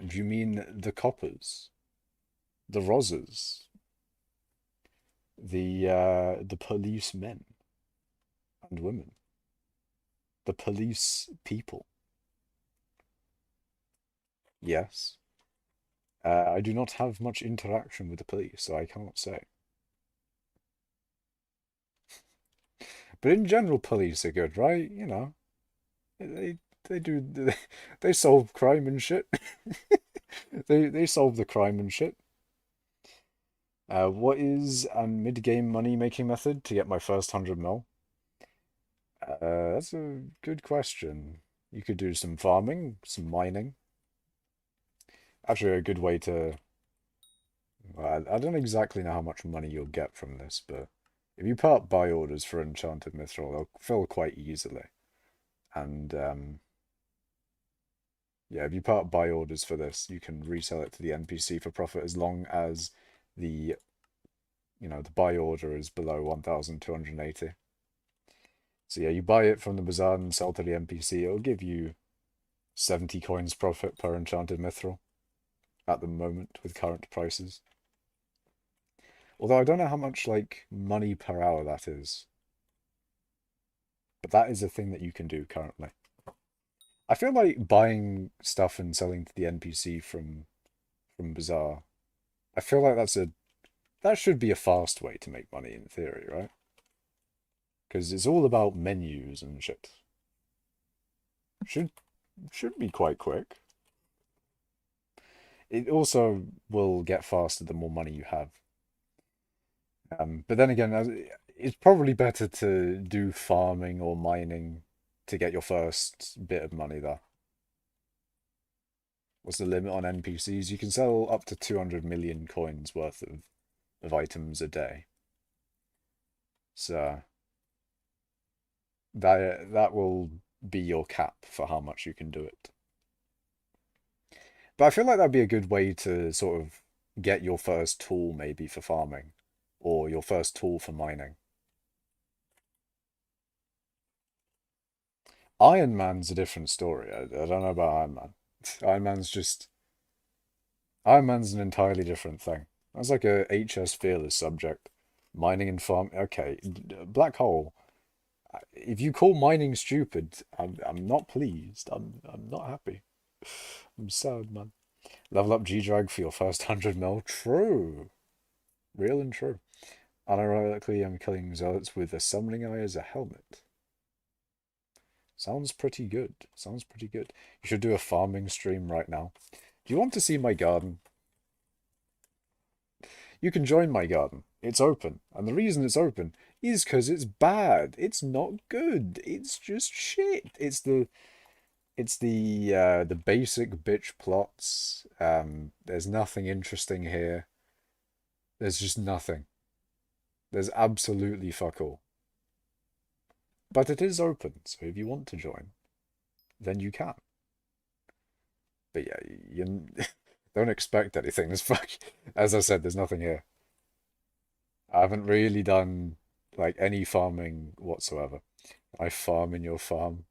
Do you mean the coppers? The rozzers? The policemen and women? The police people? Yes. I do not have much interaction with the police, so I cannot say. But in general, police are good, right? You know, they do they solve crime and shit. They solve the crime and shit. What is a mid-game money-making method to get my first 100 mil? That's a good question. You could do some farming, some mining. Actually, a good way to. I don't exactly know how much money you'll get from this, but if you put up buy orders for enchanted mithril, they'll fill quite easily. And yeah, if you put up buy orders for this, you can resell it to the NPC for profit as long as the the buy order is below 1,280. So yeah, you buy it from the bazaar and sell to the NPC. It'll give you 70 coins profit per enchanted mithril at the moment with current prices. Although I don't know how much like money per hour that is. But that is a thing that you can do currently. I feel like buying stuff and selling to the NPC from bazaar. I feel like that should be a fast way to make money in theory, right? Because it's all about menus and shit. Should be quite quick. It also will get faster the more money you have. But then again, it's probably better to do farming or mining to get your first bit of money there. What's the limit on NPCs? You can sell up to 200 million coins worth of items a day. So that will be your cap for how much you can do it. But I feel like that'd be a good way to sort of get your first tool maybe for farming or your first tool for mining. Iron Man's a different story. I don't know about Iron Man. Iron Man's an entirely different thing. That's like a HS Fearless subject. Mining and farm. Okay, black hole. If you call mining stupid, I'm not pleased. I'm not happy. I'm sad, man. Level up G-Drag for your first 100 mil. True. Real and true. Unironically, I'm killing zealots with a summoning eye as a helmet. Sounds pretty good. Sounds pretty good. You should do a farming stream right now. Do you want to see my garden? You can join my garden. It's open. And the reason it's open is because it's bad. It's not good. It's just shit. It's the basic bitch plots. There's nothing interesting here. There's just nothing. There's absolutely fuck all. But it is open, so if you want to join, then you can. But yeah, you don't expect anything. There's fuck. As I said, there's nothing here. I haven't really done like any farming whatsoever. I farm in your farm.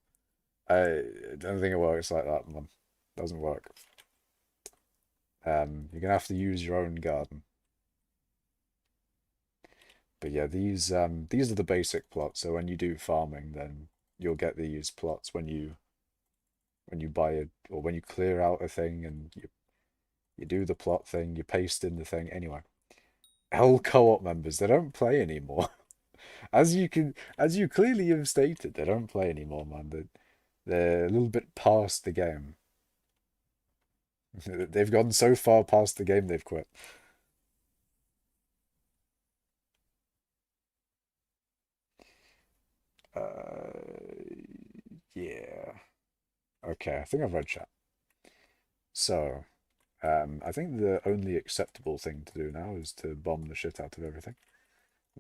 I don't think it works like that, man. Doesn't work. You're gonna have to use your own garden. But yeah, these are the basic plots. So when you do farming, then you'll get these plots when you buy it or when you clear out a thing and you do the plot thing, you paste in the thing. Anyway, L co-op members, they don't play anymore. As you clearly have stated, they don't play anymore, man. They're a little bit past the game. They've gone so far past the game, they've quit. Yeah. Okay, I think I've read chat. So, I think the only acceptable thing to do now is to bomb the shit out of everything.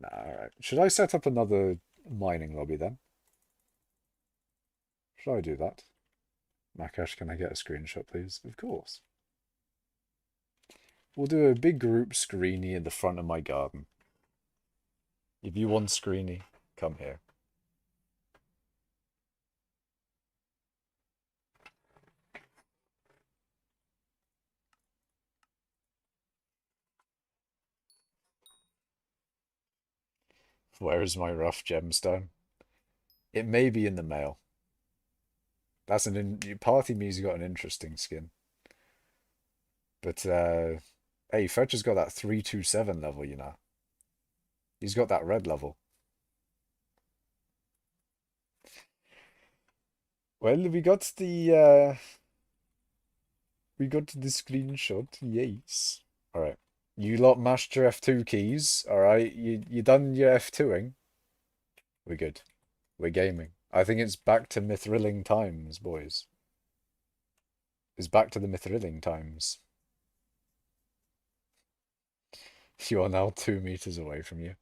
Nah, alright. Should I set up another mining lobby then? Should I do that? Makash, can I get a screenshot, please? Of course. We'll do a big group screeny in the front of my garden. If you want screeny, come here. Where is my rough gemstone? It may be in the mail. That's part of me's got an interesting skin. But hey, Fetcher's got that 327 level, you know. He's got that red level. Well, we got the screenshot, yes. Alright. You lot mashed your F2 keys, alright? You done your F2ing? We're good. We're gaming. I think it's back to mithrilling times, boys. It's back to the mithrilling times. You are now 2 meters away from you.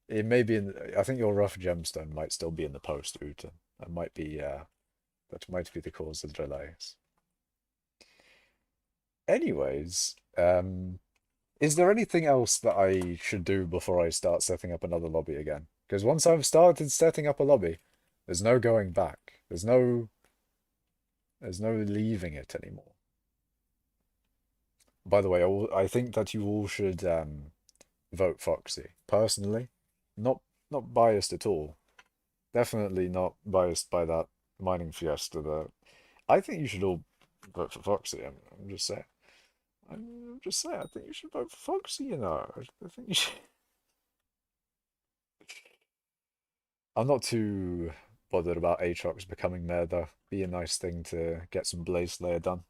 It may be in. I think your rough gemstone might still be in the post, Uta. That might be. That might be the cause of the delays. Anyways, is there anything else that I should do before I start setting up another lobby again? Because once I've started setting up a lobby, there's no going back. There's no leaving it anymore. By the way, I think that you all should vote Foxy. Personally, not biased at all. Definitely not biased by that mining fiesta. That I think you should all vote for Foxy. I'm just saying. I'm just saying. I think you should vote for Foxy. You know, I think you should. I'm not too bothered about Aatrox becoming mayor though. Be a nice thing to get some Blaze Slayer done.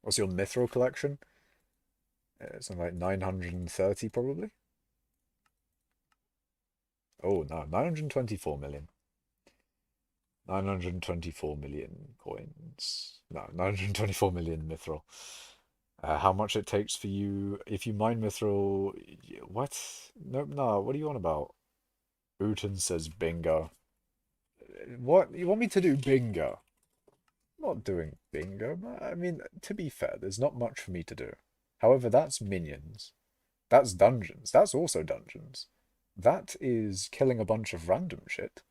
What's your mithril collection? It's like 930 probably. Oh no, 924 million. 924 million coins. No, 924 million mithril. How much it takes for you if you mine mithril? What? Nope, no. What are you on about? Uten says bingo. What? You want me to do bingo? I'm not doing bingo. I mean, to be fair, there's not much for me to do. However, that's minions. That's dungeons. That's also dungeons. That is killing a bunch of random shit.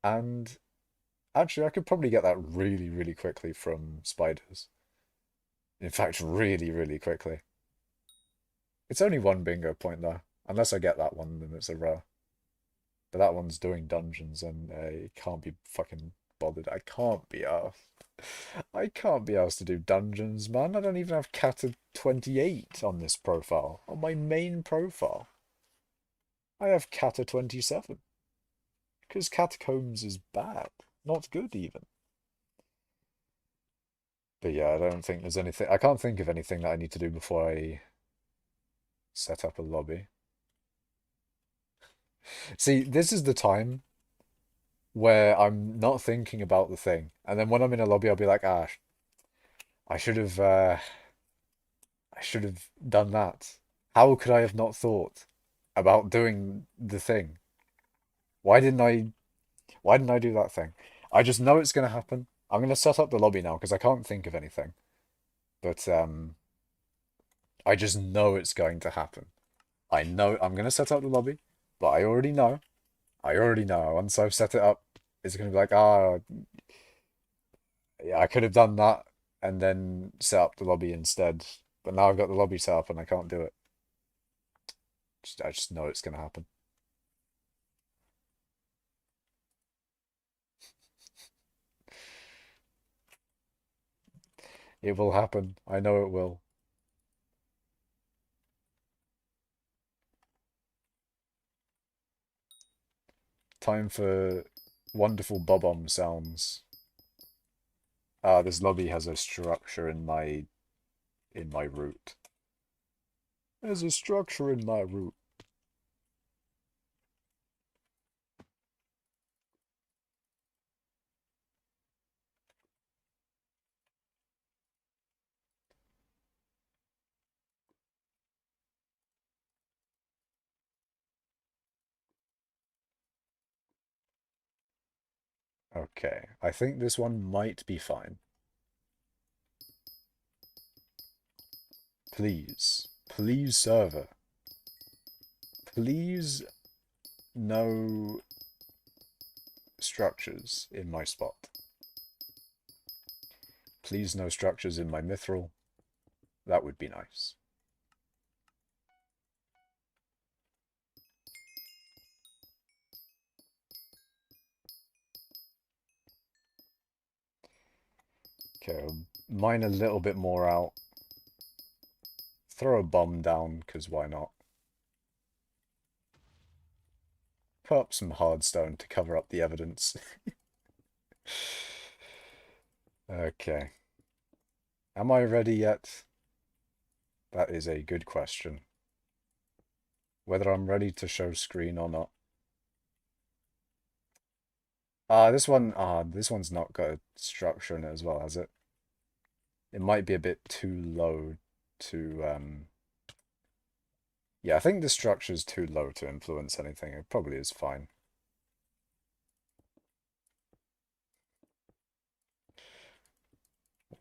And actually, I could probably get that really, really quickly from spiders. In fact, really, really quickly. It's only one bingo point, though. Unless I get that one, then it's a rare. But that one's doing dungeons, and I can't be fucking bothered. I can't be asked. I can't be asked to do dungeons, man. I don't even have Cata 28 on this profile. On my main profile. I have Cata 27. Because Catacombs is bad. Not good even. But yeah, I don't think there's anything. I can't think of anything that I need to do before I set up a lobby. See, this is the time where I'm not thinking about the thing, and then when I'm in a lobby, I'll be like, ah, I should have, I should have done that. How could I have not thought about doing the thing? Why didn't I? Why didn't I do that thing? I just know it's gonna happen. I'm gonna set up the lobby now because I can't think of anything. But I just know it's going to happen. I know I'm gonna set up the lobby, but I already know. I already know. Once I've set it up, it's gonna be like, ah, yeah, I could have done that and then set up the lobby instead. But now I've got the lobby set up and I can't do it. I just know it's gonna happen. It will happen. I know it will. Time for wonderful bob-omb sounds. Ah, this lobby has a structure in my route. There's a structure in my route. Okay, I think this one might be fine. Please. Please, server. Please, no structures in my spot. Please, no structures in my mithril. That would be nice. Okay, I'll mine a little bit more out. Throw a bomb down, because why not? Put up some hardstone to cover up the evidence. Okay. Am I ready yet? That is a good question. Whether I'm ready to show screen or not. This one's not got a structure in it as well, has it? It might be a bit too low to, yeah, I think the structure's too low to influence anything. It probably is fine.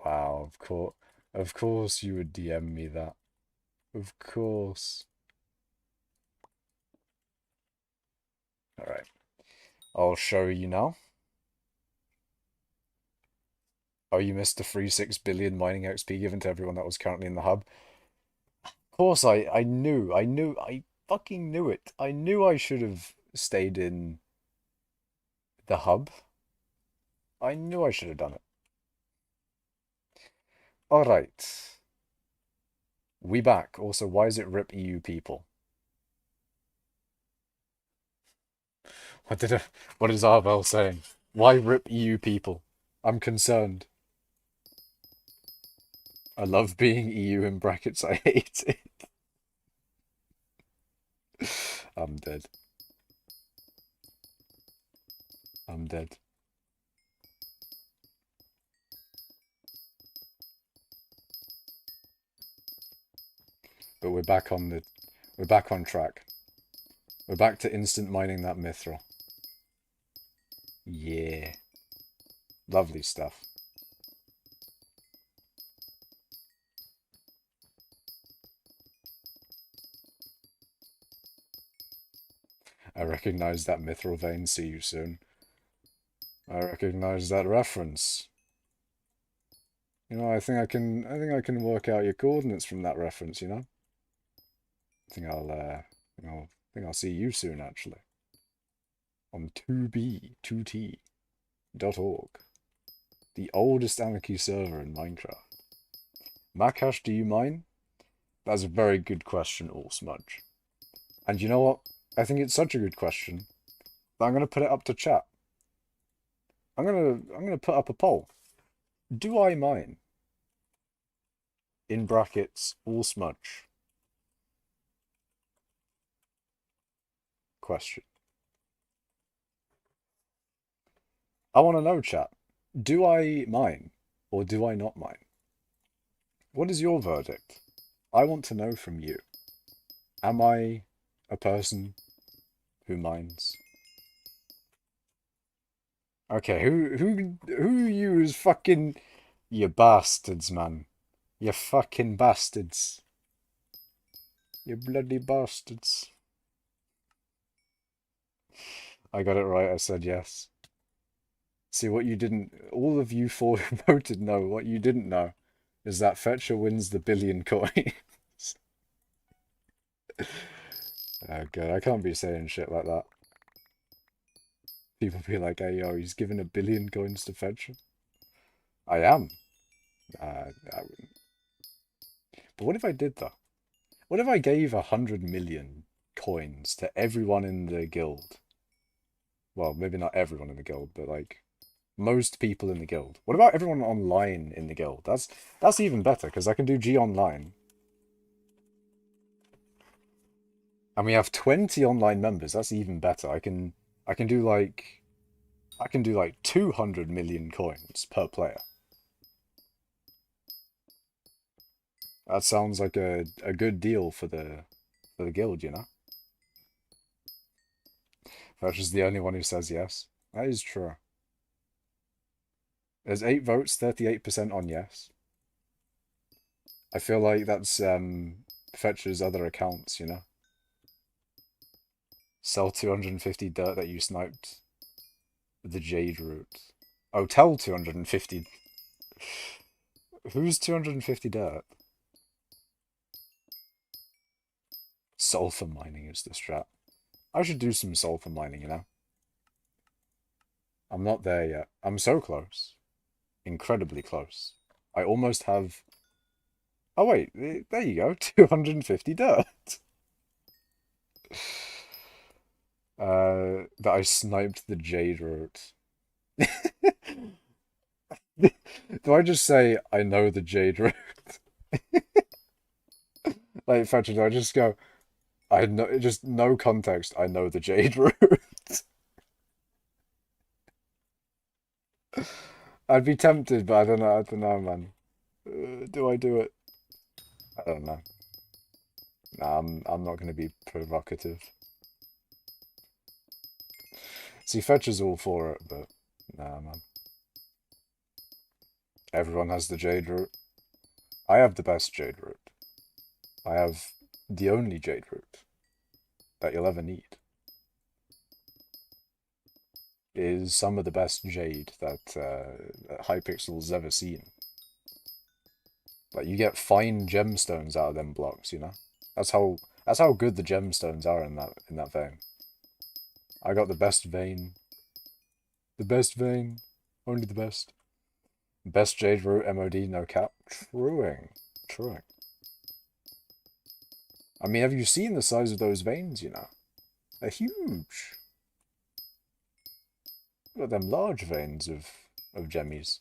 Wow, of course you would DM me that. Of course. Alright, I'll show you now. Oh, you missed the free 6 billion mining XP given to everyone that was currently in the hub. Of course I fucking knew it. I knew I should have stayed in the hub. I knew I should have done it. Alright. We back. Also, why is it RIP EU people? What is Arvel saying? Why RIP EU people? I'm concerned. I love being EU in brackets. I hate it. I'm dead. I'm dead. But we're back on track. We're back to instant mining that mithril. Yeah. Lovely stuff. I recognize that mithril vein. See you soon. I recognize that reference. You know, I think I can work out your coordinates from that reference, you know? I think I'll see you soon, actually. On 2b2t.org. The oldest Anarchy server in Minecraft. Makash, do you mine? That's a very good question, Allsmudge. And you know what? I think it's such a good question that I'm going to put it up to chat. I'm gonna put up a poll. Do I mine? In brackets, all smudge. Question. I want to know, chat. Do I mine or do I not mine? What is your verdict? I want to know from you. Am I a person who mines? Okay, who use fucking you bastards, man. You fucking bastards. You bloody bastards. I got it right, I said yes. See what you didn't all of you four who voted no, what you didn't know is that Fetcher wins the billion coins. Oh god, I can't be saying shit like that. People be like, hey yo, he's giving a billion coins to Fetcher. I am. I wouldn't. But what if I did though? What if I gave 100 million coins to everyone in the guild? Well, maybe not everyone in the guild, but like most people in the guild. What about everyone online in the guild? That's even better because I can do G online. And we have 20 online members. That's even better. I can do like I can do like 200 million coins per player. That sounds like a good deal for the guild, you know? That's just the only one who says yes. That is true. There's 8 votes, 38% on yes. I feel like that's Fetcher's other accounts, you know? Sell 250 dirt that you sniped with the jade root. Oh, tell 250. Who's 250 dirt? Sulfur mining is the strat. I should do some sulfur mining, you know? I'm not there yet. I'm so close. Incredibly close. I almost have... Oh wait, there you go. 250 dirt. That I sniped the jade root. Do I just say, I know the jade root? Like, Fetcher, do I just go, I know, just no context, I know the jade root? I'd be tempted, but I don't know, man. Do I do it? I don't know. Nah, I'm not going to be provocative. See, Fetcher's all for it, but nah, man. Everyone has the jade root. I have the best jade root. I have the only jade root that you'll ever need. It is some of the best jade that hypixel's ever seen. Like you get fine gemstones out of them blocks, you know. That's how good the gemstones are in that vein. I got the best vein. The best vein. Only the best. Best jade root MOD, no cap. Truing. Truing. I mean, have you seen the size of those veins, you know? They're huge. Got them large veins of gemmies.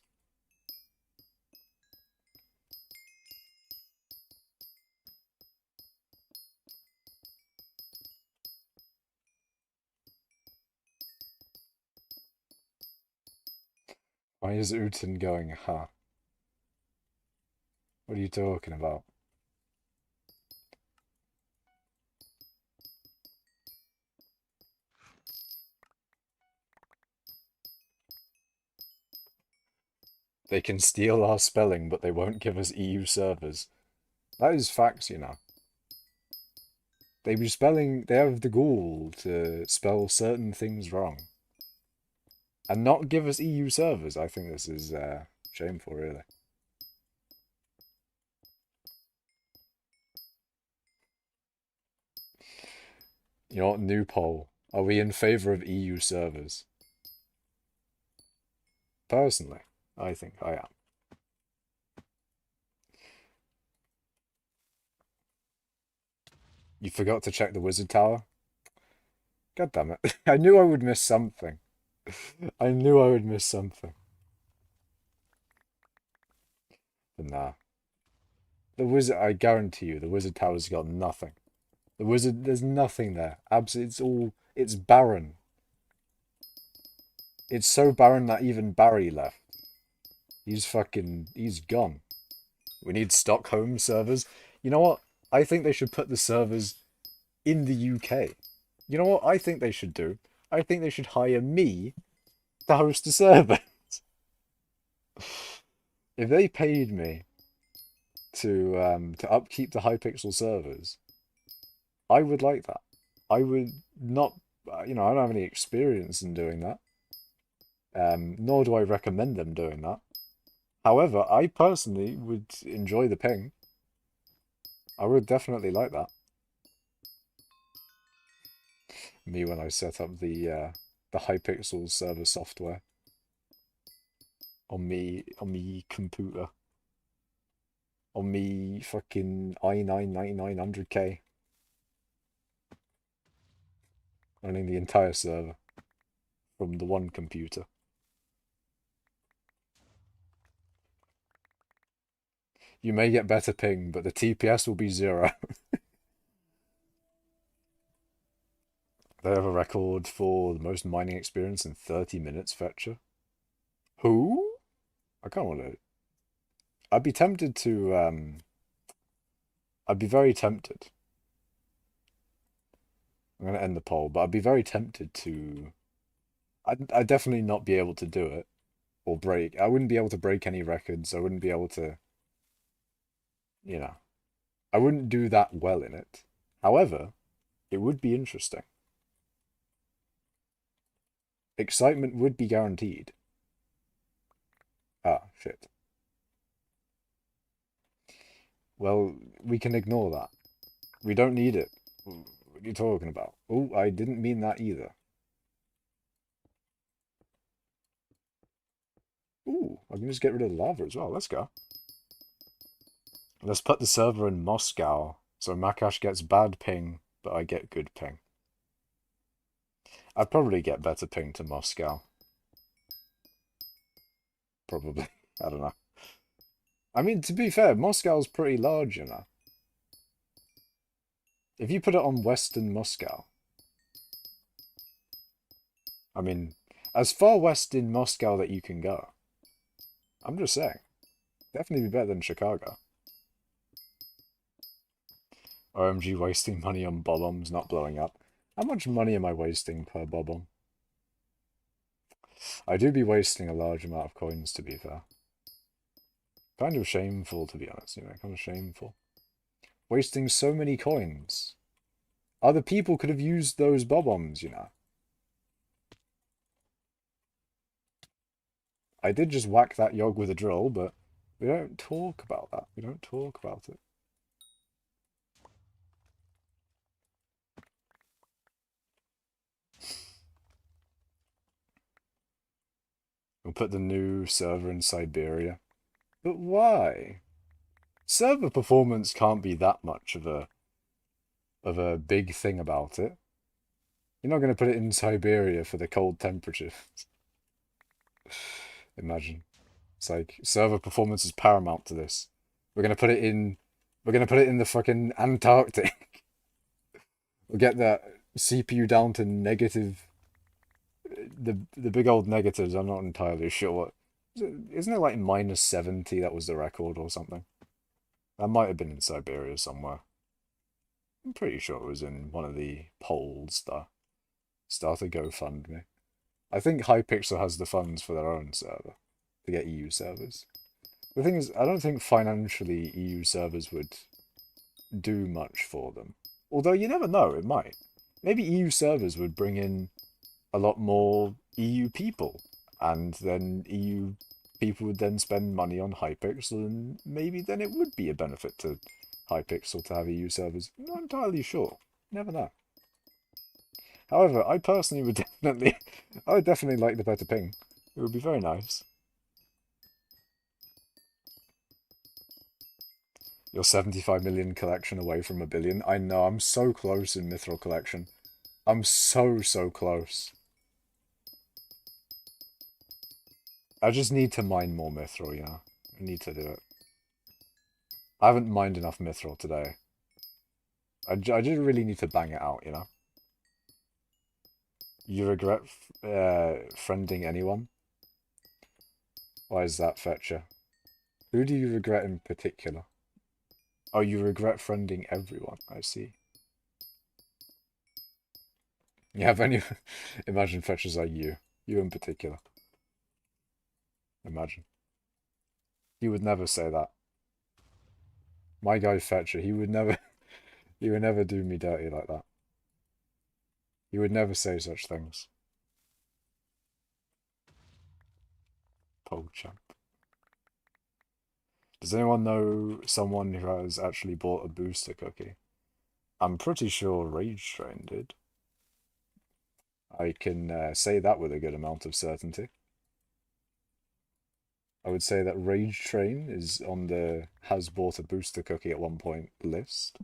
Why is Uten going, huh? What are you talking about? They can steal our spelling, but they won't give us EU servers. That is facts, you know. They have the gall to spell certain things wrong. And not give us EU servers. I think this is shameful, really. You know what, new poll. Are we in favour of EU servers? Personally, I think I am. You forgot to check the wizard tower? God damn it. I knew I would miss something. I knew I would miss something. But nah. The wizard, I guarantee you, the wizard tower's got nothing. The wizard, there's nothing there. Absolutely, it's barren. It's so barren that even Barry left. He's gone. We need Stockholm servers. You know what? I think they should put the servers in the UK. You know what I think they should do? I think they should hire me to host a server. If they paid me to upkeep the hypixel servers, I would like that. I would not, I don't have any experience in doing that. Nor do I recommend them doing that. However, I personally would enjoy the ping. I would definitely like that. Me when I set up the hypixel server software on me computer. On me fucking i9-9900K. Running the entire server from the one computer. You may get better ping, but the TPS will be 0. They have a record for the most mining experience in 30 minutes, Fetcher. Who? I can't want to. I'd be tempted to, I'd be very tempted. I'm going to end the poll, but I'd be very tempted to. I'd definitely not be able to do it or break. I wouldn't be able to break any records. I wouldn't be able to, you know, I wouldn't do that well in it. However, it would be interesting. Excitement would be guaranteed. Ah, shit. Well, we can ignore that. We don't need it. What are you talking about? Oh, I didn't mean that either. Ooh, I can just get rid of the lava as well. Let's go. Let's put the server in Moscow, so Makash gets bad ping, but I get good ping. I'd probably get better ping to Moscow. Probably. I don't know. I mean, to be fair, Moscow's pretty large, you know. If you put it on Western Moscow, I mean, as far west in Moscow that you can go. I'm just saying. Definitely be better than Chicago. OMG wasting money on bob-ombs not blowing up. How much money am I wasting per bob-omb? I do be wasting a large amount of coins, to be fair. Kind of shameful, to be honest, kind of shameful. Wasting so many coins. Other people could have used those bob-ombs, I did just whack that yog with a drill, but we don't talk about that. We don't talk about it. We'll put the new server in Siberia. But why? Server performance can't be that much of a big thing about it. You're not going to put it in Siberia for the cold temperatures. Imagine. It's like server performance is paramount to this. We're gonna put it in. We're gonna put it in the fucking Antarctic. We'll get that CPU down to negative. The big old negatives. I'm not entirely sure what. Isn't it like -70? That was the record or something. That might have been in Siberia somewhere. I'm pretty sure it was in one of the polls that start a GoFundMe. I think Hypixel has the funds for their own server to get EU servers. The thing is, I don't think financially EU servers would do much for them. Although you never know, it might. Maybe EU servers would bring in a lot more EU people, and then EU people would then spend money on Hypixel, and maybe then it would be a benefit to Hypixel to have EU servers. I'm not entirely sure. Never know. However, I personally would I would definitely like the better ping. It would be very nice. You're 75 million collection away from a billion. I know, I'm so close in mithril collection. I'm so close. I just need to mine more mithril, you know? I need to do it. I haven't mined enough mithril today. I just really need to bang it out, you know? You regret friending anyone? Why is that, Fetcher? Who do you regret in particular? Oh, you regret friending everyone. I see. You have any... Imagine Fetcher's like you. You in particular. Imagine. He would never say that. My guy Fetcher, he would never... He would never do me dirty like that. He would never say such things. PogChamp. Does anyone know someone who has actually bought a booster cookie? I'm pretty sure Rage Train did. I can say that with a good amount of certainty. I would say that Rage Train is on the has bought a booster cookie at one point list.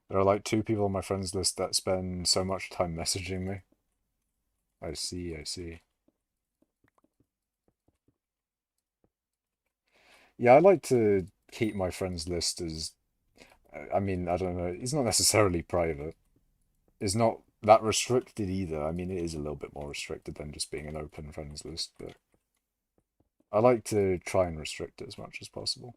There are like 2 people on my friends list that spend so much time messaging me. I see, I see. Yeah, I like to keep my friends list as, I mean, I don't know, it's not necessarily private. It's not that restricted either. I mean, it is a little bit more restricted than just being an open friends list, but I like to try and restrict it as much as possible.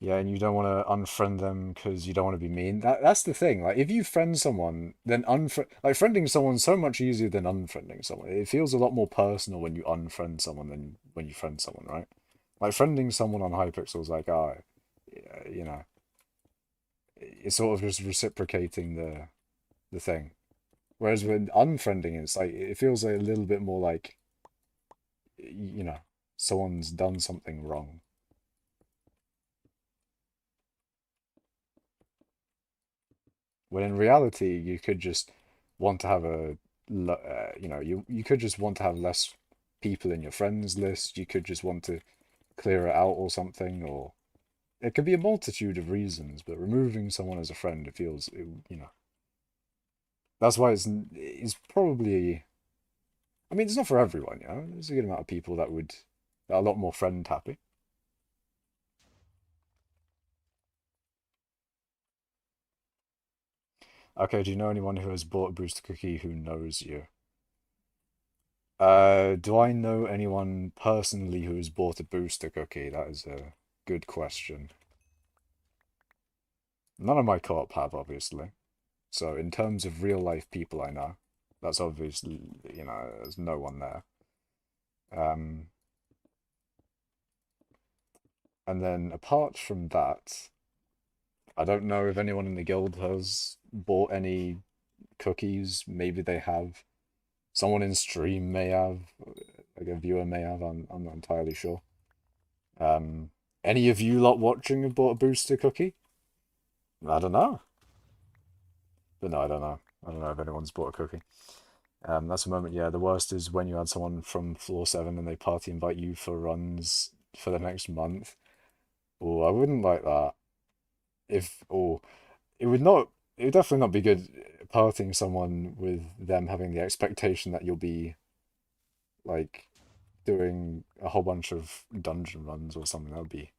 Yeah, and you don't want to unfriend them because you don't want to be mean. That's the thing. Like, if you friend someone, then friending someone's so much easier than unfriending someone. It feels a lot more personal when you unfriend someone than when you friend someone, right? Like friending someone on Hypixel is like, ah, you know, it's sort of just reciprocating the thing. Whereas when unfriending, it's like it feels like a little bit more like, you know, someone's done something wrong. When in reality, you could just want to have you know, you could just want to have less people in your friends list. You could just want to clear it out or something, or it could be a multitude of reasons. But removing someone as a friend, it feels, you know, that's why it's probably. I mean, it's not for everyone, you know. There's a good amount of people that are a lot more friend happy. Okay, do you know anyone who has bought a booster cookie who knows you? Do I know anyone personally who has bought a booster cookie? That is a good question. None of my co-op have, obviously. So in terms of real life people I know, that's obviously, you know, there's no one there. Um, and then apart from that, I don't know if anyone in the guild has bought any cookies. Maybe they have. Someone in stream may have, like a viewer may have. I'm not entirely sure. Um, any of you lot watching have bought a booster cookie? I don't know. But no, I don't know. I don't know if anyone's bought a cookie. That's a moment, yeah. The worst is when you had someone from floor 7 and they party invite you for runs for the next month. Oh, I wouldn't like that. It would not, it would definitely not be good partying someone with them having the expectation that you'll be like doing a whole bunch of dungeon runs or something. That would be,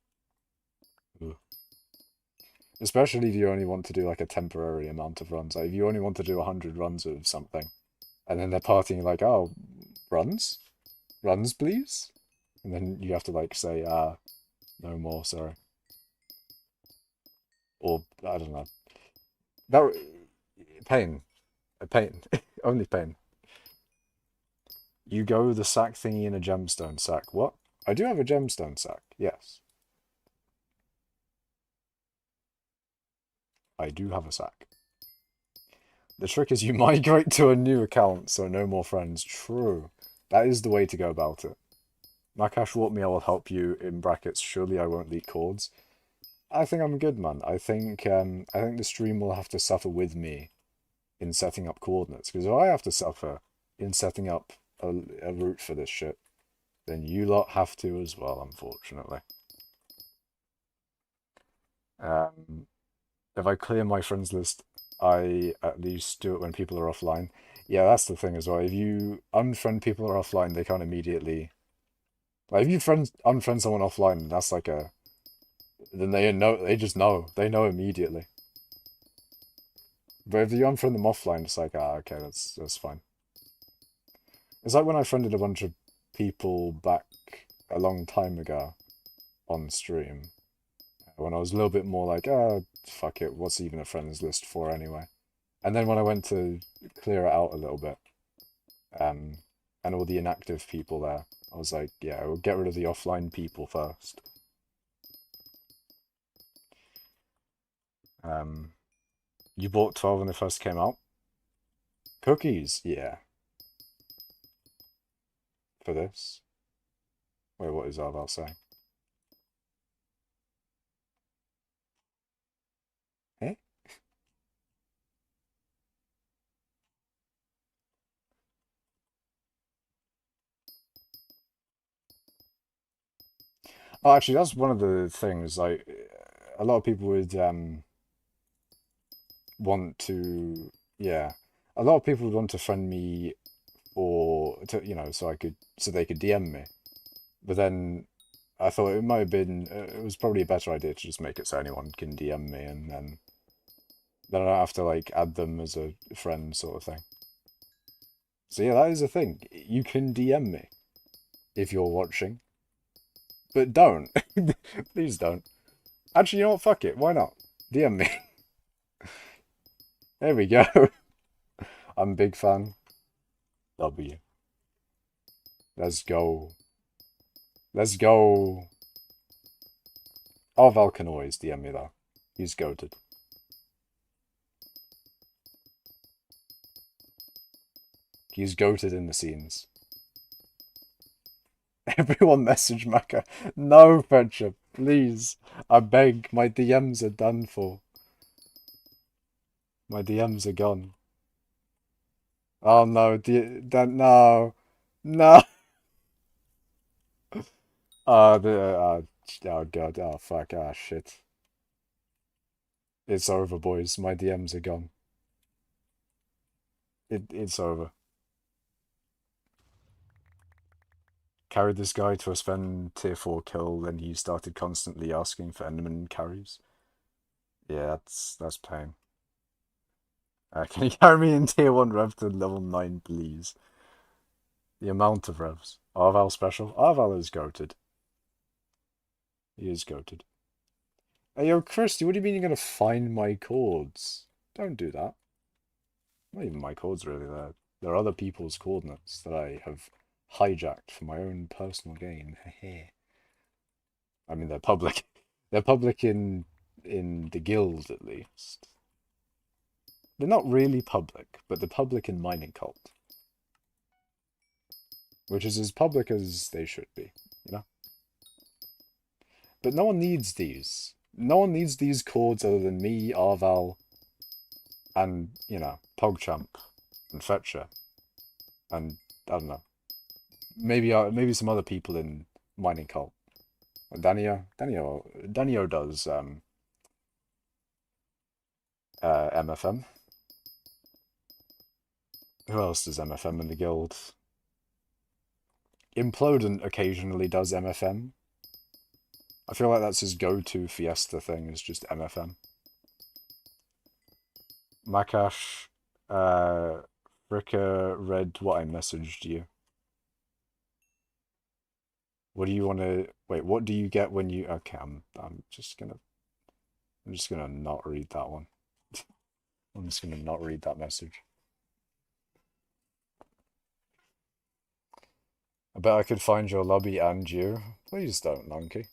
ugh. Especially if you only want to do like a temporary amount of runs. Like if you only want to do 100 runs of something, and then they're partying like, oh, runs? Runs, please? And then you have to like say, no more, sorry. Or, I don't know. That, pain. Pain. Only pain. You go the sack thingy in a gemstone sack. What? I do have a gemstone sack, yes. I do have a sack. The trick is you migrate to a new account, so no more friends. True. That is the way to go about it. Makash warp me, I will help you in brackets. Surely I won't leak chords. I think I'm good, man. I think the stream will have to suffer with me in setting up coordinates, because if I have to suffer in setting up a route for this shit, then you lot have to as well, unfortunately. Um, If I clear my friends list, I at least do it when people are offline. Yeah, that's the thing as well. If you unfriend people who are offline, they can't immediately like if you unfriend someone offline, that's like a then they just know. They know immediately. But if you unfriend them offline, it's like, ah, okay, that's fine. It's like when I friended a bunch of people back a long time ago on stream, when I was a little bit more like, ah, fuck it, what's even a friends list for anyway? And then when I went to clear it out a little bit, um, and all the inactive people there, I was like, yeah, we'll get rid of the offline people first. Um, you bought 12 when they first came out? Cookies, yeah, for this. Wait, what is Arval saying? Eh? Oh, actually, that's one of the things. Like, a lot of people would want to, yeah, a lot of people would want to friend me or to, so they could DM me. But then I thought it might have been, it was probably a better idea to just make it so anyone can DM me, and then I don't have to like add them as a friend sort of thing. So yeah, that is a thing. You can DM me if you're watching, but don't. Please don't. Actually, you know what? Fuck it. Why not? DM me. There we go. I'm a big fan. W. Let's go. Let's go. Oh, Val can always DM me though. He's goated. He's goated in the scenes. Everyone message Maka. No, friendship, please. I beg. My DMs are done for. My DMs are gone. Oh no, no, no. Oh god, oh fuck, ah shit. It's over, boys. My DMs are gone. It's over. Carried this guy to a Sven tier 4 kill, then he started constantly asking for Enderman carries. Yeah, that's pain. Can you carry me in tier 1 rev to level 9, please? The amount of revs. Arval special. Arval is goated. He is goated. Hey, yo, Christy, what do you mean you're gonna find my chords? Don't do that. Not even my chords, really. They're other people's coordinates that I have hijacked for my own personal gain. I mean, they're public. They're public in the guild, at least. They're not really public, but they're public in Mining Cult, which is as public as they should be, you know? But no one needs these. No one needs these chords other than me, Arval, and, PogChamp and Fetcher, and, I don't know, maybe some other people in Mining Cult. Danio does MFM. Who else does MFM in the guild? Implodent occasionally does MFM. I feel like that's his go-to Fiesta thing, is just MFM. Makash, Fricka read what I messaged you. What do you want to... Wait, what do you get when you... Okay, I'm just gonna not read that one. I'm just gonna not read that message. I bet I could find your lobby and you. Please don't, Monkey.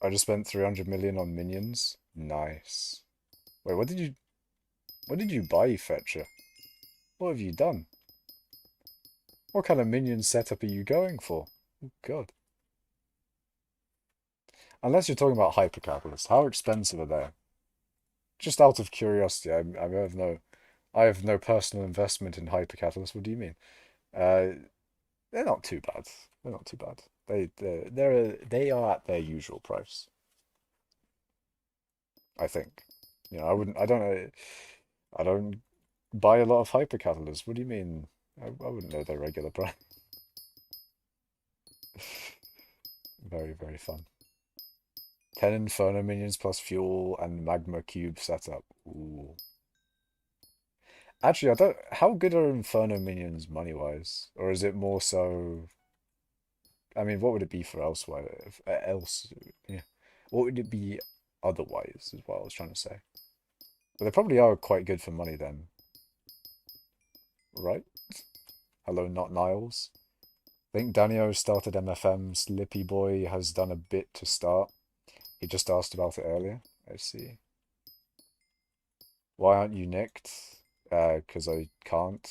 I just spent 300 million on minions. Nice. Wait, what did you buy, Fetcher? What have you done? What kind of minion setup are you going for? Oh, God. Unless you're talking about hypercapitalists, how expensive are they? Just out of curiosity, I have no personal investment in hypercapitalists. What do you mean? Uh, they're not too bad. They're not too bad. They are at their usual price, I think. You know, I don't know, I don't buy a lot of hypercatalysts. What do you mean? I wouldn't know their regular price. Very, very fun. 10 Inferno minions plus fuel and magma cube setup. Ooh. Actually, I don't. How good are Inferno minions money-wise? Or is it more so? I mean, what would it be for elsewhere? Else, yeah. What would it be otherwise? Is what I was trying to say. But they probably are quite good for money then, right? Hello, not Niles. I think Danio started MFM. Slippy Boy has done a bit to start. He just asked about it earlier. I see. Why aren't you nicked? Because I can't.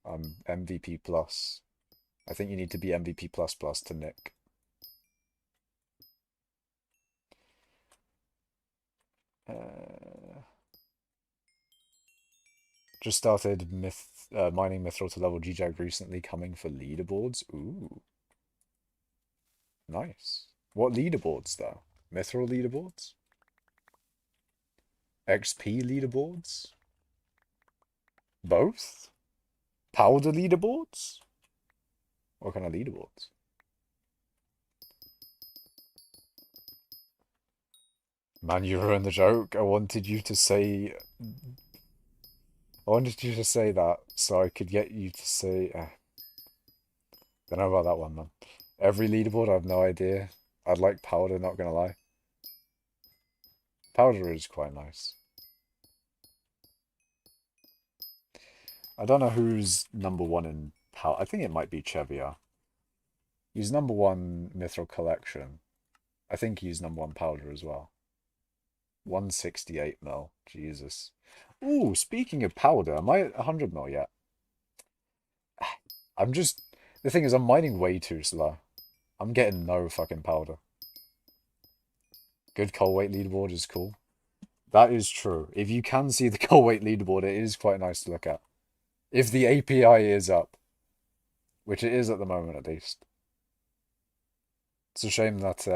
I'm MVP plus. I think you need to be MVP plus plus to nick. Uh, just started mining mithril to level GJAG recently, coming for leaderboards. Ooh, nice. What leaderboards though? Mithril leaderboards? XP leaderboards? Both? Powder leaderboards? What kind of leaderboards? Man, you ruined the joke. I wanted you to say that so I could get you to say. Don't know about that one, man. Every leaderboard, I have no idea. I'd like Powder, not gonna lie. Powder is quite nice. I don't know who's number one in Powder. I think it might be Chevier. He's number one Mithril Collection. I think he's number one Powder as well. 168 mil. Jesus. Ooh, speaking of Powder, am I at 100 mil yet? I'm just... The thing is, I'm mining way too slow. I'm getting no fucking powder. Good coal weight leaderboard is cool. That is true. If you can see the coal weight leaderboard, it is quite nice to look at. If the API is up, which it is at the moment at least. It's a shame that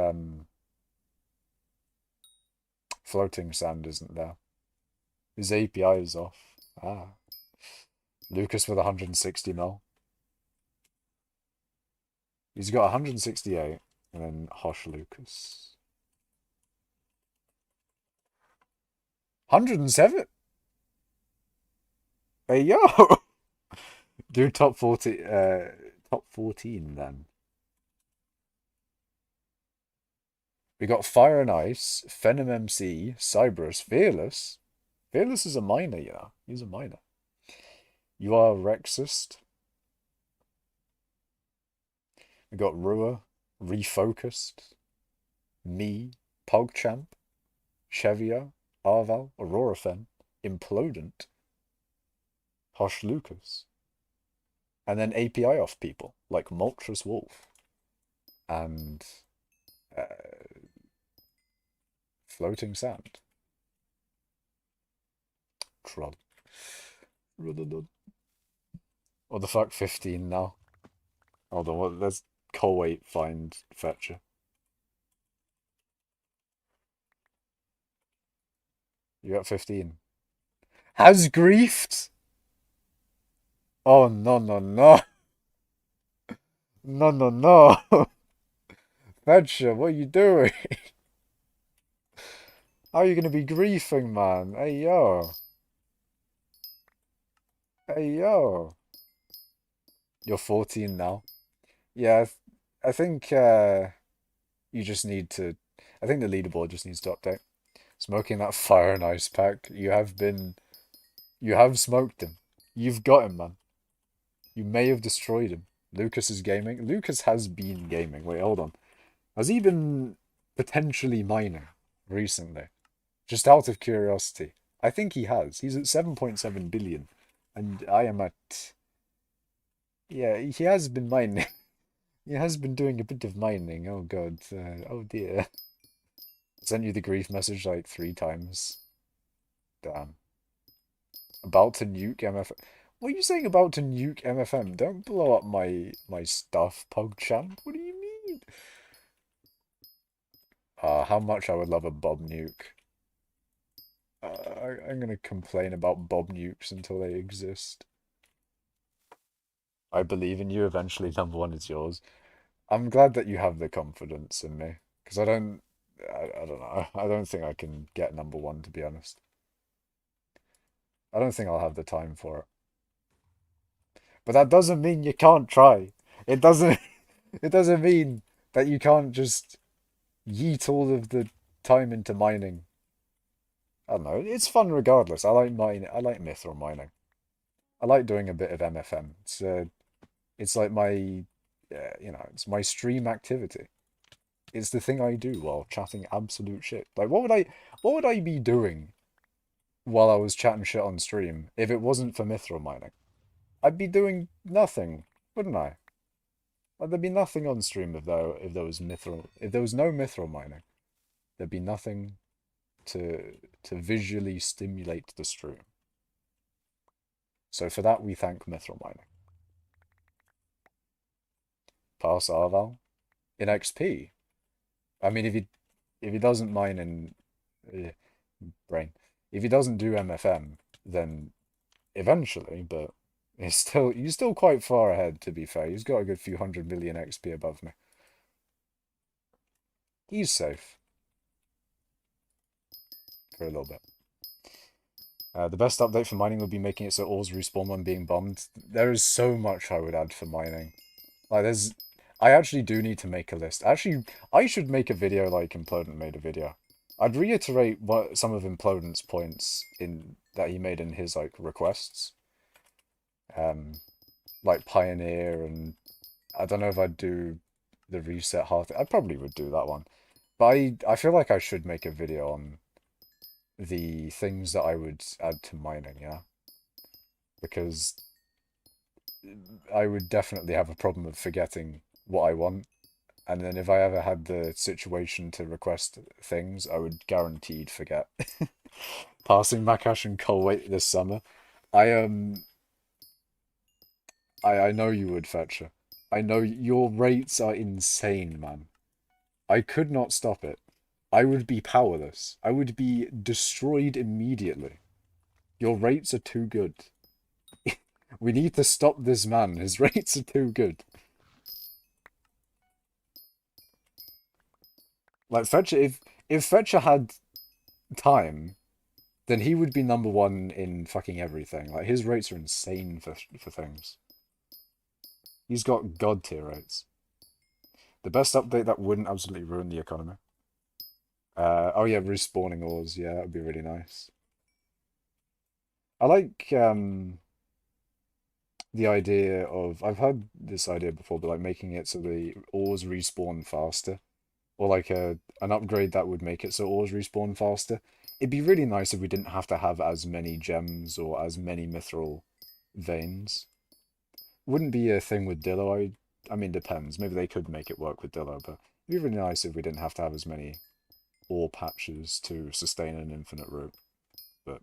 floating sand isn't there. His API is off. Ah. Lucas with 160 mil. He's got 168, and then Hosh Lucas. 107? Hey, yo! Do top 14 then. We got Fire and Ice, Phenom MC, Cyberus, Fearless. Fearless is a miner, you know. He's a miner. You are Rexist. We got Rua, Refocused, me, PogChamp, Chevier, Arval, Aurorafen, Implodent, Hosh Lucas. And then API off people, like Moltres Wolf and uh, Floating Sand. Troll. What the fuck, 15 now? Hold on, let's coal weight find Fetcher. You got 15. Has griefed? Oh, no, no, no. No, no, no. Fetcher, what are you doing? How are you going to be griefing, man? Hey, yo. Hey, yo. You're 14 now. Yeah, I think you just need to... I think the leaderboard just needs to update. Smoking that fire and ice pack. You have been... You have smoked him. You've got him, man. You may have destroyed him. Lucas is gaming. Lucas has been gaming. Wait, hold on. Has he been potentially mining recently? Just out of curiosity. I think he has. He's at 7.7 billion. And I am at... Yeah, he has been mining. He has been doing a bit of mining. Oh god. Oh dear. I sent you the grief message like 3 times. Damn. About to nuke MFM. What are you saying about to nuke MFM? Don't blow up my stuff, PogChamp. What do you mean? How much I would love a Bob nuke. I'm gonna complain about Bob Nukes until they exist. I believe in you. Eventually, number one is yours. I'm glad that you have the confidence in me, because I don't know. I don't think I can get number one, to be honest. I don't think I'll have the time for it. But that doesn't mean you can't try. It doesn't, it doesn't mean that you can't just yeet all of the time into mining. I don't know. It's fun regardless. I like mining. I like mithril mining. I like doing a bit of MFM. It's like my, it's my stream activity. It's the thing I do while chatting absolute shit. Like, what would I be doing while I was chatting shit on stream if it wasn't for mithril mining? I'd be doing nothing, wouldn't I? Like, there'd be nothing on stream if there was no mithril mining. There'd be nothing to visually stimulate the stream. So for that, we thank mithril mining. Pass Arval in XP. I mean, if he doesn't mine in brain, if he doesn't do MFM, then eventually, but he's still quite far ahead, to be fair. He's got a good few 100 million XP above me. He's safe for a little bit. The best update for mining would be making it so ores respawn when being bombed. There is so much I would add for mining. Like, I actually do need to make a list. Actually, I should make a video like Implodent made a video. I'd reiterate what some of Implodent's points in that he made in his like requests. Like Pioneer, and I don't know if I'd do the reset half. I probably would do that one. But I feel like I should make a video on the things that I would add to mining, yeah? Because I would definitely have a problem of forgetting what I want. And then if I ever had the situation to request things, I would guaranteed forget. Passing Makash and Colwait this summer. I I know you would, Fetcher. I know your rates are insane, man. I could not stop it. I would be powerless. I would be destroyed immediately. Your rates are too good. We need to stop this man. His rates are too good. Like Fetcher, if Fetcher had time, then he would be number one in fucking everything. Like his rates are insane for things. He's got god tier rates. The best update that wouldn't absolutely ruin the economy. Oh yeah, respawning ores. Yeah, that would be really nice. I like the idea of I've had this idea before, but like making it so the ores respawn faster, or like an upgrade that would make it so ores respawn faster. It'd be really nice if we didn't have to have as many gems or as many mithril veins. Wouldn't be a thing with Dillo. I mean, depends. Maybe they could make it work with Dillo, but it'd be really nice if we didn't have to have as many ore patches to sustain an infinite route. But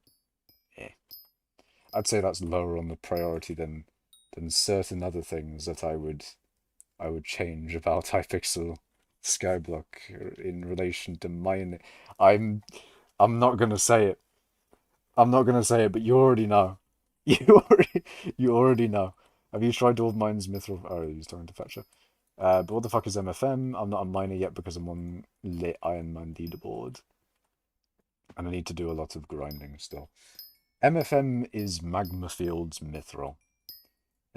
yeah, I'd say that's lower on the priority than certain other things that I would change about hypixel skyblock in relation to mine. I'm I'm not gonna say it. I'm not gonna say it, but you already know. You already know. Have you tried all mines mithril? Oh, he's talking to Fetcher. But what the fuck is MFM? I'm not a miner yet because I'm on lit Iron Man leaderboard, and I need to do a lot of grinding still. MFM is Magma Field's mithril.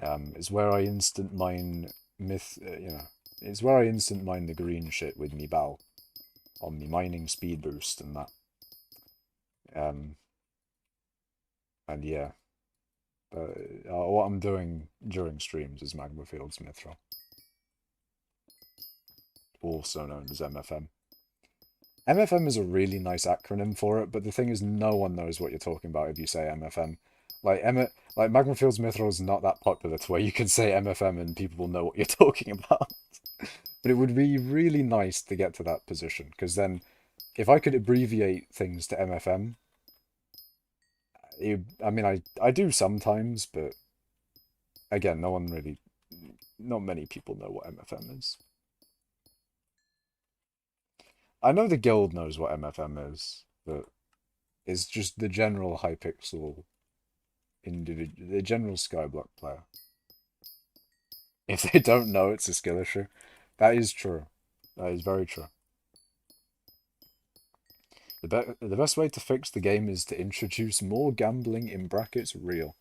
It's where I instant mine it's where I instant mine the green shit with me bow on me mining speed boost and that. Um, and yeah, what I'm doing during streams is Magma Field's mithril, also known as MFM. MFM is a really nice acronym for it, but the thing is, no one knows what you're talking about if you say MFM. Like Magma Field's mithril is not that popular to where you can say MFM and people will know what you're talking about. But it would be really nice to get to that position, because then if I could abbreviate things to MFM, I mean, I do sometimes, but again, not many people know what MFM is. I know the guild knows what MFM is, but is just the general hypixel the general skyblock player. If they don't know it's a skill issue, that is true. That is very true. The best way to fix the game is to introduce more gambling in brackets real.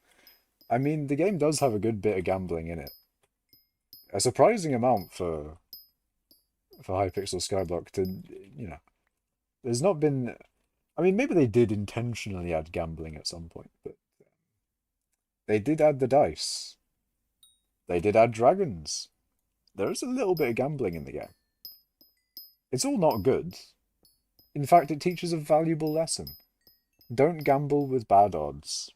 I mean, the game does have a good bit of gambling in it. A surprising amount for Hypixel Skyblock to, you know, there's not been. I mean, maybe they did intentionally add gambling at some point, but they did add the dice. They did add dragons. There is a little bit of gambling in the game. It's all not good. In fact, it teaches a valuable lesson. Don't gamble with bad odds.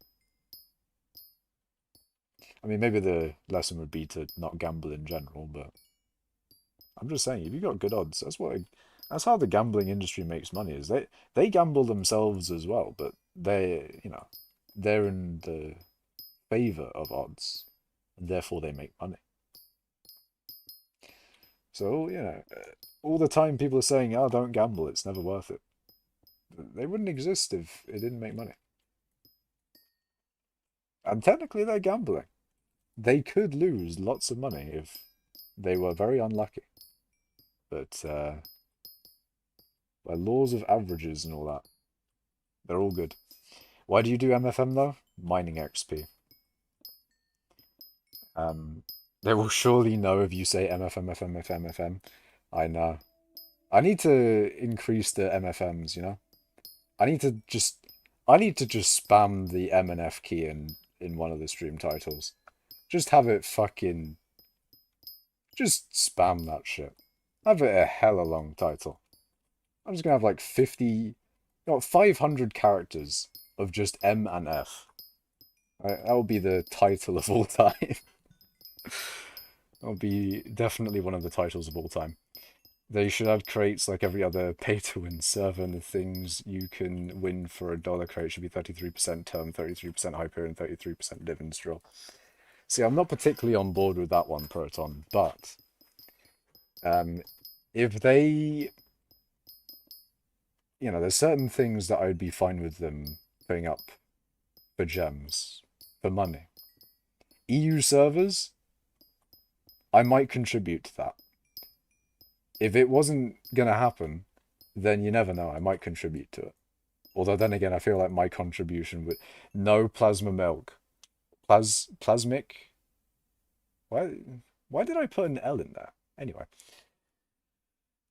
I mean, maybe the lesson would be to not gamble in general, but I'm just saying, if you got good odds, that's how the gambling industry makes money. Is they gamble themselves as well, but they're in the favor of odds, and therefore they make money. So all the time people are saying, "Oh, don't gamble; it's never worth it." They wouldn't exist if it didn't make money. And technically, they're gambling. They could lose lots of money if they were very unlucky. But by laws of averages and all that, they're all good. Why do you do MFM though? Mining XP. They will surely know if you say MFM, FM, FM, FM. I know. I need to increase the MFMs, you know? I need to just I need to just spam the M and F key in one of the stream titles. Just have it fucking just spam that shit. Have it a hella long title. I'm just gonna have like 500 characters of just M and F. Right, that will be the title of all time. That'll be definitely one of the titles of all time. They should add crates like every other pay-to-win server, and the things you can win for a dollar crate should be 33% term, 33% hyper, and 33% divans drill. See, I'm not particularly on board with that one, Proton, but if they, there's certain things that I'd be fine with them putting up for gems, for money. EU servers, I might contribute to that. If it wasn't going to happen, then you never know, I might contribute to it. Although then again, I feel like my contribution would... No plasma milk. Plasmic? Why did I put an L in there? Anyway.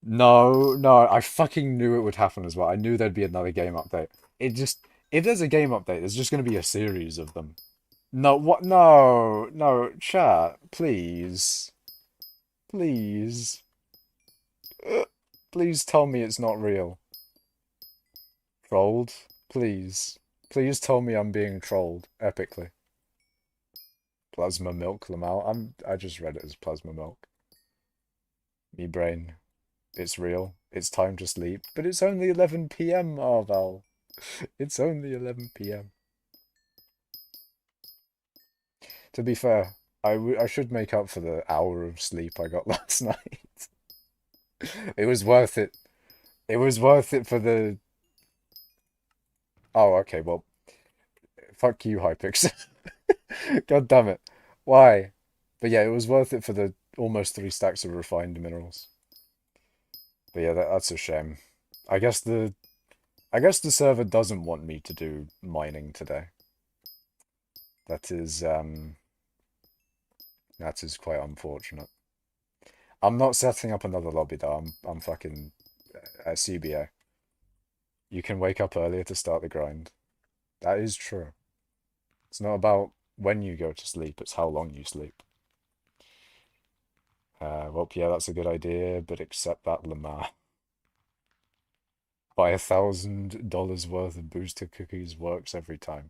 No, I fucking knew it would happen as well. I knew there'd be another game update. If there's a game update, there's just going to be a series of them. No, what? No, chat, please. Please. Please tell me it's not real. Trolled? Please. Please tell me I'm being trolled, epically. Plasma milk, Lamal. I just read it as plasma milk. Me brain. It's real. It's time to sleep. But it's only 11 PM, Arval. It's only 11 PM. To be fair, I should make up for the hour of sleep I got last night. It was worth it. It was worth it for the... Oh, okay, well, fuck you, Hypixel. God damn it. Why? But yeah, it was worth it for the almost 3 stacks of refined minerals. But yeah, that's a shame. I guess the server doesn't want me to do mining today. That is quite unfortunate. I'm not setting up another lobby though. I'm fucking at CBA. You can wake up earlier to start the grind. That is true. It's not about when you go to sleep, it's how long you sleep. Well, yeah, that's a good idea, but accept that, Lamar. Buy $1,000 worth of booster cookies works every time.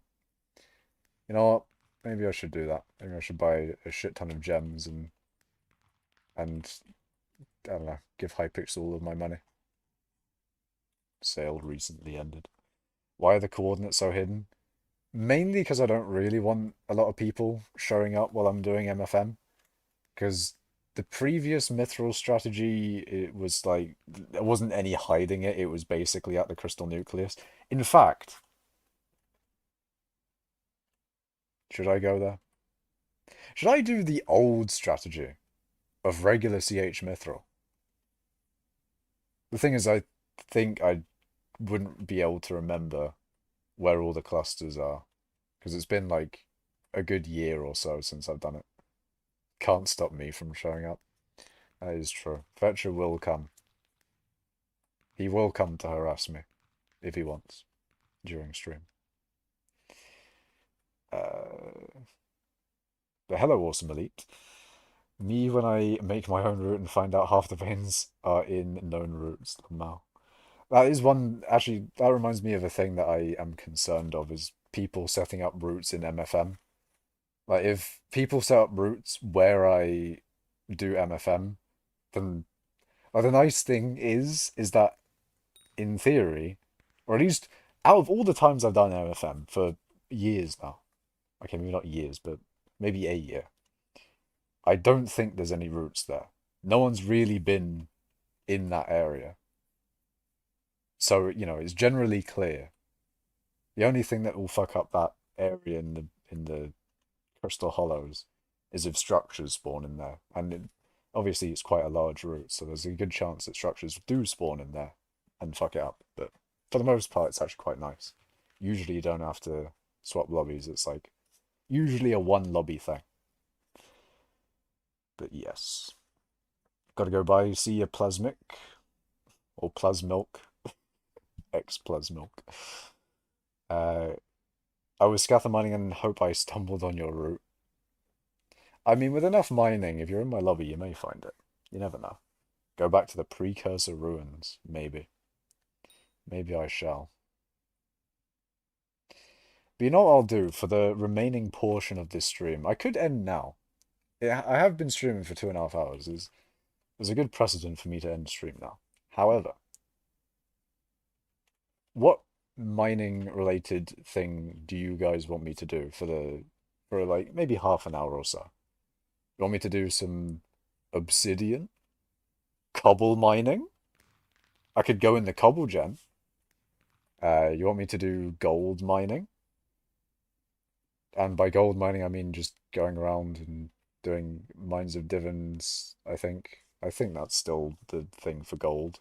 You know what? Maybe I should do that. Maybe I should buy a shit ton of gems and I don't know, give Hypixel all of my money. Sale recently ended. Why are the coordinates so hidden? Mainly because I don't really want a lot of people showing up while I'm doing MFM. Because the previous mithril strategy, it was like, there wasn't any hiding it. It was basically at the crystal nucleus. In fact, Should I go there? Should I do the old strategy of regular CH mithril? The thing is, I think I wouldn't be able to remember where all the clusters are because it's been like a good year or so since I've done it. Can't stop me from showing up. That is true. Fetcher will come. He will come to harass me if he wants during stream. But hello, awesome elite. Me when I make my own route and find out half the veins are in known routes. Now, that is one. Actually, that reminds me of a thing that I am concerned of is people setting up routes in MFM. Like if people set up routes where I do MFM, then the nice thing is that in theory, or at least out of all the times I've done MFM for years now, okay, maybe not years, but maybe a year, I don't think there's any routes there. No one's really been in that area. So, it's generally clear. The only thing that will fuck up that area in the Crystal Hollows is if structures spawn in there. And obviously it's quite a large route, so there's a good chance that structures do spawn in there and fuck it up. But for the most part, it's actually quite nice. Usually you don't have to swap lobbies. It's like usually a one lobby thing. But yes. Gotta go by, see a plasmic. Or plasmilk. X-plasmilk. I was scatter mining and hope I stumbled on your route. I mean, with enough mining, if you're in my lobby, you may find it. You never know. Go back to the precursor ruins, maybe. Maybe I shall. But you know what I'll do for the remaining portion of this stream? I could end now. I have been streaming for 2.5 hours. There's a good precedent for me to end stream now. However, what mining related thing do you guys want me to do for like maybe half an hour or so? You want me to do some obsidian? Cobble mining? I could go in the cobble gen. You want me to do gold mining? And by gold mining, I mean just going around and doing mines of divans, I think. I think that's still the thing for gold.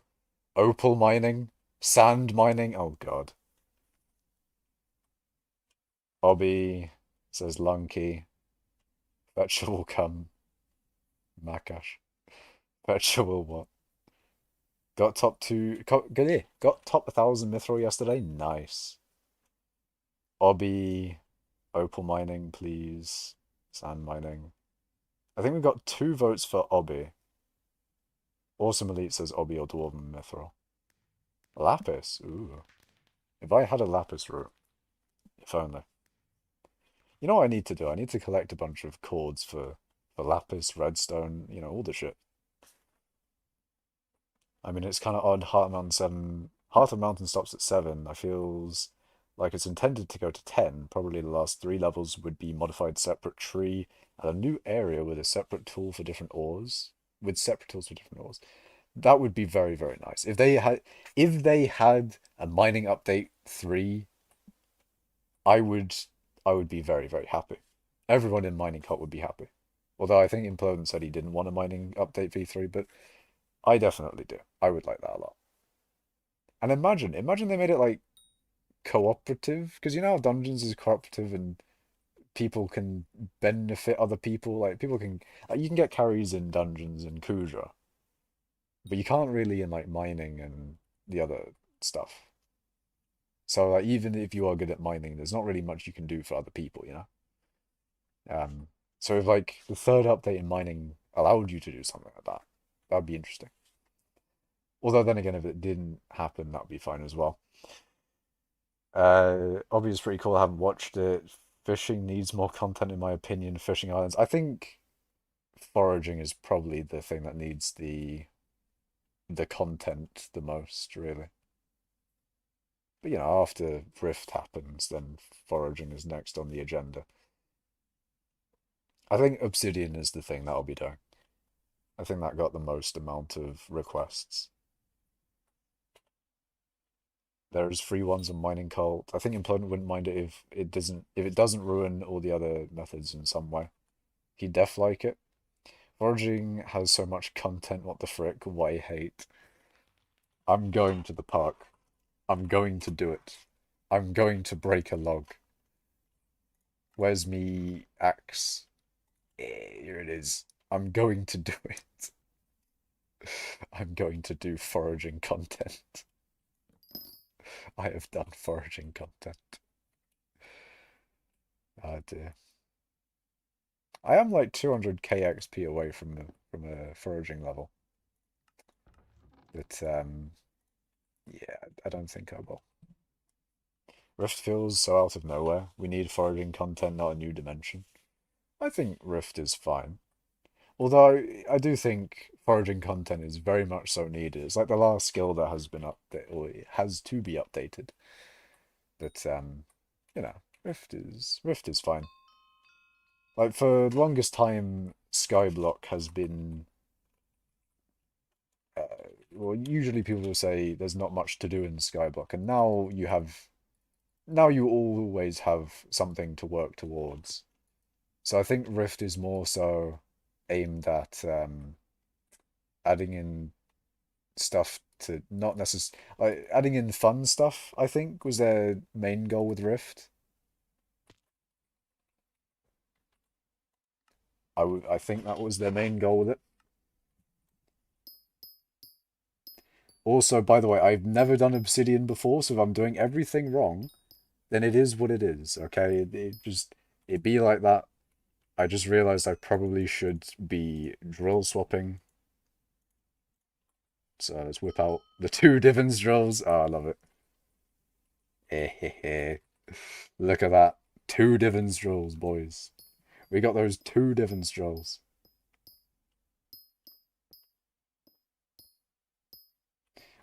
Opal mining? Sand mining? Oh god. Bobby says Lunky. Fetcher will come. Makash. Fetcher will what? Got top two. Got top 1,000 mithril yesterday. Nice. Obby. Opal mining, please. Sand mining. I think we got 2 votes for Obby. Awesome Elite says Obby or Dwarven Mithril. Lapis. Ooh. If I had a Lapis route. If only. You know what I need to do? I need to collect a bunch of cords for Lapis, Redstone, all the shit. I mean, it's kind of odd. Heart of Mountain stops at 7. I feels like it's intended to go to 10. Probably the last 3 levels would be modified separate tree and a new area with a separate tool for different ores. With separate tools for different ores. That would be very, very nice. If they had a mining update 3, I would be very, very happy. Everyone in Mining Cult would be happy. Although I think Implodent said he didn't want a mining update V3, but I definitely do. I would like that a lot. And imagine they made it like cooperative, because you know how Dungeons is cooperative and people can benefit other people. Like people can, you can get carries in Dungeons and Kudra, but you can't really in like mining and the other stuff. So like even if you are good at mining, there's not really much you can do for other people, you know. So if like the third update in mining allowed you to do something like that, that'd be interesting. Although then again, if it didn't happen, that'd be fine as well. Obviously pretty cool. I haven't watched it. Fishing needs more content, in my opinion. Fishing islands. I think foraging is probably the thing that needs the content the most, really. But after Rift happens, then foraging is next on the agenda. I think Obsidian is the thing that I'll be doing. I think that got the most amount of requests. There's free ones on Mining Cult. I think Implodent wouldn't mind it if it doesn't ruin all the other methods in some way. He'd def like it. Foraging has so much content, what the frick? Why hate? I'm going to the park. I'm going to do it. I'm going to break a log. Where's me axe? Here it is. I'm going to do it. I'm going to do foraging content. I have done foraging content. Oh dear. I am like 200k XP away from a foraging level. But yeah, I don't think I will. Rift feels so out of nowhere. We need foraging content, not a new dimension. I think Rift is fine. Although I do think foraging content is very much so needed. It's like the last skill that has been updated, or it has to be updated. But you know, Rift is fine. Like for the longest time, skyblock has been. Uh, well, usually people will say there's not much to do in skyblock, and now you always have something to work towards. So I think Rift is more so aimed at adding in stuff to not necessarily like adding in fun stuff. I think was their main goal with Rift. I think that was their main goal with it. Also, by the way, I've never done Obsidian before, so if I'm doing everything wrong, then it is what it is. Okay, it be like that. I just realized I probably should be drill swapping. So let's whip out the two divans drills. Oh, I love it. Look at that. Two divans drills, boys. We got those two divans drills.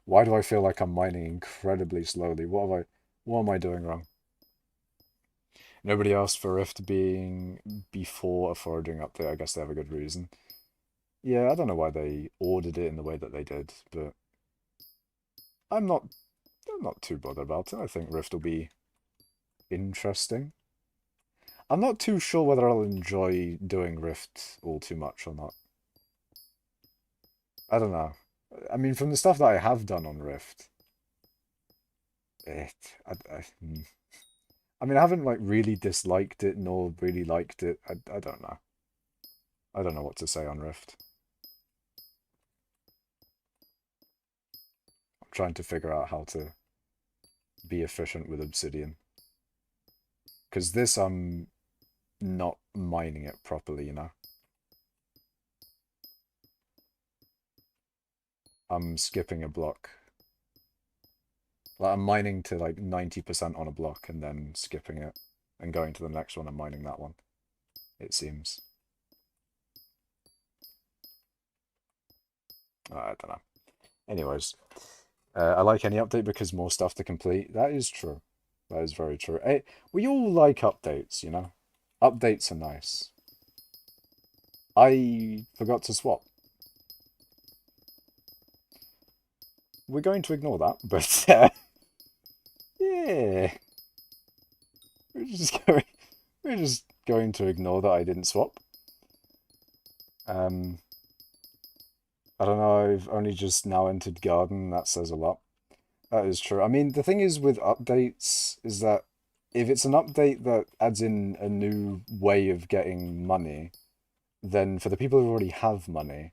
Why do I feel like I'm mining incredibly slowly? What am I doing wrong? Nobody asked for Rift being before a foraging update. I guess they have a good reason. Yeah, I don't know why they ordered it in the way that they did, but I'm not I'm not too bothered about it. I think Rift will be interesting. I'm not too sure whether I'll enjoy doing Rift all too much or not. I don't know. I mean, from the stuff that I have done on Rift, it, I mean, I haven't like really disliked it nor really liked it. I don't know. I don't know what to say on Rift. I'm trying to figure out how to be efficient with Obsidian. Because this, I'm not mining it properly, you know? I'm skipping a block. Like, I'm mining to like 90% on a block and then skipping it and going to the next one and mining that one, it seems. I don't know. Anyways, I like any update because more stuff to complete. That is true. That is very true. We all like updates, you know? Updates are nice. I forgot to swap. We're going to ignore that, but yeah. We're just going we're just going to ignore that I didn't swap. I don't know, I've only just now entered garden, that says a lot. That is true. I mean, the thing is with updates is that if it's an update that adds in a new way of getting money, then for the people who already have money,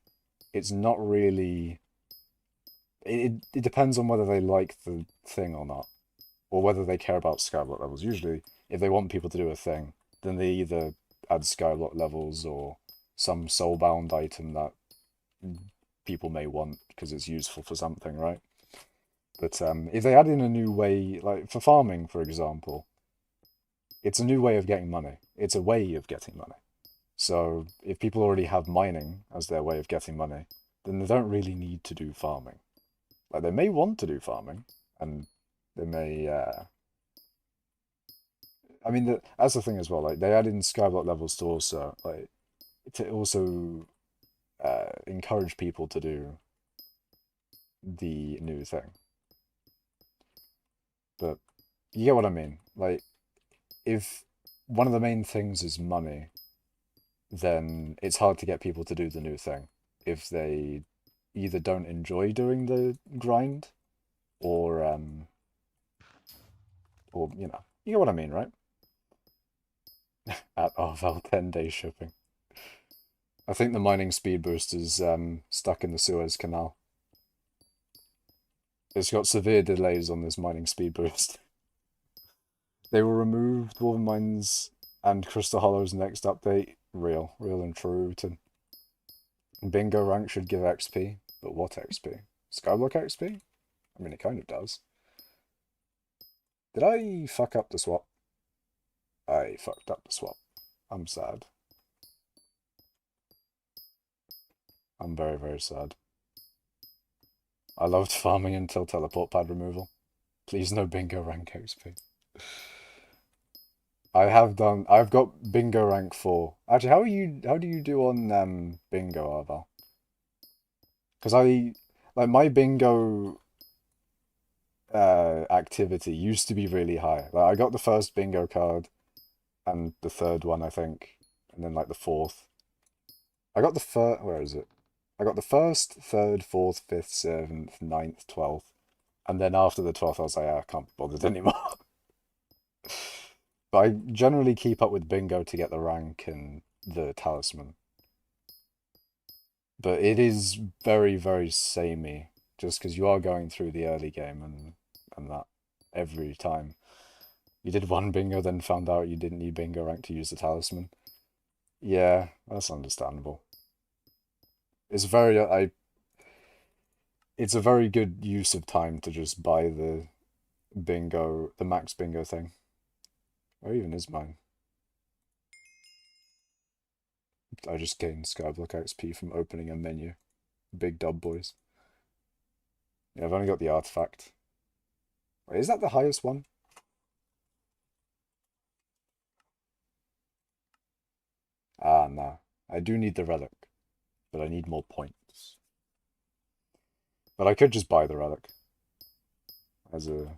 it's not really. It depends on whether they like the thing or not, or whether they care about skyblock levels. Usually, if they want people to do a thing, then they either add skyblock levels or some soulbound item that people may want because it's useful for something, right? But if they add in a new way, like for farming, for example, it's a new way of getting money. It's a way of getting money. So if people already have mining as their way of getting money, then they don't really need to do farming. Like they may want to do farming, and they may. I mean, that's the thing as well. Like they add in skyblock levels to also encourage people to do the new thing. But you get what I mean. Like, if one of the main things is money, then it's hard to get people to do the new thing if they either don't enjoy doing the grind or you get what I mean, right? At Arval 10-day shipping. I think the mining speed boost is stuck in the Suez Canal. It's got severe delays on this mining speed boost. They will remove Dwarven Mines and Crystal Hollows next update. Real and true. Bingo rank should give XP, but what XP? Skyblock XP? I mean, it kind of does. Did I fuck up the swap? I fucked up the swap. I'm sad. I'm very, very sad. I loved farming until teleport pad removal. Please no bingo rank XP. I've got bingo rank 4. Actually, how do you do on bingo, Arval? Because my bingo activity used to be really high. Like I got the first bingo card and the third one, I think, and then like the fourth. I got the first, where is it? I got the first, third, fourth, fifth, seventh, ninth, 12th. And then after the 12th, I was like, I can't be bothered anymore. But I generally keep up with bingo to get the rank and the talisman. But it is very, very samey, just because you are going through the early game and that every time. You did one bingo, then found out you didn't need bingo rank to use the talisman. Yeah, that's understandable. It's it's a very good use of time to just buy the max bingo thing. Or even is mine. I just gained Skyblock XP from opening a menu. Big dub, boys. Yeah, I've only got the artifact. Wait, is that the highest one? Ah, nah. I do need the relic, but I need more points. But I could just buy the relic as a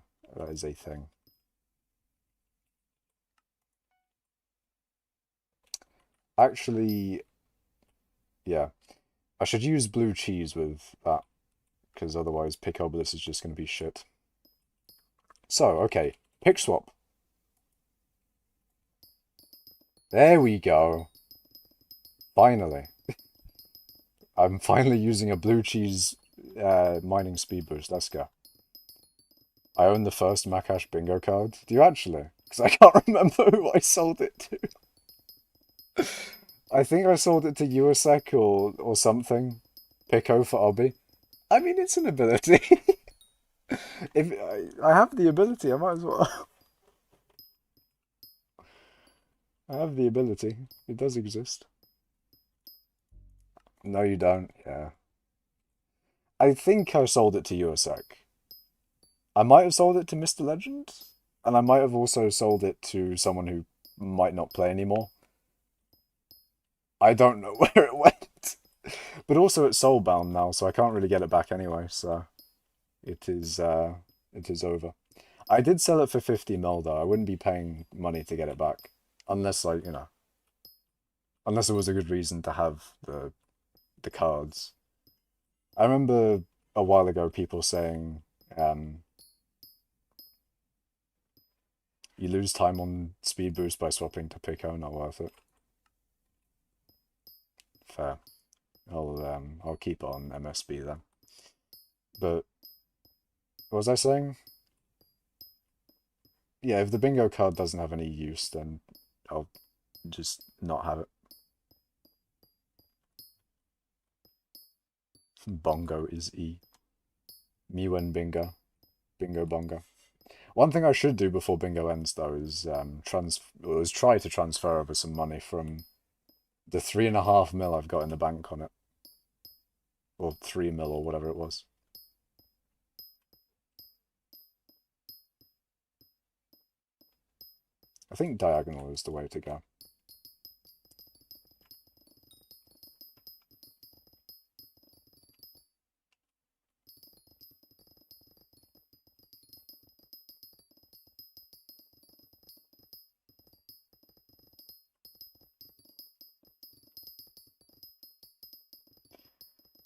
thing. Actually, yeah. I should use blue cheese with that, because otherwise Picoblis is just going to be shit. So, okay. Pick swap. There we go. Finally. I'm finally using a blue cheese mining speed boost. Let's go. I own the first Makash bingo card. Do you actually? Because I can't remember who I sold it to. I think I sold it to Uasek or something. Pico for Obby. I mean, it's an ability. If I have the ability, I might as well. I have the ability. It does exist. No, you don't. Yeah. I think I sold it to Uasek. I might have sold it to Mr. Legend, and I might have also sold it to someone who might not play anymore. I don't know where it went. But also it's soulbound now, so I can't really get it back anyway, so it is over. I did sell it for 50 mil though. I wouldn't be paying money to get it back. Unless like, unless there was a good reason to have the cards. I remember a while ago people saying you lose time on speed boost by swapping to Pico, not worth it. Fair. I'll keep it on MSB then. But what was I saying? Yeah, if the bingo card doesn't have any use, then I'll just not have it. Bongo is E. Me when bingo. Bingo bongo. One thing I should do before bingo ends though is try to transfer over some money from the 3.5 mil I've got in the bank on it. Or 3 mil or whatever it was. I think diagonal is the way to go.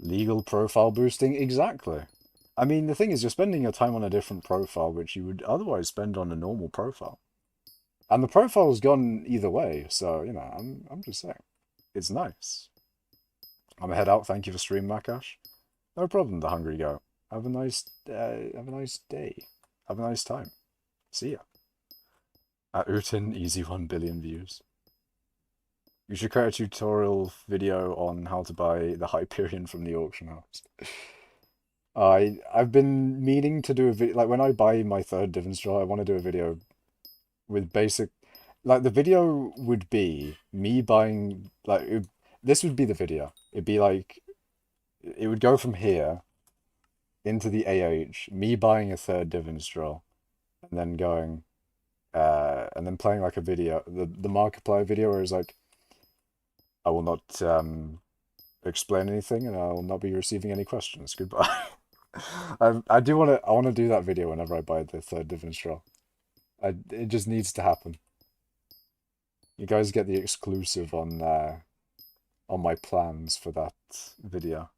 Legal profile boosting, exactly. I mean, the thing is, you're spending your time on a different profile, which you would otherwise spend on a normal profile. And the profile's gone either way, so, you know, I'm just saying. It's nice. I'm gonna head out. Thank you for stream, Makash. No problem, the hungry goat. Have a nice day. Have a nice time. See ya. At Utin, easy 1 billion views. You should create a tutorial video on how to buy the Hyperion from the auction house. I've been meaning to do a video, like when I buy my third Divans draw, I want to do a video with basic, like the video would be me buying, this would be the video. It'd be like, it would go from here into the AH, me buying a third Divans draw, and then going, and then playing like a video, the Markiplier video where it's like, I will not explain anything and I will not be receiving any questions. Goodbye. I want to do that video whenever I buy the third Divans draw. It just needs to happen. You guys get the exclusive on my plans for that video.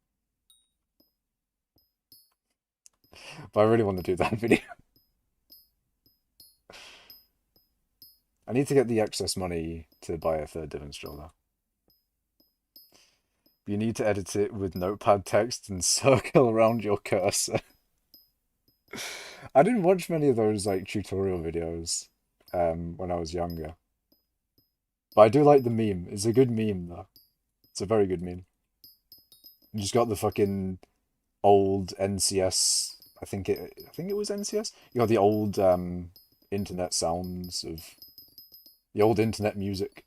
But I really want to do that video. I need to get the excess money to buy a third Divans draw though. You need to edit it with notepad text and circle around your cursor. I didn't watch many of those like tutorial videos when I was younger. But I do like the meme. It's a good meme though. It's a very good meme. You just got the fucking old NCS. I think it was NCS. You got the old internet sounds of the old internet music.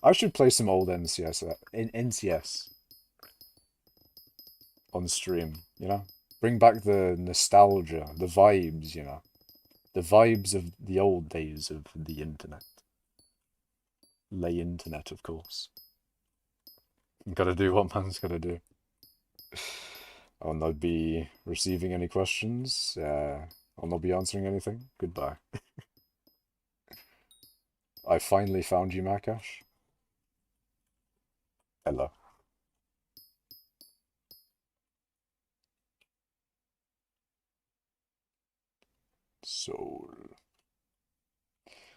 I should play some old NCS on stream, you know? Bring back the nostalgia, the vibes, you know? The vibes of the old days of the internet. Lay internet, of course. You gotta do what man's gotta do. I'll not be receiving any questions. I'll not be answering anything. Goodbye. I finally found you, Makash. Hello. Soul.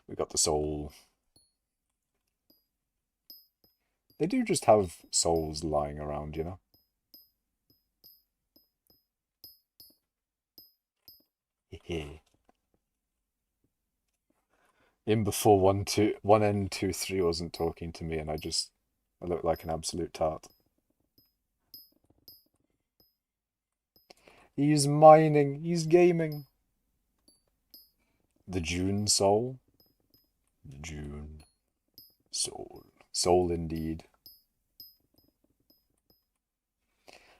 We got the soul. They do just have souls lying around, you know? Hehe. In before 1N23 wasn't talking to me and I looked like an absolute tart. He's mining, he's gaming. The June soul? The June soul. Soul indeed.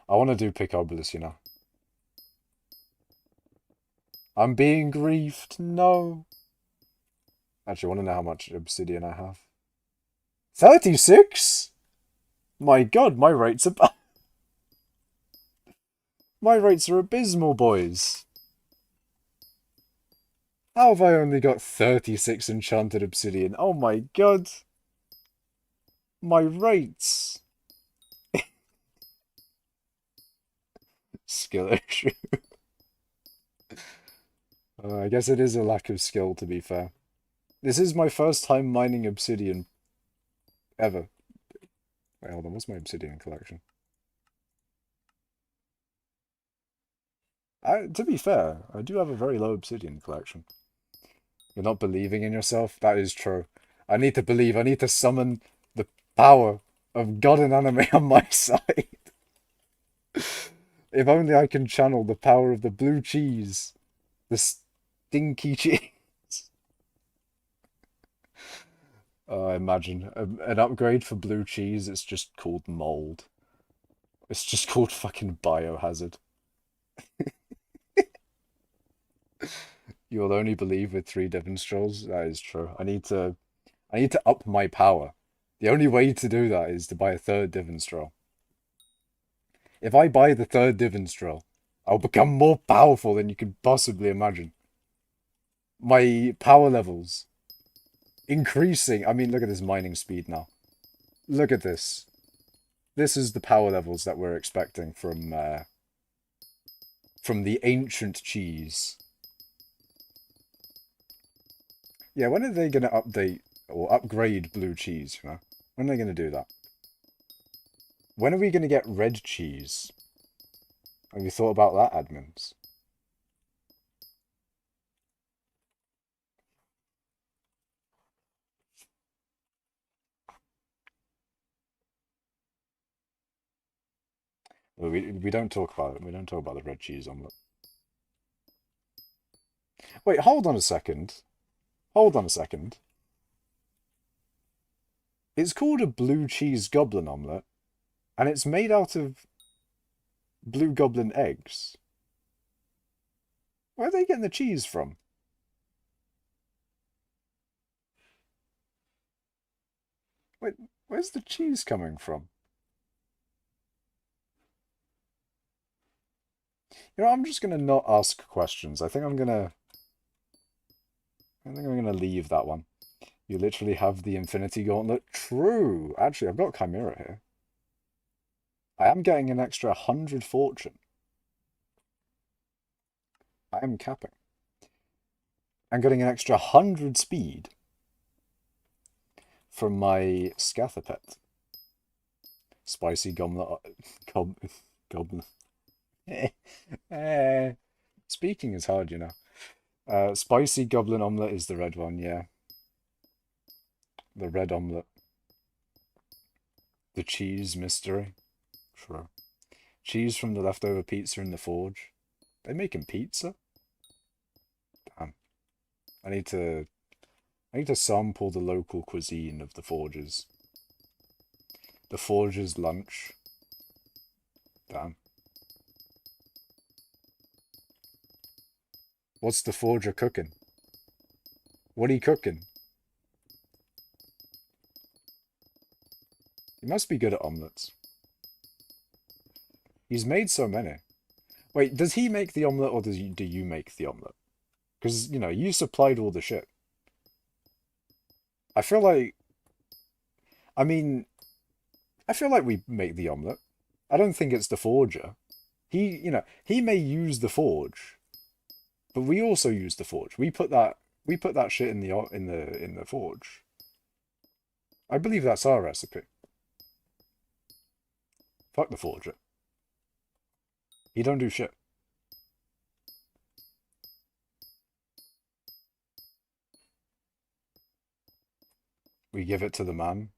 I want to do Picobulus, you know. I'm being griefed, no. Actually, I want to know how much obsidian I have. 36? My god, my rates are... My rates are abysmal, boys. How have I only got 36 enchanted obsidian? Oh my god. My rates. Skill issue. I guess it is a lack of skill, to be fair. This is my first time mining obsidian ever. Wait, hold on, what's my obsidian collection? To be fair, I do have a very low obsidian collection. You're not believing in yourself? That is true. I need to believe. I need to summon the power of God and anime on my side. If only I can channel the power of the blue cheese. The stinky cheese. Imagine an upgrade for blue cheese. It's just called mold. It's just called fucking biohazard. You'll only believe with 3 Demonstrals. That is true. I need to up my power. The only way to do that is to buy a 3rd Demonstral. If I buy the 3rd Demonstral, I'll become more powerful than you can possibly imagine. My power levels increasing. I mean, look at this mining speed now. Look at this. This is the power levels that we're expecting from the ancient cheese. Yeah, when are they going to update or upgrade blue cheese, you know? When are they going to do that? When are we going to get red cheese? Have you thought about that, admins? Well, we don't talk about it. We don't talk about the red cheese omelette. Wait, hold on a second. Hold on a second. It's called a blue cheese goblin omelette, and it's made out of blue goblin eggs. Where are they getting the cheese from? Wait, where's the cheese coming from? You know, I'm just gonna not ask questions. I think I'm gonna leave that one. You literally have the Infinity Gauntlet. True. Actually, I've got Chimera here. I am getting an extra 100 fortune. I am capping. I'm getting an extra 100 speed from my Scathapet. Spicy goblet. Goblin. Speaking is hard, you know. Spicy goblin omelette is the red one, yeah. The red omelette. The cheese mystery. Sure. Cheese from the leftover pizza in the forge. They making pizza? Damn. I need to sample the local cuisine of the forges. The forges lunch. Damn. What's the forger cooking? What are you cooking? He must be good at omelets. He's made so many. Wait, does he make the omelette or do you make the omelette? Because, you know, you supplied all the shit. I feel like, I mean, I feel like we make the omelette. I don't think it's the forger. He may use the forge, but we also use the forge. We put that shit in the forge. I believe that's our recipe. Fuck the forger. He don't do shit. We give it to the man.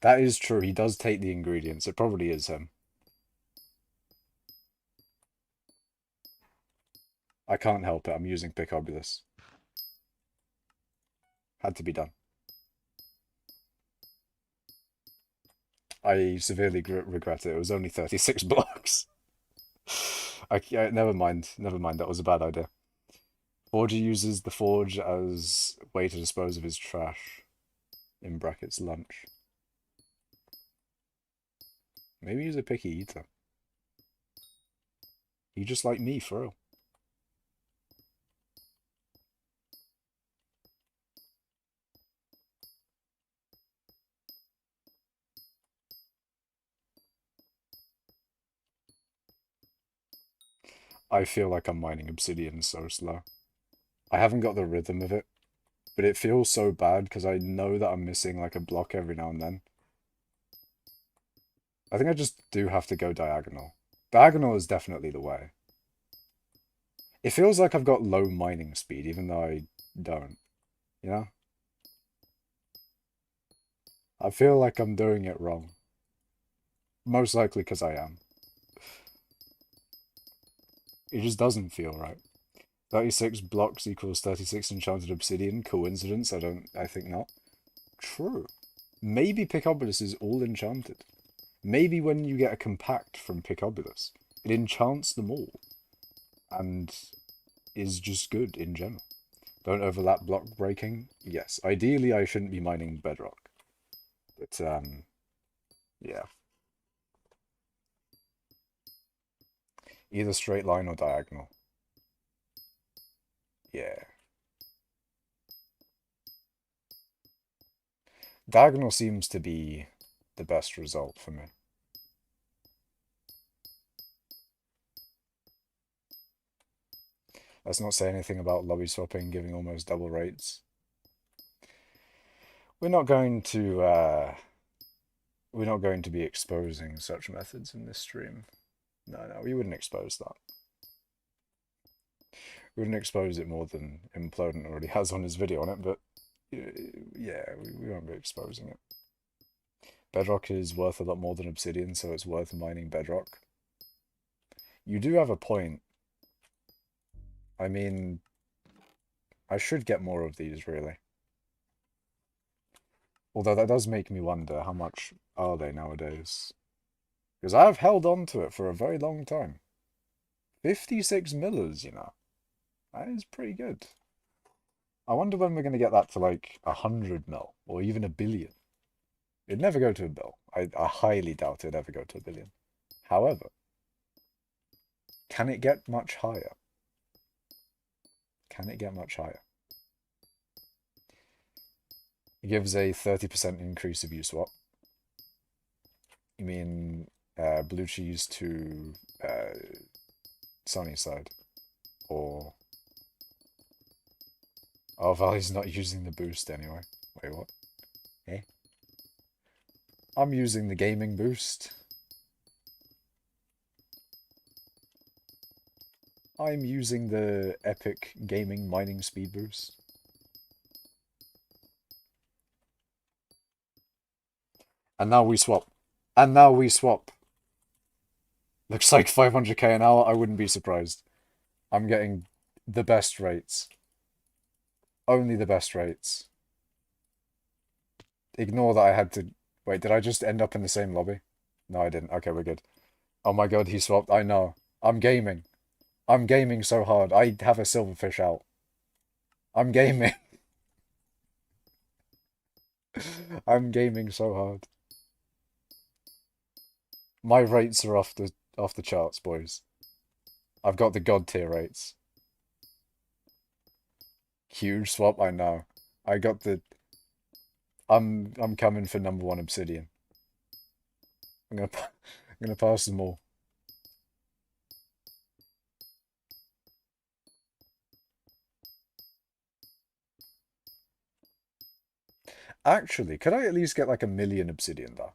That is true. He does take the ingredients. It probably is him. I can't help it. I'm using Picobulus. Had to be done. I severely regret it. It was only 36 blocks. Never mind. Never mind. That was a bad idea. Forger uses the forge as way to dispose of his trash. In brackets, lunch. Maybe he's a picky eater. He just like me, for real. I feel like I'm mining obsidian so slow. I haven't got the rhythm of it, but it feels so bad because I know that I'm missing like a block every now and then. I think I just do have to go diagonal. Diagonal is definitely the way. It feels like I've got low mining speed, even though I don't. You know? I feel like I'm doing it wrong. Most likely because I am. It just doesn't feel right. 36 blocks equals 36 enchanted obsidian. Coincidence? I think not. True. Maybe Picobulus is all enchanted. Maybe when you get a compact from Picobulus, it enchants them all. And is just good in general. Don't overlap block breaking. Yes. Ideally, I shouldn't be mining bedrock. But, yeah. Either straight line or diagonal. Yeah. Diagonal seems to be the best result for me. Let's not say anything about lobby swapping, giving almost double rates. We're not going to be exposing such methods in this stream. No, we wouldn't expose that. We wouldn't expose it more than Implodent already has on his video on it, but yeah, we won't be exposing it. Bedrock is worth a lot more than Obsidian, so it's worth mining Bedrock. You do have a point. I mean, I should get more of these, really. Although that does make me wonder, how much are they nowadays? Because I've held on to it for a very long time. 56 millers, you know. That is pretty good. I wonder when we're going to get that to like 100 mil, or even a billion. It'd never go to a bill. I highly doubt it'd ever go to a billion. However, can it get much higher? Can it get much higher? It gives a 30% increase if you swap. You mean blue cheese to sunny side? Or... Oh, Valley's not using the boost anyway. Wait, what? Eh? I'm using the gaming boost. I'm using the epic gaming mining speed boost. And now we swap. And now we swap. Looks like 500k an hour. I wouldn't be surprised. I'm getting the best rates. Only the best rates. Ignore that I had to... Wait, did I just end up in the same lobby? No, I didn't. Okay, we're good. Oh my god, he swapped. I know. I'm gaming. I'm gaming so hard. I have a silverfish out. I'm gaming. I'm gaming so hard. My rates are off the charts, boys. I've got the god tier rates. Huge swap, I know. I got the... I'm coming for #1 Obsidian. I'm gonna pass them all. Actually, could I at least get like 1,000,000 Obsidian though?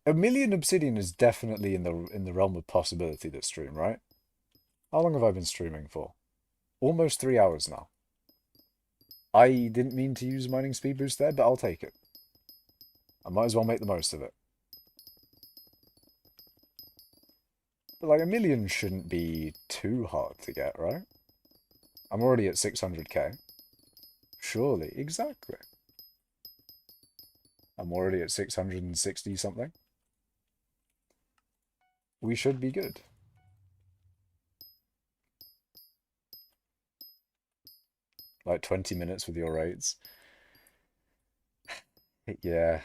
1,000,000 Obsidian is definitely in the realm of possibility this stream, right? How long have I been streaming for? Almost 3 hours now. I didn't mean to use mining speed boost there, but I'll take it. I might as well make the most of it. But like 1,000,000 shouldn't be too hard to get, right? I'm already at 600k. Surely, exactly. I'm already at 660 something. We should be good. Like 20 minutes with your rates. Yeah.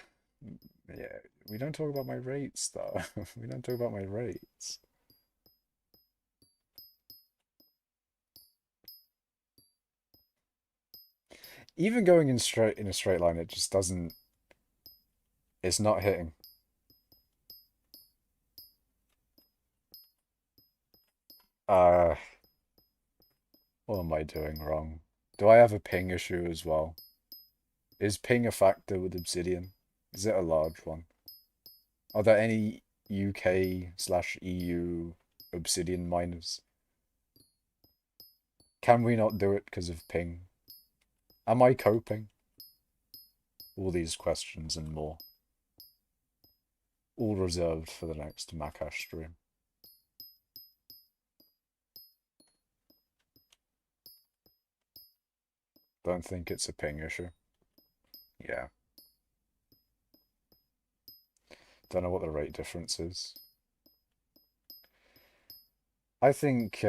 Yeah. We don't talk about my rates, though. We don't talk about my rates. Even going in a straight line, it just doesn't... It's not hitting. What am I doing wrong? Do I have a ping issue as well? Is ping a factor with Obsidian? Is it a large one? Are there any UK/EU Obsidian miners? Can we not do it because of ping? Am I coping? All these questions and more. All reserved for the next Makash stream. Don't think it's a ping issue. Yeah. Don't know what the rate difference is. I think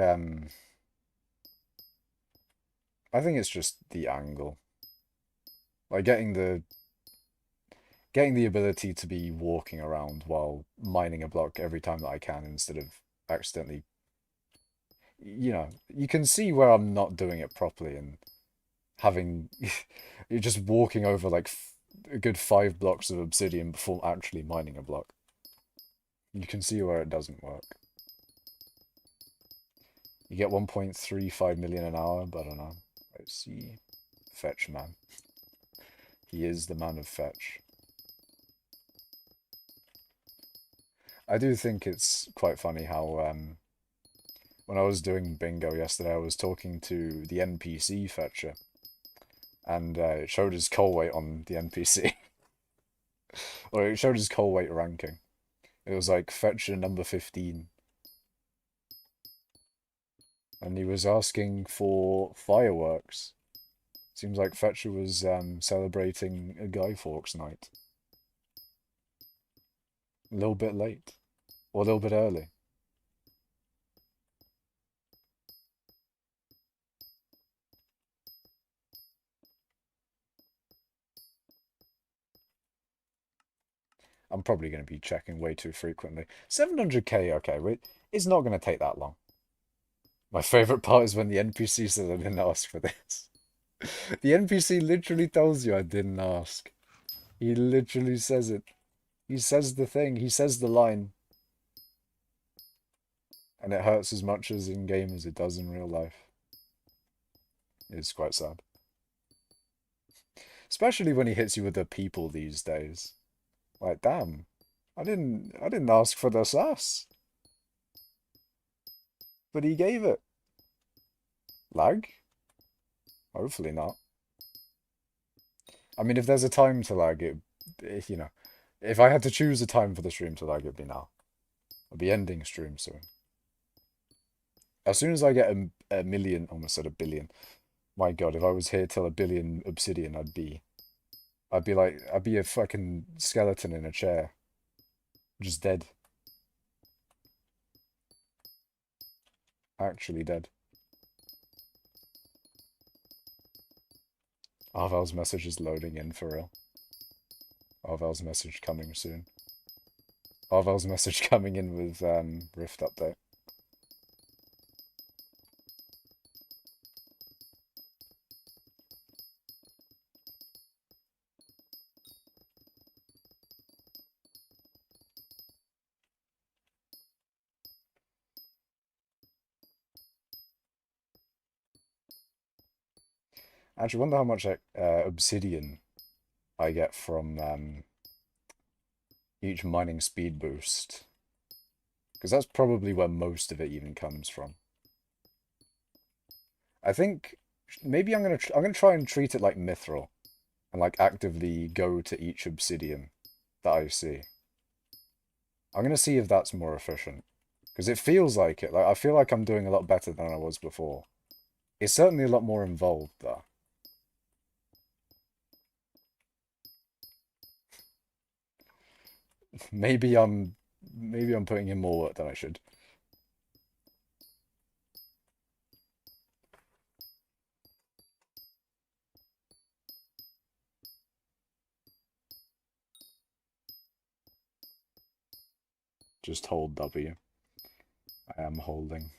it's just the angle. Like getting the ability to be walking around while mining a block every time that I can instead of accidentally, you know, you can see where I'm not doing it properly and having you're just walking over like a good 5 blocks of obsidian before actually mining a block. You can see where it doesn't work. You get 1.35 million an hour, but I don't know. Let's see. Fetch man. He is the man of fetch. I do think it's quite funny how when I was doing bingo yesterday, I was talking to the NPC fetcher, and it showed his coal weight on the NPC. Or it showed his coal weight ranking. It was like fetcher number 15. And he was asking for fireworks. Seems like Fetcher was celebrating a Guy Fawkes night. A little bit late. Or a little bit early. I'm probably going to be checking way too frequently. 700k, okay, wait, it's not going to take that long. My favourite part is when the NPC says I didn't ask for this. The NPC literally tells you I didn't ask. He literally says it. He says the thing. He says the line. And it hurts as much as in game as it does in real life. It's quite sad. Especially when he hits you with the people these days. Like, damn. I didn't ask for the sass. But he gave it. Lag? Hopefully not. I mean, if there's a time to lag, you know, if I had to choose a time for the stream to lag, it'd be now. I'll be ending stream soon. As soon as I get a million, almost said a billion. My God, if I was here till a billion obsidian, I'd be a fucking skeleton in a chair. Just dead. Actually dead. Arvel's message is loading in for real. Arvel's message coming soon. Arvel's message coming in with Rift update. Actually, I wonder how much obsidian I get from each mining speed boost. Because that's probably where most of it even comes from. I think maybe I'm gonna try and treat it like mithril, and like actively go to each obsidian that I see. I'm gonna see if that's more efficient, because it feels like it. Like I feel like I'm doing a lot better than I was before. It's certainly a lot more involved though. Maybe I'm putting in more work than I should. Just hold W. I am holding.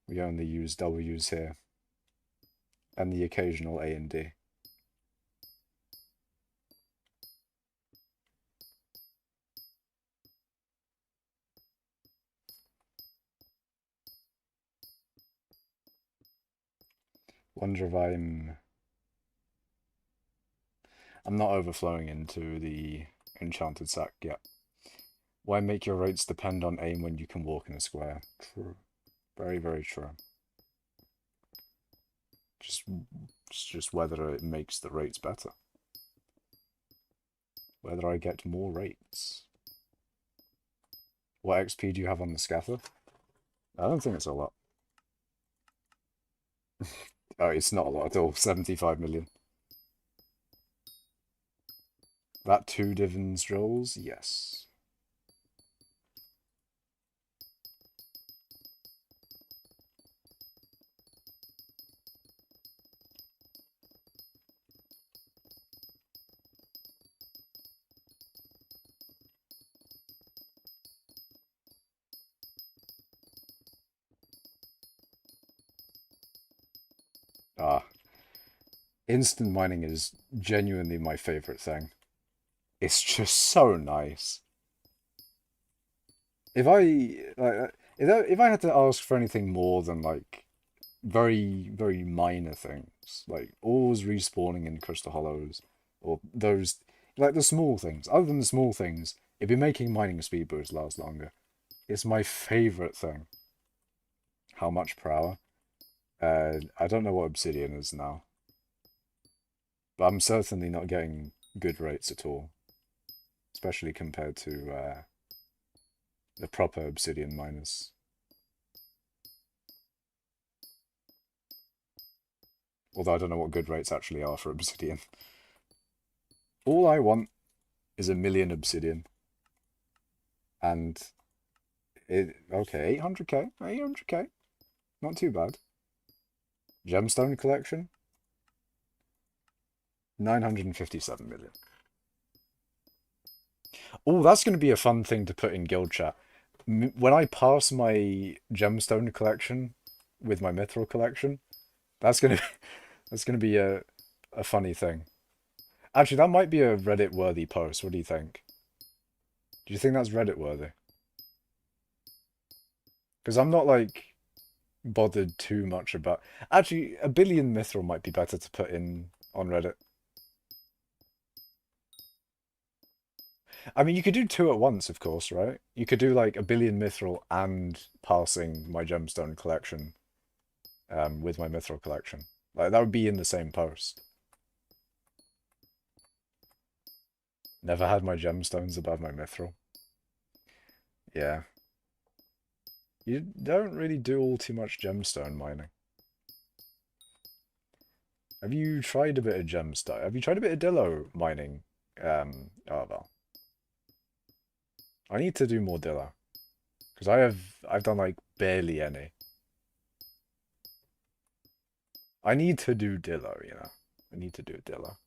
We only use W's here. And the occasional A and D. Wonder if I'm not overflowing into the enchanted sack yet. Why make your rates depend on aim when you can walk in a square? True. Very, very true. Just whether it makes the rates better. Whether I get more rates. What XP do you have on the scatter? I don't think it's a lot. Oh, it's not a lot at all. 75 million. That 2 divans drills? Yes. Ah. Instant mining is genuinely my favorite thing. It's just so nice. If I if I had to ask for anything more than like very minor things, like ores respawning in crystal hollows, or those like the small things. Other than the small things, it'd be making mining speed boost last longer. It's my favorite thing. How much per hour? I don't know what obsidian is now, but I'm certainly not getting good rates at all, especially compared to the proper obsidian miners. Although I don't know what good rates actually are for obsidian. All I want is a million obsidian. And okay, 800k, 800k, not too bad. Gemstone collection, 957 million. Oh, that's going to be a fun thing to put in guild chat. When I pass my gemstone collection with my mithril collection, that's gonna that's gonna be a funny thing. Actually, that might be a Reddit worthy post. What do you think? Do you think that's Reddit worthy? Because I'm not like bothered too much about. Actually, a billion mithril might be better to put in on Reddit. I mean, you could do two at once, of course, right? You could do like a billion mithril and passing my gemstone collection with my mithril collection. Like that would be in the same post. Never had my gemstones above my mithril. Yeah. You don't really do all too much gemstone mining. Have you tried a bit of gemstone? Have you tried a bit of Dillo mining? Oh well. I need to do more Dillo. Because I've done like barely any. I need to do Dillo, you know. I need to do Dillo.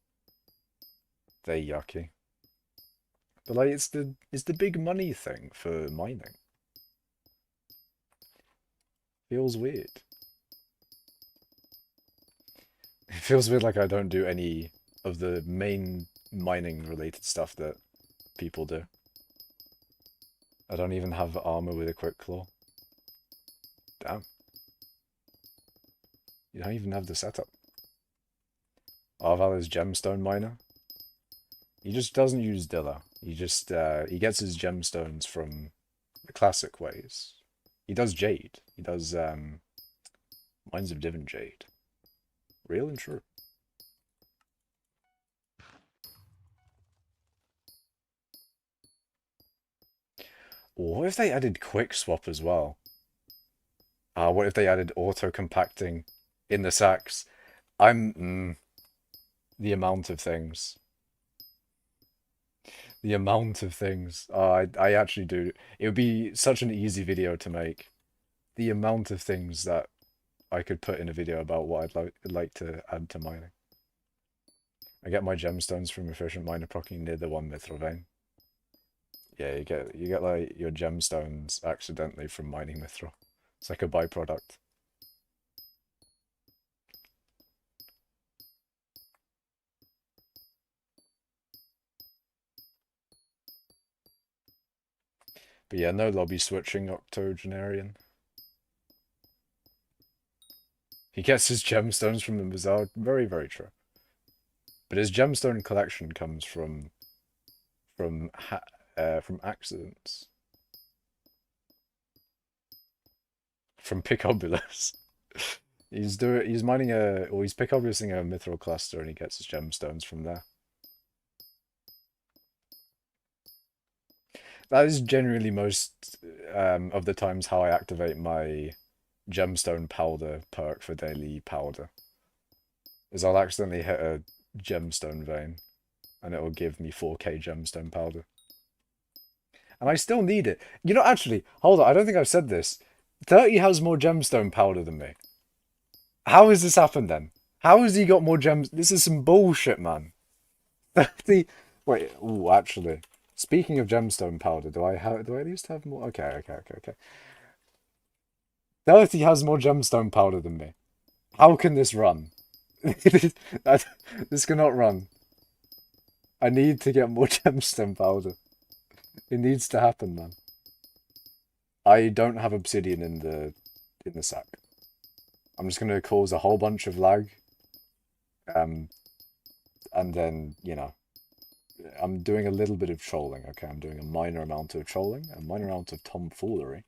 They're yucky. But like it's the big money thing for mining. Feels weird. It feels weird like I don't do any of the main mining related stuff that people do. I don't even have armor with a quick claw. Damn. You don't even have the setup. Arval is gemstone miner. He just doesn't use Dilla. He just he gets his gemstones from the classic ways. He does jade. He does mines of Divin jade. Real and true. What if they added quick swap as well? What if they added auto compacting in the sacks? The amount of things. The amount of things. I actually do. It would be such an easy video to make. The amount of things that I could put in a video about what I'd like to add to mining. I get my gemstones from efficient miner procking near the one mithril vein. Yeah, you get like your gemstones accidentally from mining mithril. It's like a byproduct. But yeah, no lobby switching octogenarian. He gets his gemstones from the bazaar. Very, very true. But his gemstone collection comes from accidents. From Picobulus. He's mining he's Picobulusing a mithril cluster and he gets his gemstones from there. That is generally most of the times how I activate my gemstone powder perk for daily powder. Is I'll accidentally hit a gemstone vein and it will give me 4k gemstone powder. And I still need it. You know, actually, hold on, I don't think I've said this. 30 has more gemstone powder than me. How has this happened then? How has he got more gems? This is some bullshit, man. 30. Wait, ooh, actually. Speaking of gemstone powder, do I at least have more? Okay. 30 has more gemstone powder than me. How can this run? This cannot run. I need to get more gemstone powder. It needs to happen, man. I don't have obsidian in the sack. I'm just gonna cause a whole bunch of lag. And then, you know, I'm doing a little bit of trolling, okay? I'm doing a minor amount of trolling, a minor amount of tomfoolery.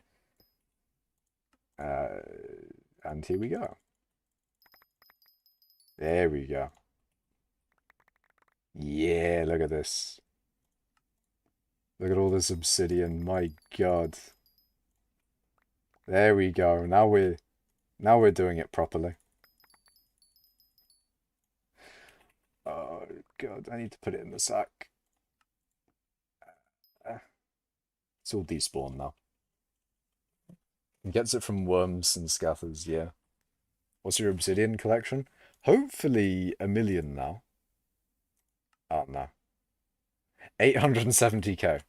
And here we go. There we go. Yeah, look at this. Look at all this obsidian, my god. There we go. Now we're doing it properly. Oh god, I need to put it in the sack. It's all despawned now. It gets it from worms and scathers, yeah. What's your obsidian collection? Hopefully 1,000,000 now. Oh no. 870k.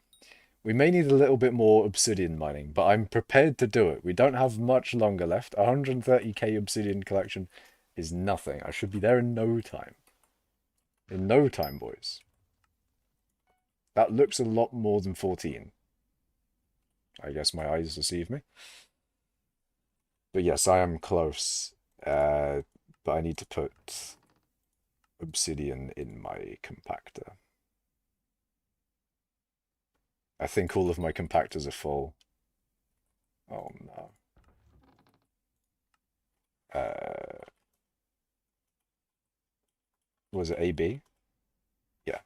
We may need a little bit more obsidian mining, but I'm prepared to do it. We don't have much longer left. 130k obsidian collection is nothing. I should be there in no time. In no time, boys. That looks a lot more than 14. I guess my eyes deceive me. But yes, I am close. But I need to put obsidian in my compactor. I think all of my compactors are full. Oh no. Was it AB? Yeah.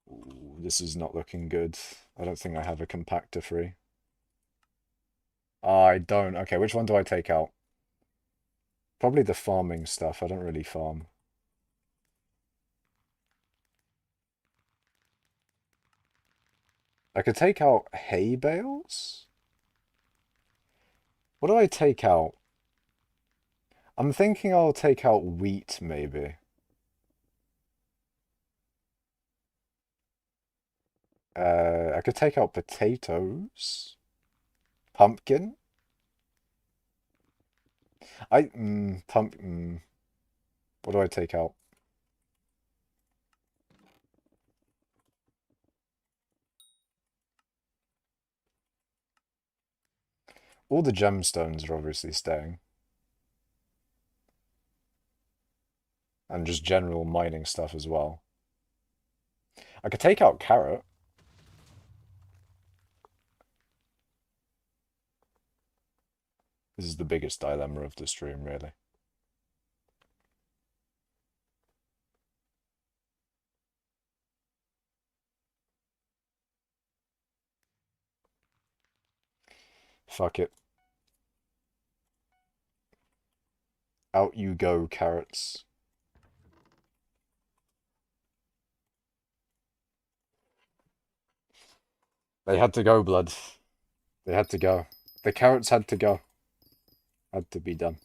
Ooh, this is not looking good. I don't think I have a compactor free. I don't. Okay, which one do I take out? Probably the farming stuff. I don't really farm. I could take out hay bales? What do I take out? I'm thinking I'll take out wheat, maybe. I could take out potatoes. Pumpkin? What do I take out? All the gemstones are obviously staying. And just general mining stuff as well. I could take out carrot. This is the biggest dilemma of the stream, really. Fuck it. Out you go, carrots. They had to go, blood. They had to go. The carrots had to go. Had to be done.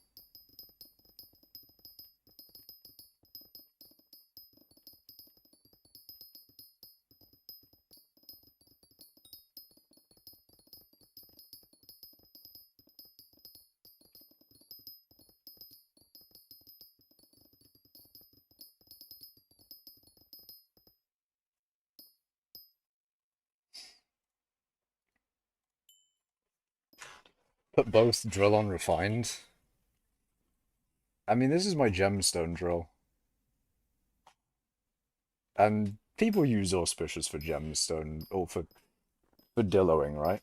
Put both drill on refined. I mean, this is my gemstone drill. And people use auspicious for gemstone, or for dillowing, right?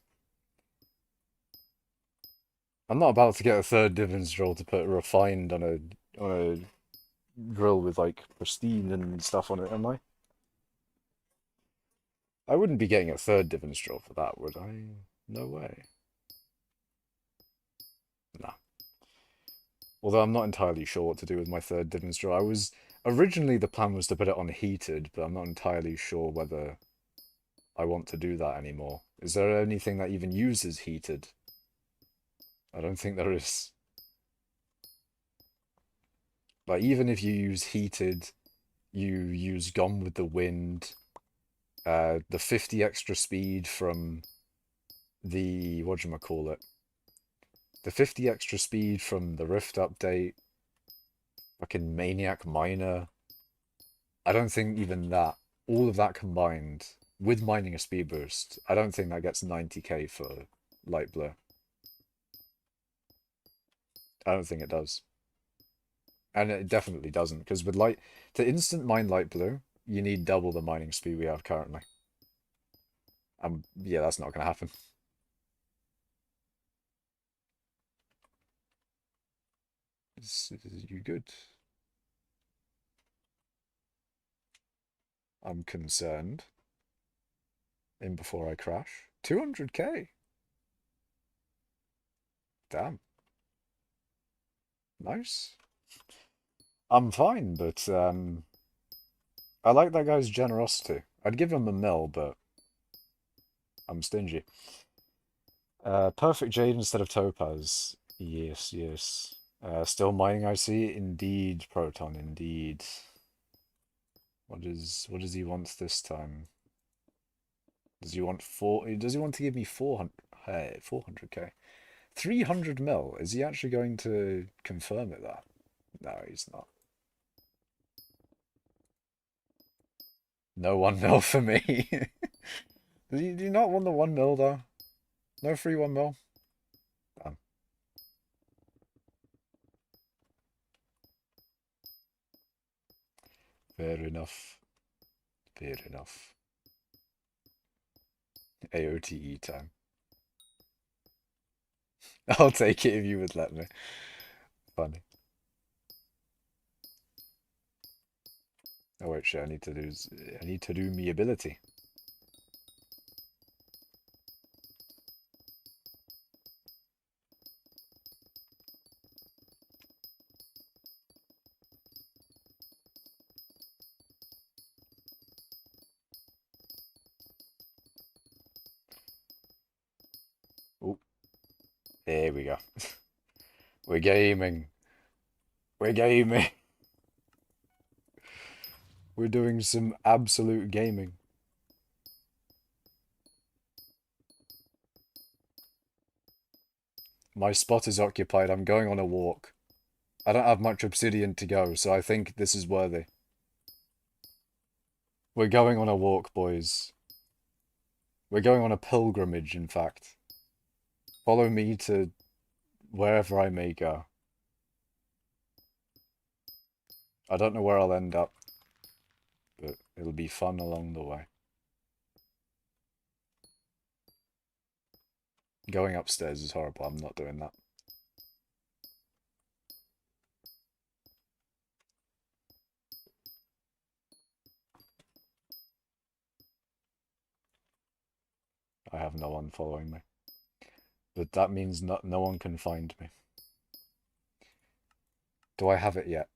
I'm not about to get a third divans drill to put refined on a drill with like pristine and stuff on it, am I? I wouldn't be getting a third divans drill for that, would I? No way. Nah. Although I'm not entirely sure what to do with my third divans drill. Originally the plan was to put it on heated, but I'm not entirely sure whether I want to do that anymore. Is there anything that even uses heated? I don't think there is. Like, even if you use heated, you use Gone with the Wind, the 50 extra speed from the, whatchamacallit, the 50 extra speed from the Rift update, fucking Maniac Miner. I don't think even that, all of that combined, with mining a speed boost, I don't think that gets 90k for light blue. I don't think it does. And it definitely doesn't, because with light, to instant mine light blue, you need double the mining speed we have currently. Yeah, that's not going to happen. Is you good? I'm concerned. In before I crash. 200k. Damn. Nice. I'm fine, but I like that guy's generosity. I'd give him a mil, but I'm stingy. Perfect jade instead of topaz. Yes, yes. Still mining, I see. Indeed, Proton, indeed. What does he want this time? Does he want does he want to give me 400 hey, 400k? 300 mil. Is he actually going to confirm it that? No, he's not. No 1 mil for me. Do you not want the 1 mil though? No free 1 mil? Damn. Fair enough. Fair enough. AOTE time. I'll take it if you would let me. Funny. Oh wait, shit, I need to do me ability. Oh, there we go. We're gaming. We're gaming. We're doing some absolute gaming. My spot is occupied. I'm going on a walk. I don't have much obsidian to go, so I think this is worthy. We're going on a walk, boys. We're going on a pilgrimage, in fact. Follow me to wherever I may go. I don't know where I'll end up, but it'll be fun along the way. Going upstairs is horrible. I'm not doing that. I have no one following me. But that means no one can find me. Do I have it yet?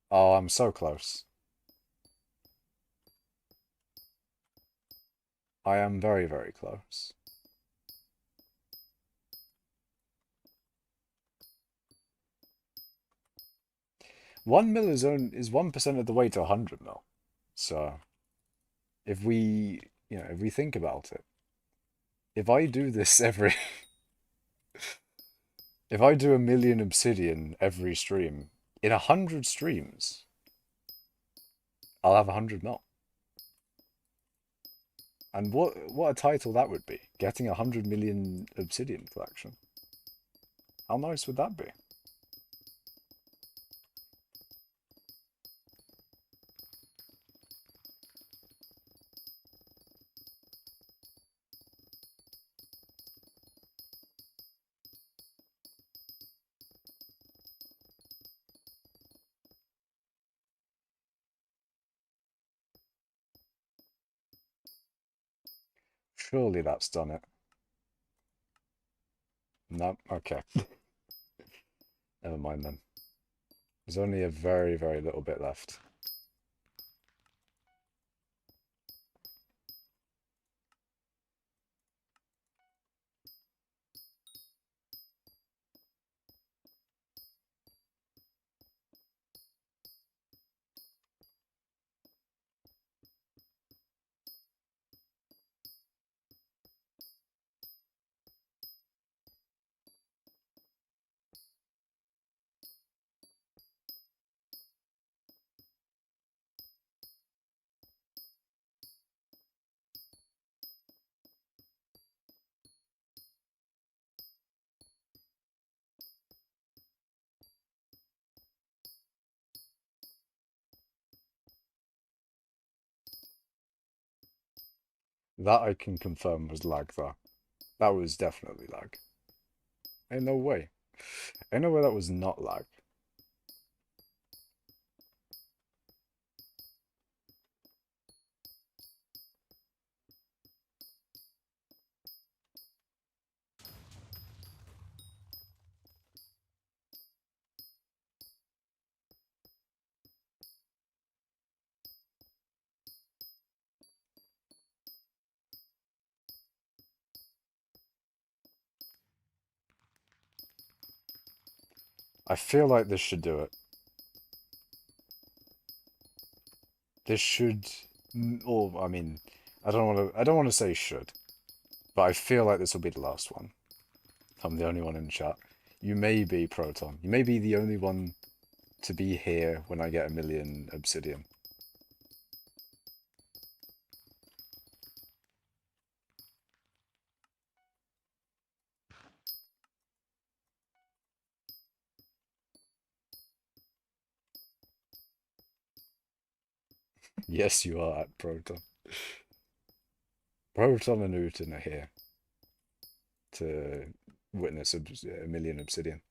Oh, I'm so close. I am very, very close. Is 1% of the way to 100 mil. So if if we think about it, if I do this every, if I do 1 million obsidian every stream, in 100 streams, I'll have 100 mil. And what a title that would be, getting 100 million obsidian collection. How nice would that be? Surely that's done it. No, okay. Never mind then. There's only a very, very little bit left. That I can confirm was lag, though. That was definitely lag. Ain't no way. Ain't no way that was not lag. I feel like this should do it. This should, or I mean, I don't want to say should, but I feel like this will be the last one. I'm the only one in chat. You may be Proton. You may be the only one to be here when I get 1,000,000 obsidian. Yes, you are at Proton. Proton and Newton are here to witness 1,000,000 obsidian.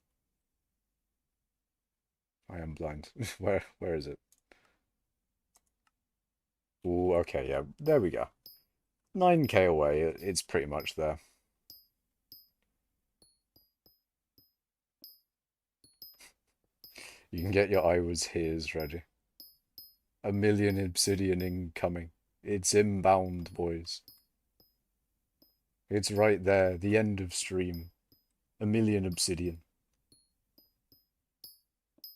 I am blind. Where is it? Oh, okay, yeah, there we go. 9k away, it's pretty much there. You can get your I was here's ready. 1,000,000 obsidian incoming. It's inbound, boys. It's right there, the end of stream. 1,000,000 obsidian.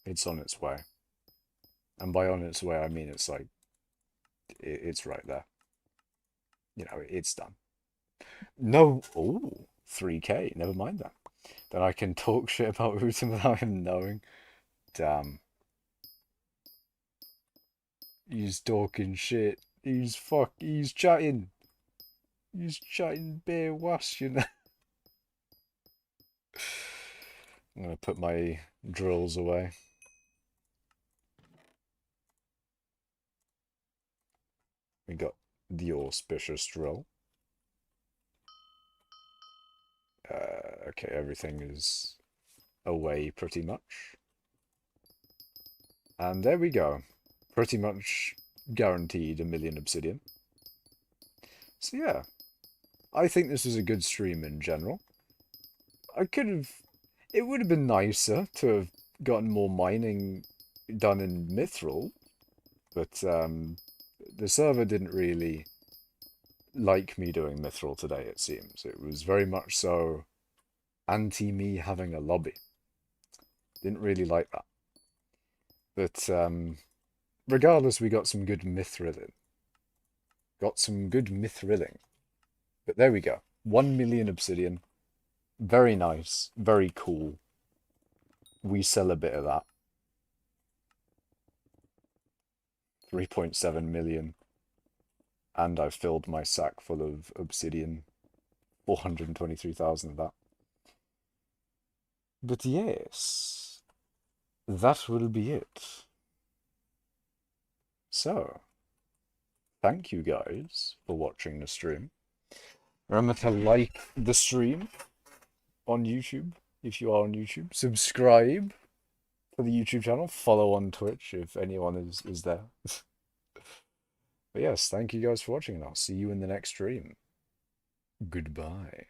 It's on its way. And by on its way, I mean it's like, it's right there. You know, it's done. No, oh, 3k, never mind that. Then I can talk shit about Hooten without him knowing. Damn. He's talking shit. He's chatting. He's chatting bare wass, you know. I'm gonna put my drills away. We got the auspicious drill. Okay, everything is away pretty much. And there we go. Pretty much guaranteed 1,000,000 obsidian. So yeah, I think this was a good stream in general. It would have been nicer to have gotten more mining done in mithril, but the server didn't really like me doing mithril today, it seems. It was very much so anti me having a lobby. Didn't really like that. But regardless, we got some good mithrilling. Got some good mithrilling. But there we go. 1,000,000 obsidian. Very nice. Very cool. We sell a bit of that. 3.7 million. And I've filled my sack full of obsidian. 423,000 of that. But yes, that will be it. So, thank you guys for watching the stream. Remember to like the stream on YouTube if you are on YouTube. Subscribe to the YouTube channel. Follow on Twitch if anyone is there. But yes, thank you guys for watching, and I'll see you in the next stream. Goodbye.